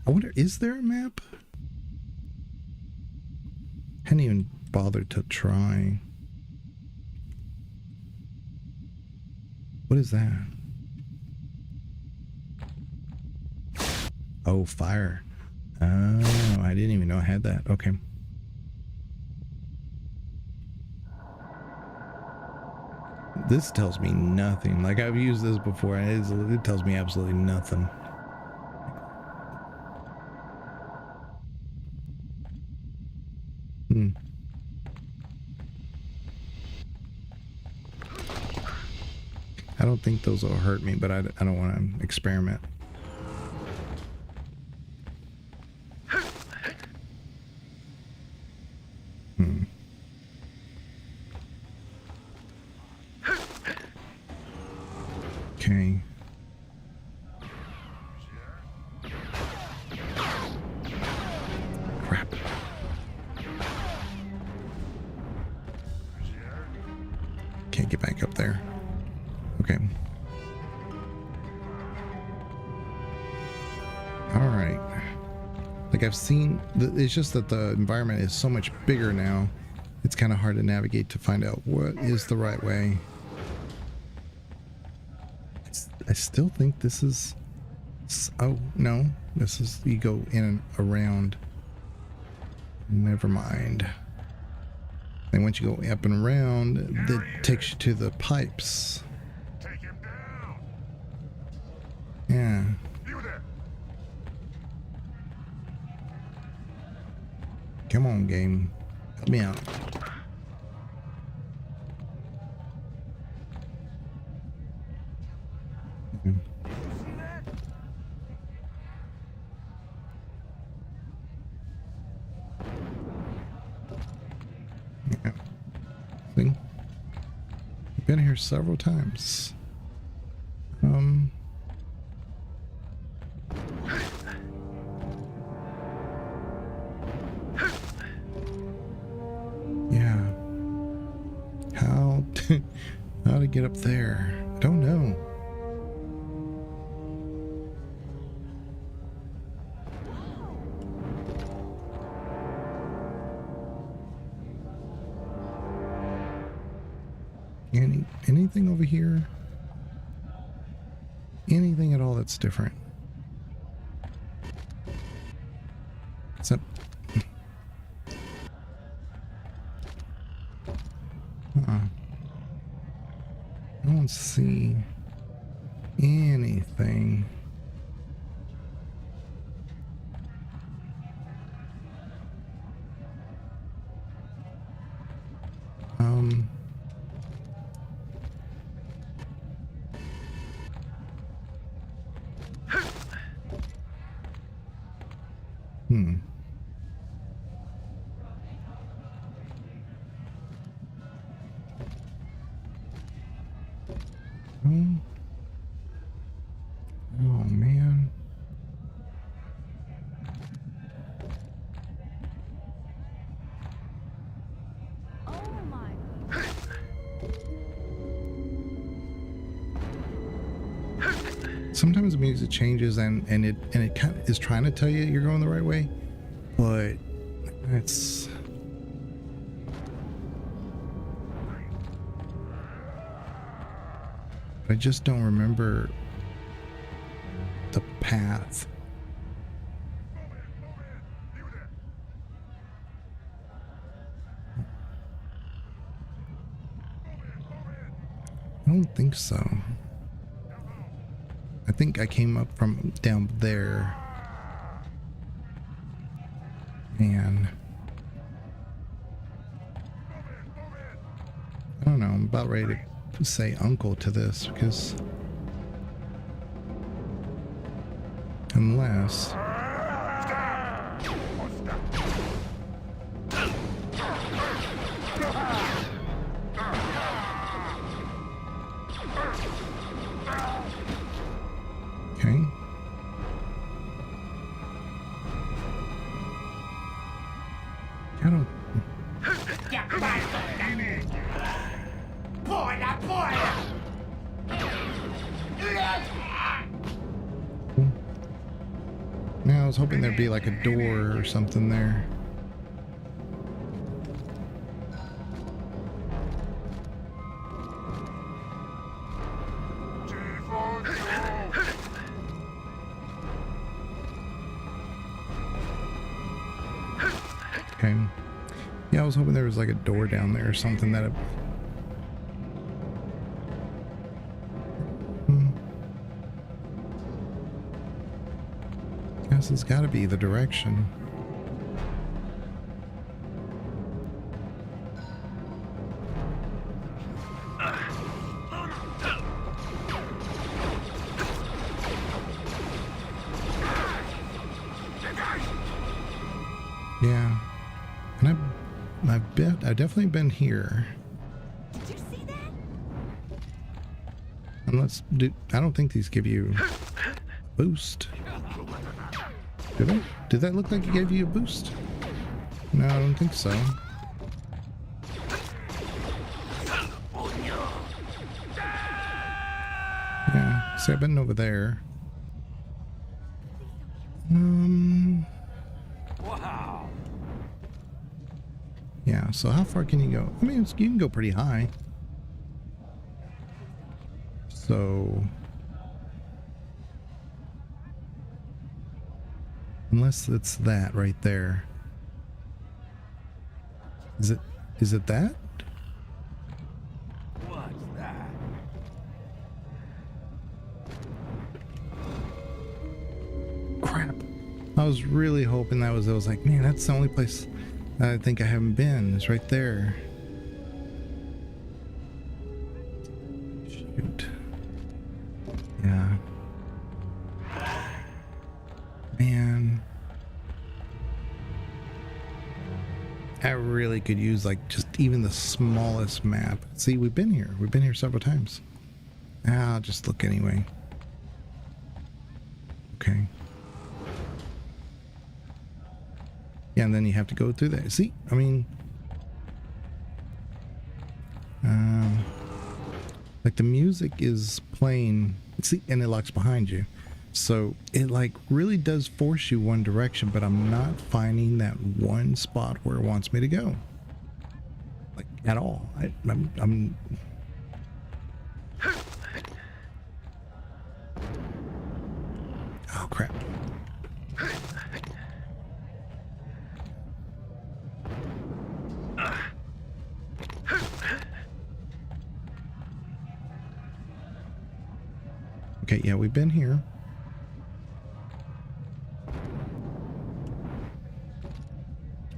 I wonder, is there a map? I hadn't even bothered to try. What is that? Oh, fire. Oh, I didn't even know I had that. Okay. This tells me nothing. Like, I've used this before, and it tells me absolutely nothing. I don't think those will hurt me, but I don't want to experiment. Okay. Crap. Can't get back up there. Okay. All right. Like, I've seen, it's just that the environment is so much bigger now. It's kind of hard to navigate to find out what is the right way. I still think this is, oh no, this is, you go in and around. Never mind. And once you go up and around, that takes you to the pipes. Take him down. Yeah. You there. Come on, game. Help me out. Yeah. See? I've been here several times. Yeah. How to get up there? I don't know. Anything over here? Anything at all that's different? Except... I don't see anything. Oh man. Sometimes the music changes and it kind of is trying to tell you you're going the right way, but it's I just don't remember the path. I don't think so. I think I came up from down there. Man. I don't know, I'm about ready to say uncle to this because Unless... Okay. I don't... Yeah, I was hoping there'd be like a door or something there. Okay. Yeah, I was hoping there was like a door down there or something that... Guess it's gotta be the direction. Yeah. And I've definitely been here. Did you see that? Unless, I don't think these give you boost. Do they? Did that look like it gave you a boost? No, I don't think so. Yeah, see, I've been over there. Wow. Yeah, so how far can you go? I mean, you can go pretty high. So... Unless it's that right there. Is it that? What's that? Crap. I was really hoping that was... I was like, man, that's the only place I think I haven't been. It's right there. Shoot. Yeah. Man. I really could use like just even the smallest map. See, we've been here. We've been here several times. I'll just look anyway. Okay. Yeah, and then you have to go through that. See, I mean, like the music is playing. See, and it locks behind you. So it like really does force you one direction, but I'm not finding that one spot where it wants me to go. Like at all. I'm oh crap. Okay, yeah, we've been here.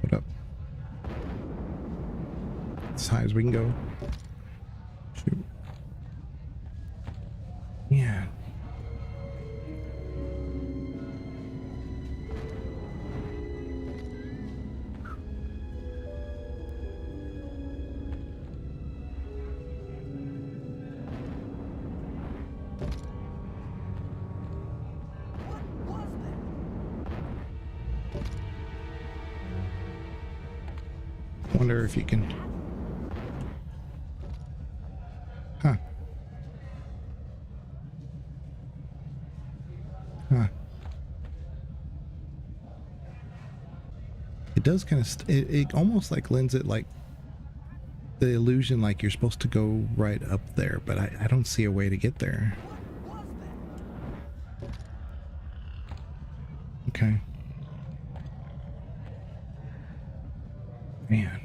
Hold up. As high as we can go. Shoot. Yeah. Wonder if you can. Huh. Huh. It does kind of. It almost like lends it like the illusion like you're supposed to go right up there, but I don't see a way to get there. Okay. Man.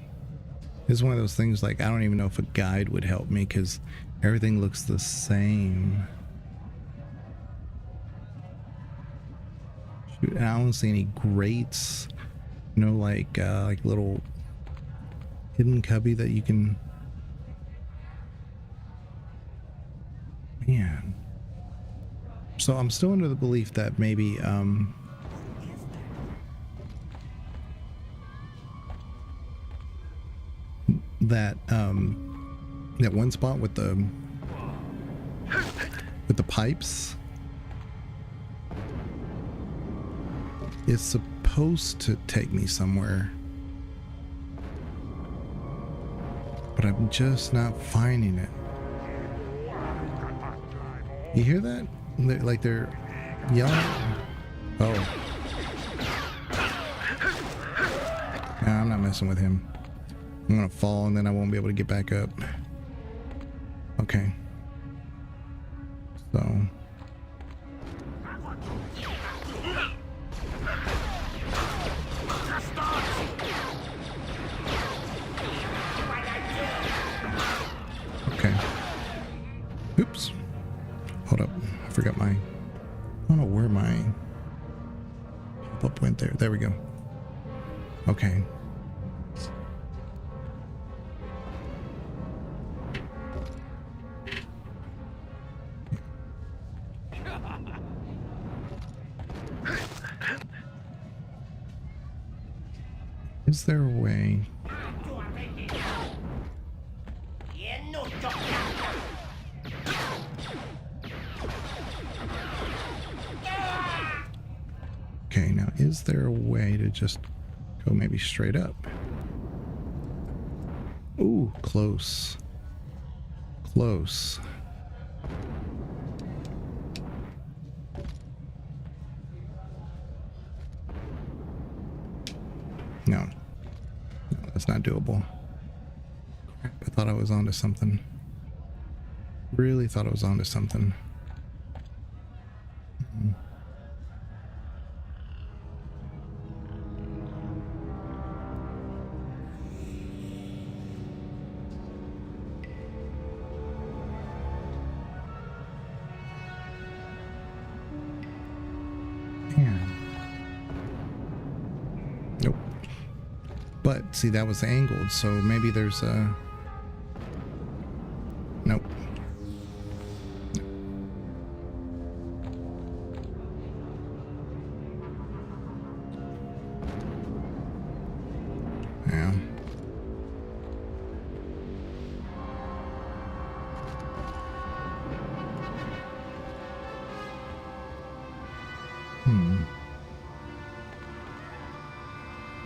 This is one of those things like I don't even know if a guide would help me because everything looks the same. Shoot, I don't see any grates. No like little hidden cubby that you can. Man. So I'm still under the belief that maybe that one spot with the pipes is supposed to take me somewhere, but I'm just not finding it. You hear that? Like they're yelling. Oh. Nah, I'm not messing with him. I'm gonna fall and then I won't be able to get back up. Okay. So. Okay. Oops. Hold up. I forgot my... I don't know where my pop-up went there. There we go. Okay. Is there a way? Okay, now is there a way to just go maybe straight up? Ooh, close. Close. No. That's not doable. Crap, I thought I was onto something. Really thought I was onto something. Nope. But see, that was angled, so maybe there's a... Nope. Yeah.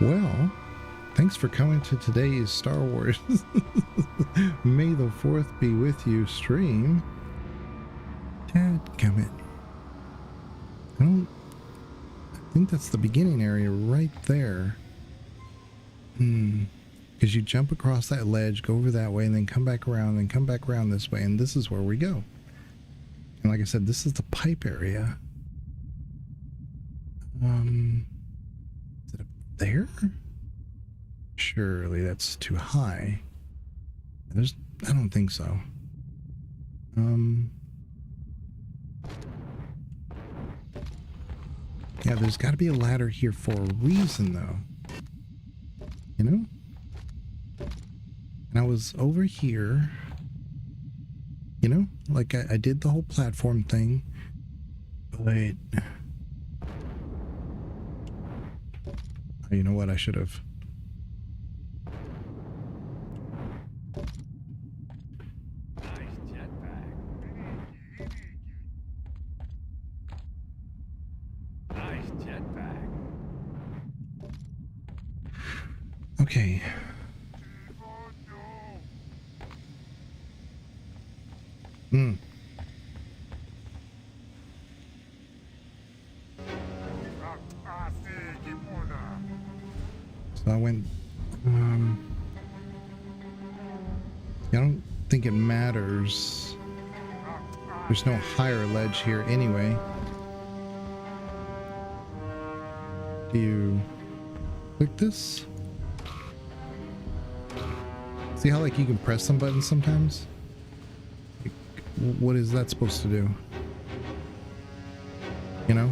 Well, thanks for coming to today's Star Wars May the 4th be with you stream. Dadgummit. I think that's the beginning area right there. Because you jump across that ledge, go over that way, and then come back around, and come back around this way, and this is where we go. And like I said, this is the pipe area. Is it up there? Surely that's too high. I don't think so. Yeah, there's got to be a ladder here for a reason, though. You know? And I was over here. You know? Like, I did the whole platform thing. But... you know what? I should have... Okay. So I went, I don't think it matters. There's no higher ledge here anyway. Do you click this? See how like you can press some buttons sometimes? Like, what is that supposed to do? You know?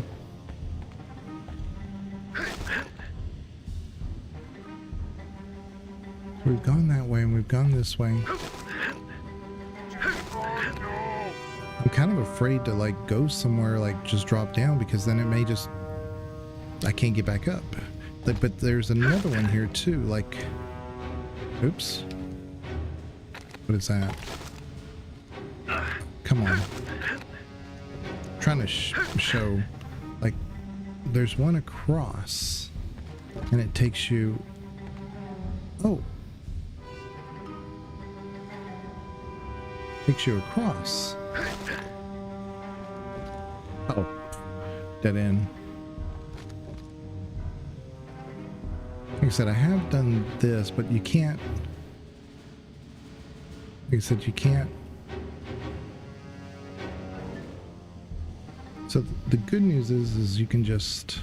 We've gone that way and we've gone this way. kind of afraid to like go somewhere, like just drop down, because then it may just, I can't get back up. But there's another one here too, like, oops. What is that? Come on. Trying to show, like, there's one across, and it takes you, oh. Takes you across. Oh. Dead end. Like I said, I have done this, but you can't. Like I said, you can't. So the good news is you can just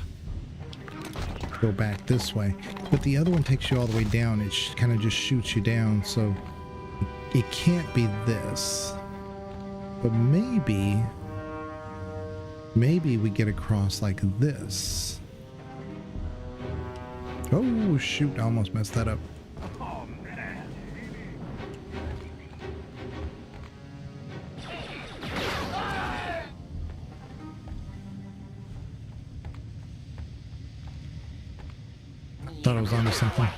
go back this way. But the other one takes you all the way down. It kind of just shoots you down. So it can't be this. But maybe we get across like this. Oh, shoot. I almost messed that up. Thought I was onto something.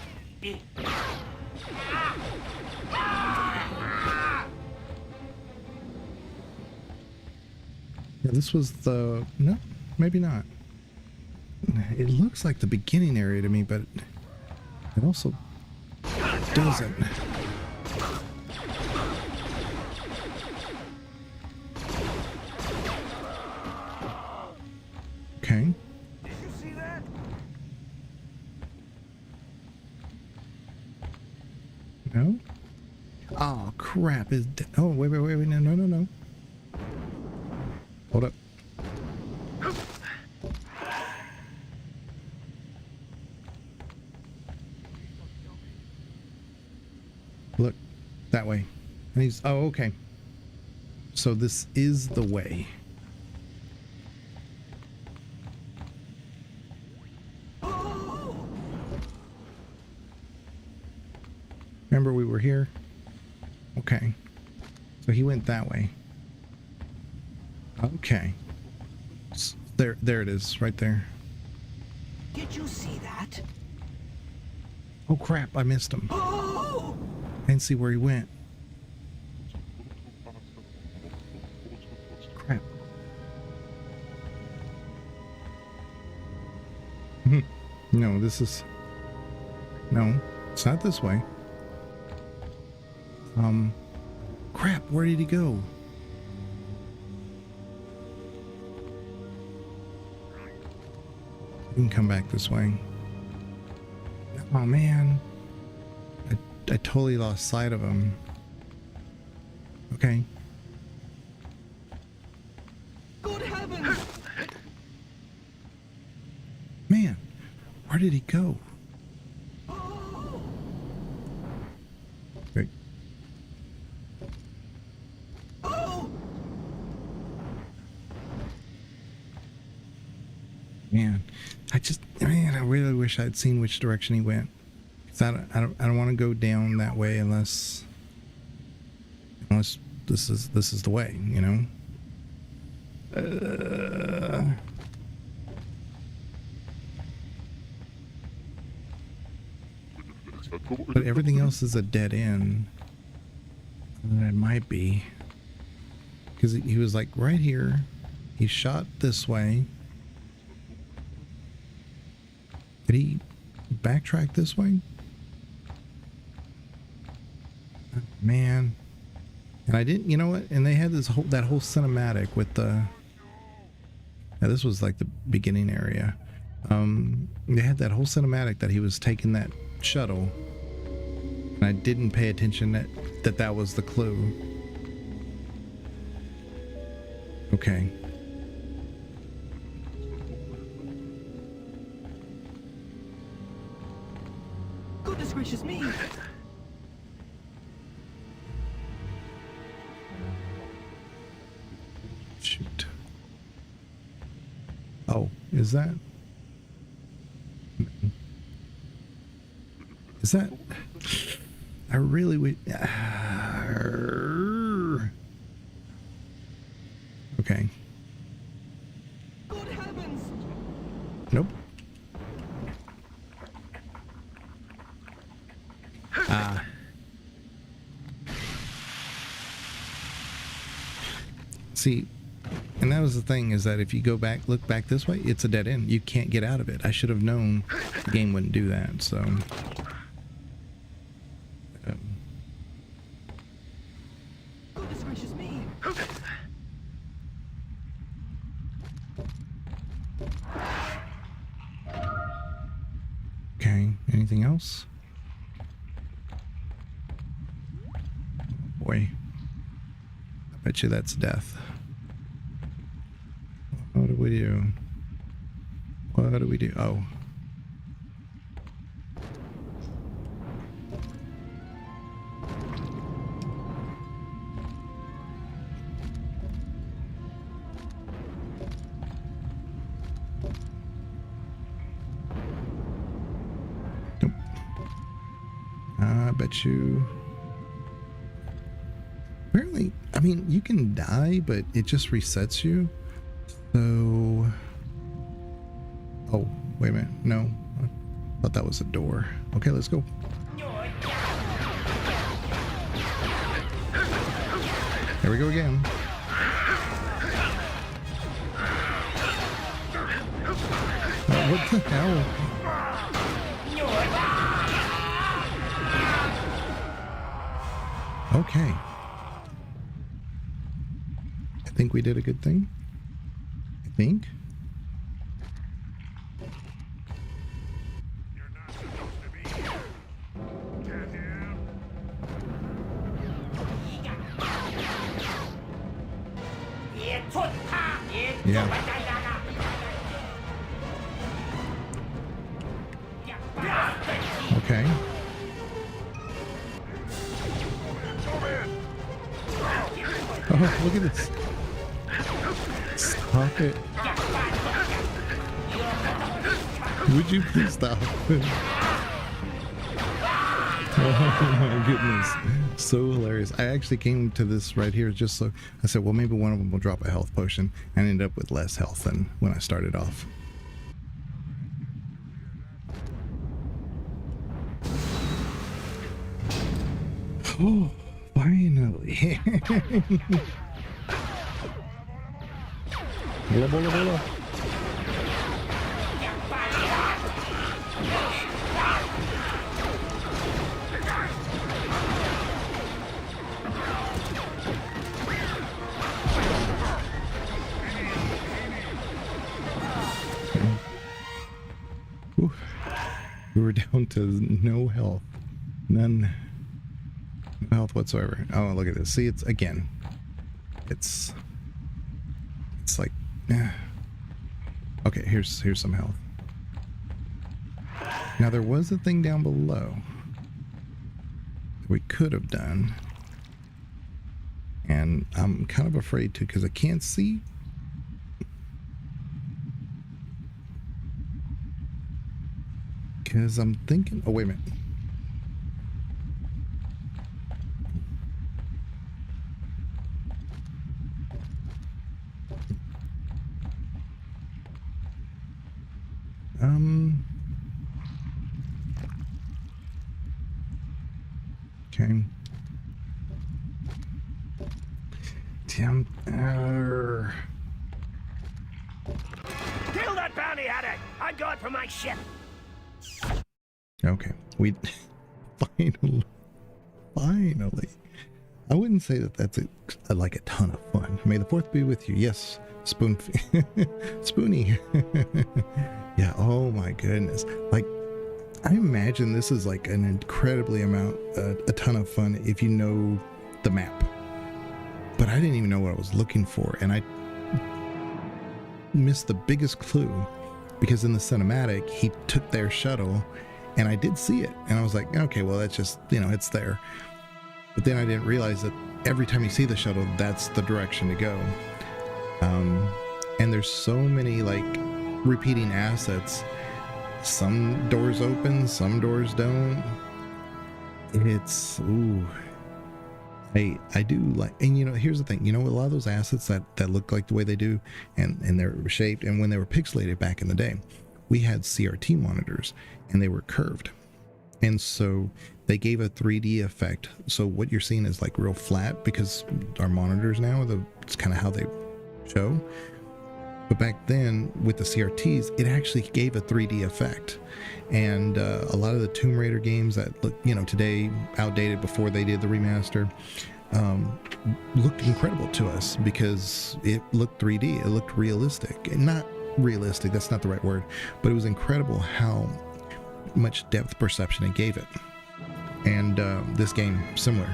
Yeah, this was the... No, maybe not. It looks like the beginning area to me, but it also doesn't. Okay. Did you see that? No? Oh, crap. Oh, wait, no. Hold up. Look, that way. And he's, oh, okay. So this is the way. Remember we were here? Okay. So he went that way. Okay. There it is, right there. Did you see that? Oh crap, I missed him. Oh! I didn't see where he went. Crap. No, this is... No, it's not this way. Crap, where did he go? We can come back this way. Oh man. I totally lost sight of him. Okay. Good heavens! Man, where did he go? Wait. Man, I really wish I'd seen which direction he went. 'Cause I don't want to go down that way unless this is the way, you know. But everything else is a dead end. It might be because he was like right here. He shot this way. Did he backtrack this way? Oh, man. And I didn't, you know what? And they had that whole cinematic with the... Now this was like the beginning area. They had that whole cinematic that he was taking that shuttle. And I didn't pay attention that was the clue. Okay. Goodness gracious me! Shoot. Oh, is that? Is that? I really would. Okay. Good heavens! Nope. Ah. See, and that was the thing, is that if you go back, look back this way, it's a dead end. You can't get out of it. I should have known the game wouldn't do that, so. Goodness gracious me! Okay, anything else? Boy. I bet you that's death. What do we do? What do we do? Oh. Nope. I bet you... Apparently, I mean, you can die, but it just resets you. So... Oh, wait a minute. No. I thought that was a door. Okay, let's go. There we go again. What the hell? Okay. I think we did a good thing. I think. Yeah. Okay. Oh, look at this. Stop it. Would you please stop? Oh my goodness. So hilarious. I actually came to this right here just so I said, well, maybe one of them will drop a health potion, and ended up with less health than when I started off. Oh, finally. Bola, bola, bola. We were down to no health. None. No health whatsoever. Oh, look at this. See, it's again. It's like, okay, here's some health. Now there was a thing down below that we could have done, and I'm kind of afraid to because I can't see. Because I'm thinking, oh wait a minute. Okay. Damn. Kill that bounty hunter! I'm going for my ship! Okay, we finally. I wouldn't say that that's like a ton of fun. May the fourth be with you. Yes, Spoony. Yeah. Oh my goodness. Like, I imagine this is like an incredibly a ton of fun if you know the map. But I didn't even know what I was looking for, and I missed the biggest clue because in the cinematic he took their shuttle. And I did see it, and I was like, okay, well, that's just, you know, it's there. But then I didn't realize that every time you see the shuttle, that's the direction to go. And there's so many, like, repeating assets. Some doors open, some doors don't. It's, ooh. I do like, and here's the thing, a lot of those assets that look like the way they do, and they're shaped, and when they were pixelated back in the day, we had CRT monitors and they were curved, and so they gave a 3D effect. So what you're seeing is like real flat because our monitors now, it's kind of how they show. But back then with the CRTs, it actually gave a 3D effect. And a lot of the Tomb Raider games that look, today outdated before they did the remaster, looked incredible to us because it looked 3D. It looked realistic. And not realistic, that's not the right word, but it was incredible how much depth perception it gave it. And this game, similar.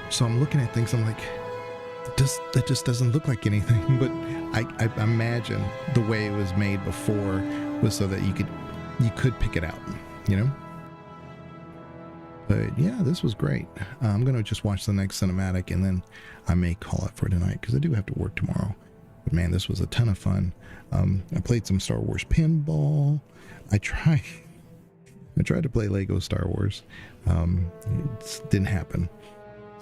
So I'm looking at things, I'm like, that just doesn't look like anything. But I imagine the way it was made before was so that you could pick it out, But yeah, this was great. I'm gonna just watch the next cinematic and then I may call it for tonight because I do have to work tomorrow. But man, this was a ton of fun. I played some Star Wars Pinball. I tried to play Lego Star Wars. It didn't happen.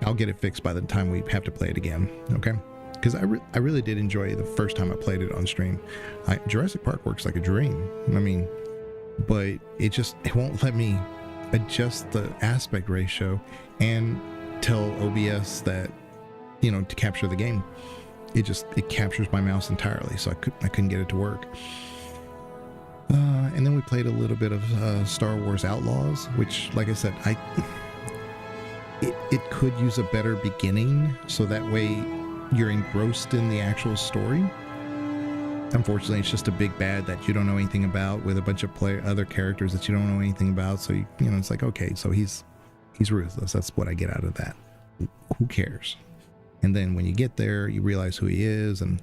I'll get it fixed by the time we have to play it again, okay? Because I really did enjoy the first time I played it on stream. Jurassic Park works like a dream. But it won't let me adjust the aspect ratio and tell OBS that, to capture the game. It captures my mouse entirely, so I couldn't get it to work. And then we played a little bit of Star Wars Outlaws, which, like I said, it could use a better beginning, so that way you're engrossed in the actual story. Unfortunately, it's just a big bad that you don't know anything about with a bunch of other characters that you don't know anything about. So it's like, okay, so he's ruthless. That's what I get out of that. Who cares? And then when you get there, you realize who he is, and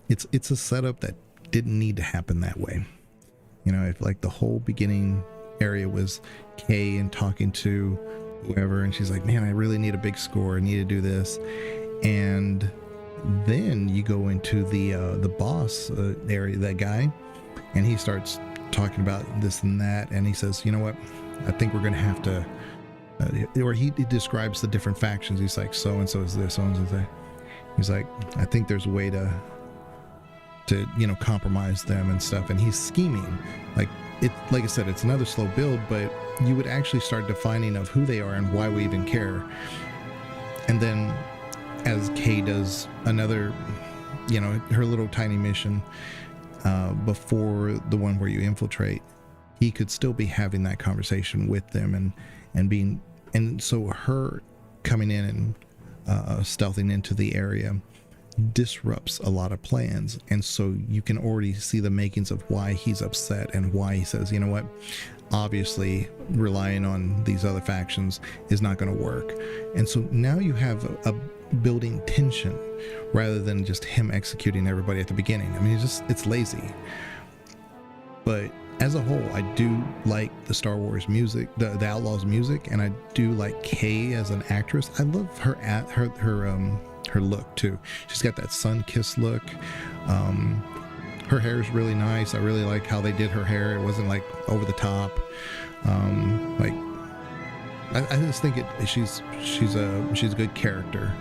it's a setup that didn't need to happen that way. If like the whole beginning area was Kay and talking to whoever, and she's like, man, I really need a big score, I need to do this, and then you go into the boss area, that guy, and he starts talking about this and that, and he says, you know what, I think we're gonna have to or he describes the different factions. He's like, so and so is this, so and so is that. He's like, I think there's a way to compromise them and stuff, and he's scheming. Like I said, it's another slow build, but you would actually start defining of who they are and why we even care. And then as Kay does another, her little tiny mission before the one where you infiltrate, he could still be having that conversation with them and so her coming in and stealthing into the area disrupts a lot of plans, and so you can already see the makings of why he's upset and why he says, you know what, obviously relying on these other factions is not going to work. And so now you have a building tension rather than just him executing everybody at the beginning. It's lazy. But as a whole, I do like the Star Wars music, the Outlaws music, and I do like Kay as an actress. I love her look too. She's got that sun-kissed look. Her hair is really nice. I really like how they did her hair. It wasn't like over the top. I just think she's a good character,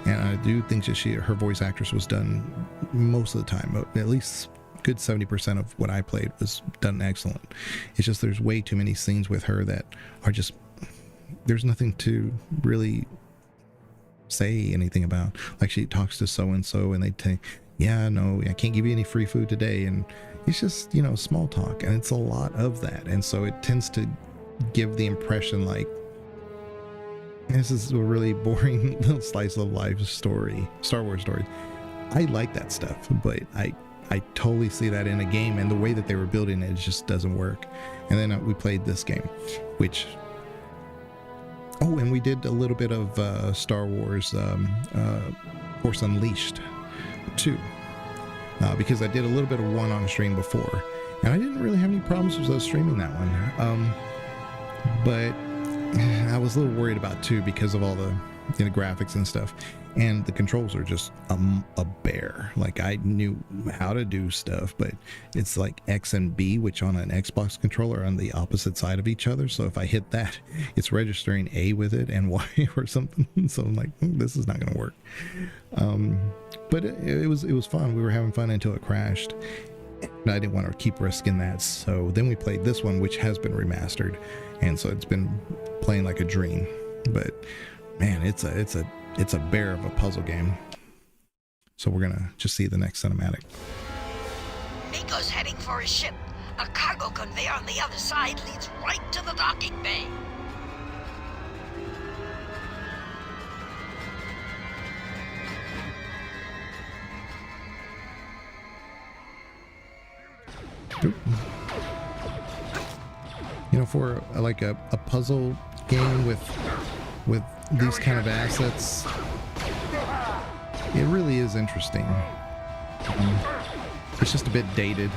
and I do think that her voice actress was done most of the time, at least good 70% of what I played was done excellent. It's just there's way too many scenes with her that are just, there's nothing to really say anything about. Like she talks to so and so and they say, yeah, no, I can't give you any free food today, and it's just small talk, and it's a lot of that, and so it tends to give the impression like this is a really boring little slice of life story, Star Wars story. I like that stuff, but I totally see that in a game, and the way that they were building it just doesn't work. And then we played this game, which and we did a little bit of Star Wars Force Unleashed 2, because I did a little bit of one on stream before, and I didn't really have any problems with streaming that one, but I was a little worried about 2 because of all the the graphics and stuff, and the controls are just a bear. Like, I knew how to do stuff, but it's like X and B, which on an Xbox controller are on the opposite side of each other. So if I hit that, it's registering A with it and Y or something. So I'm like, this is not going to work. But it was fun. We were having fun until it crashed. And I didn't want to keep risking that. So then we played this one, which has been remastered, and so it's been playing like a dream. But man, it's a bear of a puzzle game. So we're gonna just see the next cinematic. Miko's heading for his ship. A cargo conveyor on the other side leads right to the docking bay. You know, for like a puzzle game with these kind of assets, it really is interesting. It's just a bit dated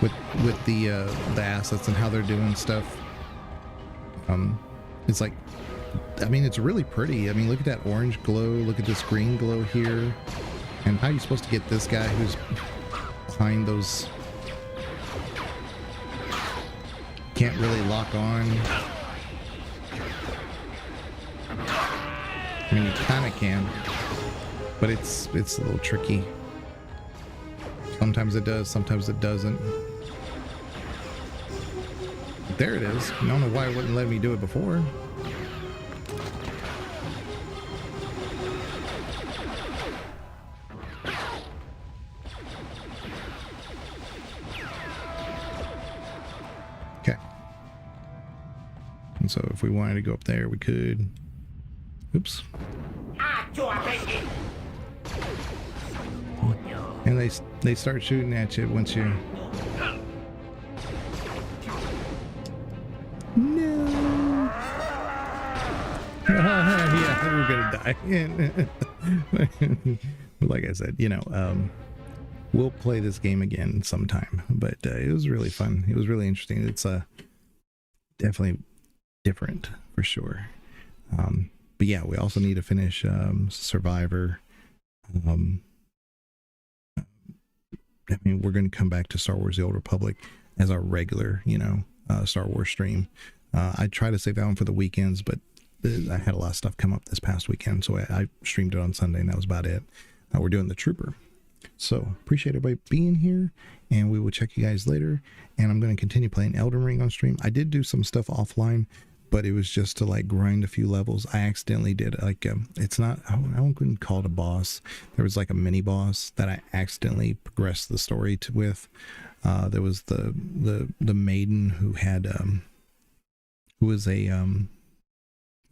with the assets and how they're doing stuff. It's like, I mean, it's really pretty. I mean, look at that orange glow. Look at this green glow here. And how are you supposed to get this guy who's behind those? Can't really lock on. I mean, you kind of can, but it's a little tricky. Sometimes it does, sometimes it doesn't. There it is. I don't know why it wouldn't let me do it before. Okay. And so if we wanted to go up there, we could. Oops. And they start shooting at you once you. No. Yeah, we're gonna die. But like I said, you know, we'll play this game again sometime. But it was really fun. It was really interesting. It's definitely different for sure. But yeah, we also need to finish Survivor. I mean, we're going to come back to Star Wars: The Old Republic as our regular, you know, Star Wars stream. I try to save that one for the weekends, but I had a lot of stuff come up this past weekend, so I streamed it on Sunday, and that was about it. We're doing the Trooper. So appreciate everybody being here, and we will check you guys later. And I'm going to continue playing Elden Ring on stream. I did do some stuff offline, but it was just to like grind a few levels. I accidentally did like it's not, I wouldn't call it a boss. There was like a mini boss that I accidentally progressed the story with. There was the maiden who had who was a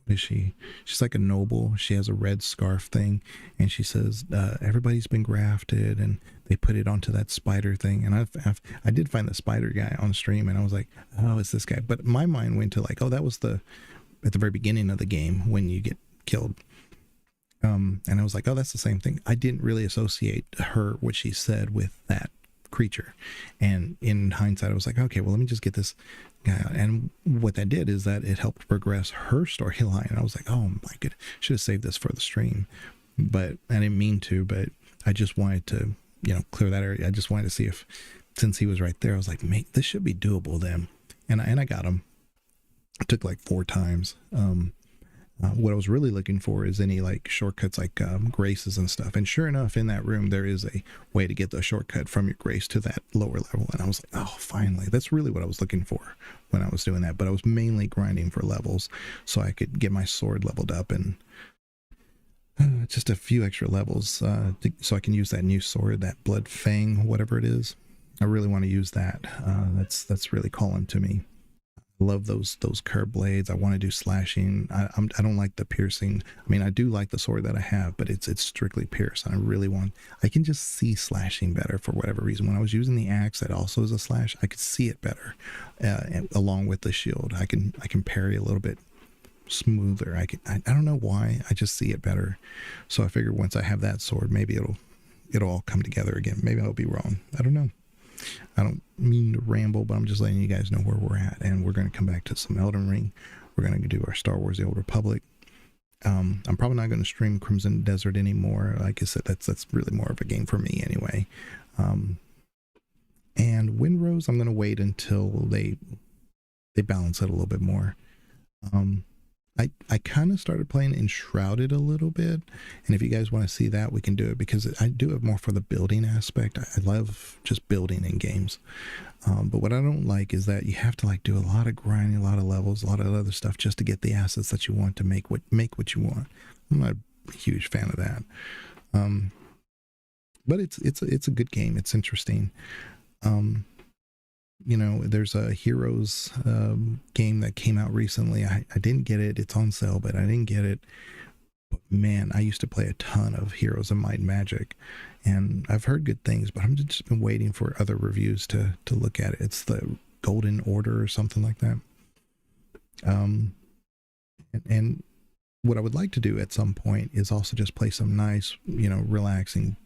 what is she? She's like a noble. She has a red scarf thing, and she says everybody's been grafted, and they put it onto that spider thing. And I did find the spider guy on stream, and I was like, oh, it's this guy. But my mind went to like, oh, that was at the very beginning of the game when you get killed. And I was like, oh, that's the same thing. I didn't really associate what she said with that creature. And in hindsight, I was like, okay, well, let me just get this guy out. And what that did is that it helped progress her storyline. And I was like, oh my god, should have saved this for the stream. But I didn't mean to, but I just wanted to, you know, clear that area. I just wanted to see if, since he was right there, I was like, mate, this should be doable then. And I got him. It took like 4 times. What I was really looking for is any like shortcuts, like graces and stuff. And sure enough, in that room, there is a way to get the shortcut from your grace to that lower level. And I was like, oh, finally, that's really what I was looking for when I was doing that. But I was mainly grinding for levels so I could get my sword leveled up and just a few extra levels so I can use that new sword, that Blood Fang, whatever it is. I really want to use that. That's really calling to me. I love those curved blades. I want to do slashing. I don't like the piercing. I mean, I do like the sword that I have, but it's strictly pierce. I can just see slashing better for whatever reason. When I was using the axe that also is a slash, I could see it better along with the shield. I can parry a little bit smoother. I don't know why. I just see it better. So I figured once I have that sword, maybe it'll all come together again. Maybe I'll be wrong. I don't know. I don't mean to ramble, but I'm just letting you guys know where we're at. And we're going to come back to some Elden Ring. We're going to do our Star Wars: The Old Republic. I'm probably not going to stream Crimson Desert anymore. Like I said, that's really more of a game for me anyway. And Windrose, I'm going to wait until they balance it a little bit more. I kind of started playing Enshrouded a little bit, and if you guys want to see that, we can do it, because I do it more for the building aspect. I love just building in games, but what I don't like is that you have to like do a lot of grinding, a lot of levels, a lot of other stuff just to get the assets that you want to make what you want. I'm not a huge fan of that, but it's a good game. It's interesting. You know, there's a Heroes game that came out recently. I didn't get it. It's on sale, but I didn't get it. But man, I used to play a ton of Heroes of Might and Magic, and I've heard good things, but I'm just been waiting for other reviews to look at it. It's the Golden Order or something like that. And what I would like to do at some point is also just play some nice, you know, relaxing,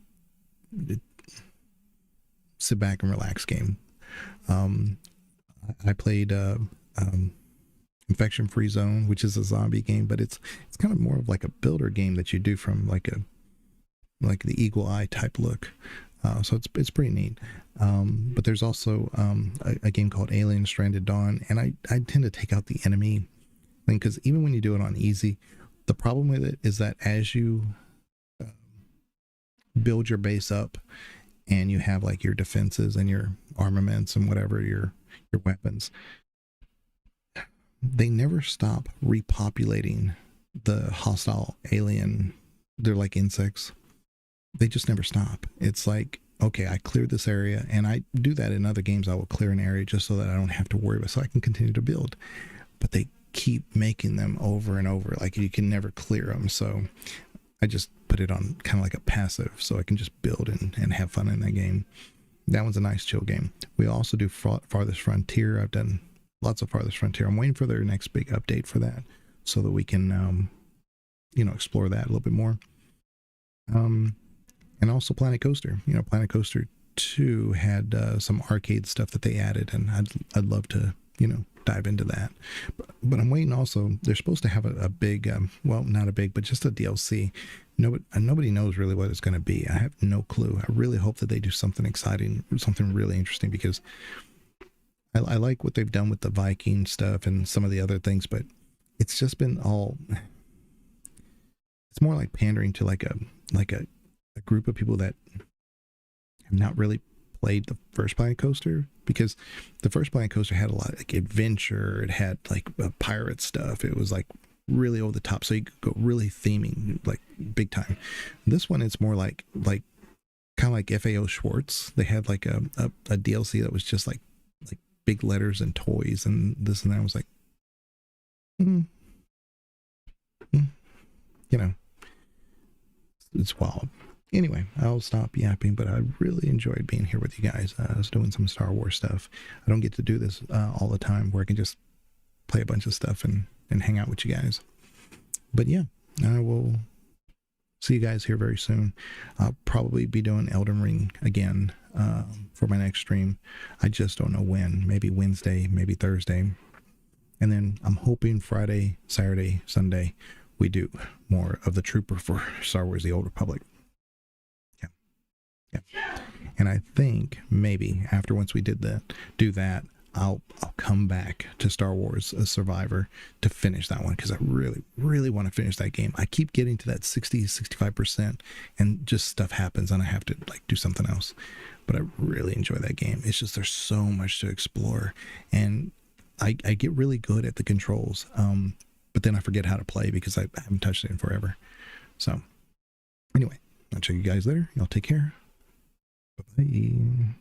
sit back and relax game. I played Infection Free Zone, which is a zombie game, but it's kind of more of like a builder game that you do from like the Eagle Eye type look. So it's pretty neat. But there's also a game called Alien Stranded Dawn, and I tend to take out the enemy thing, because even when you do it on easy, the problem with it is that as you build your base up and you have like your defenses and your armaments and whatever, your weapons, they never stop repopulating the hostile alien. They're like insects. They just never stop. It's like, okay, I cleared this area, and I do that in other games. I will clear an area just so that I don't have to worry about it, so I can continue to build. But they keep making them over and over. Like, you can never clear them. So I just put it on kind of like a passive, so I can just build and have fun in that game. That one's a nice chill game. We also do Farthest Frontier. I've done lots of Farthest Frontier. I'm waiting for their next big update for that, so that we can, you know, explore that a little bit more. And also Planet Coaster. You know, Planet Coaster 2 had some arcade stuff that they added, and I'd love to, you know, dive into that. But I'm waiting also. They're supposed to have a big, well, not a big, but just a DLC. Nobody knows really what it's going to be. I have no clue. I really hope that they do something exciting, something really interesting, because I like what they've done with the Viking stuff and some of the other things, but it's just been all, it's more like pandering to like a group of people that have not really played the first Planet Coaster, because the first Planet Coaster had a lot of like adventure. It had like pirate stuff. It was like really over the top, so you could go really theming like big time. This one, it's more like kind of like FAO Schwartz. They had like a DLC that was just like big letters and toys and this and that. I was like, you know, it's wild. Anyway, I'll stop yapping, but I really enjoyed being here with you guys. I was doing some Star Wars stuff. I don't get to do this all the time, where I can just play a bunch of stuff and hang out with you guys. But yeah, I will see you guys here very soon. I'll probably be doing Elden Ring again for my next stream. I just don't know when. Maybe Wednesday, maybe Thursday. And then I'm hoping Friday, Saturday, Sunday, we do more of the Trooper for Star Wars The Old Republic. Yeah. And I think maybe after once we do that, I'll come back to Star Wars Survivor to finish that one, because I really, really want to finish that game. I keep getting to that 60-65%, and just stuff happens and I have to like do something else. But I really enjoy that game. It's just, there's so much to explore, and I get really good at the controls. But then I forget how to play because I haven't touched it in forever. So anyway, I'll check you guys later. Y'all take care. Bye-bye.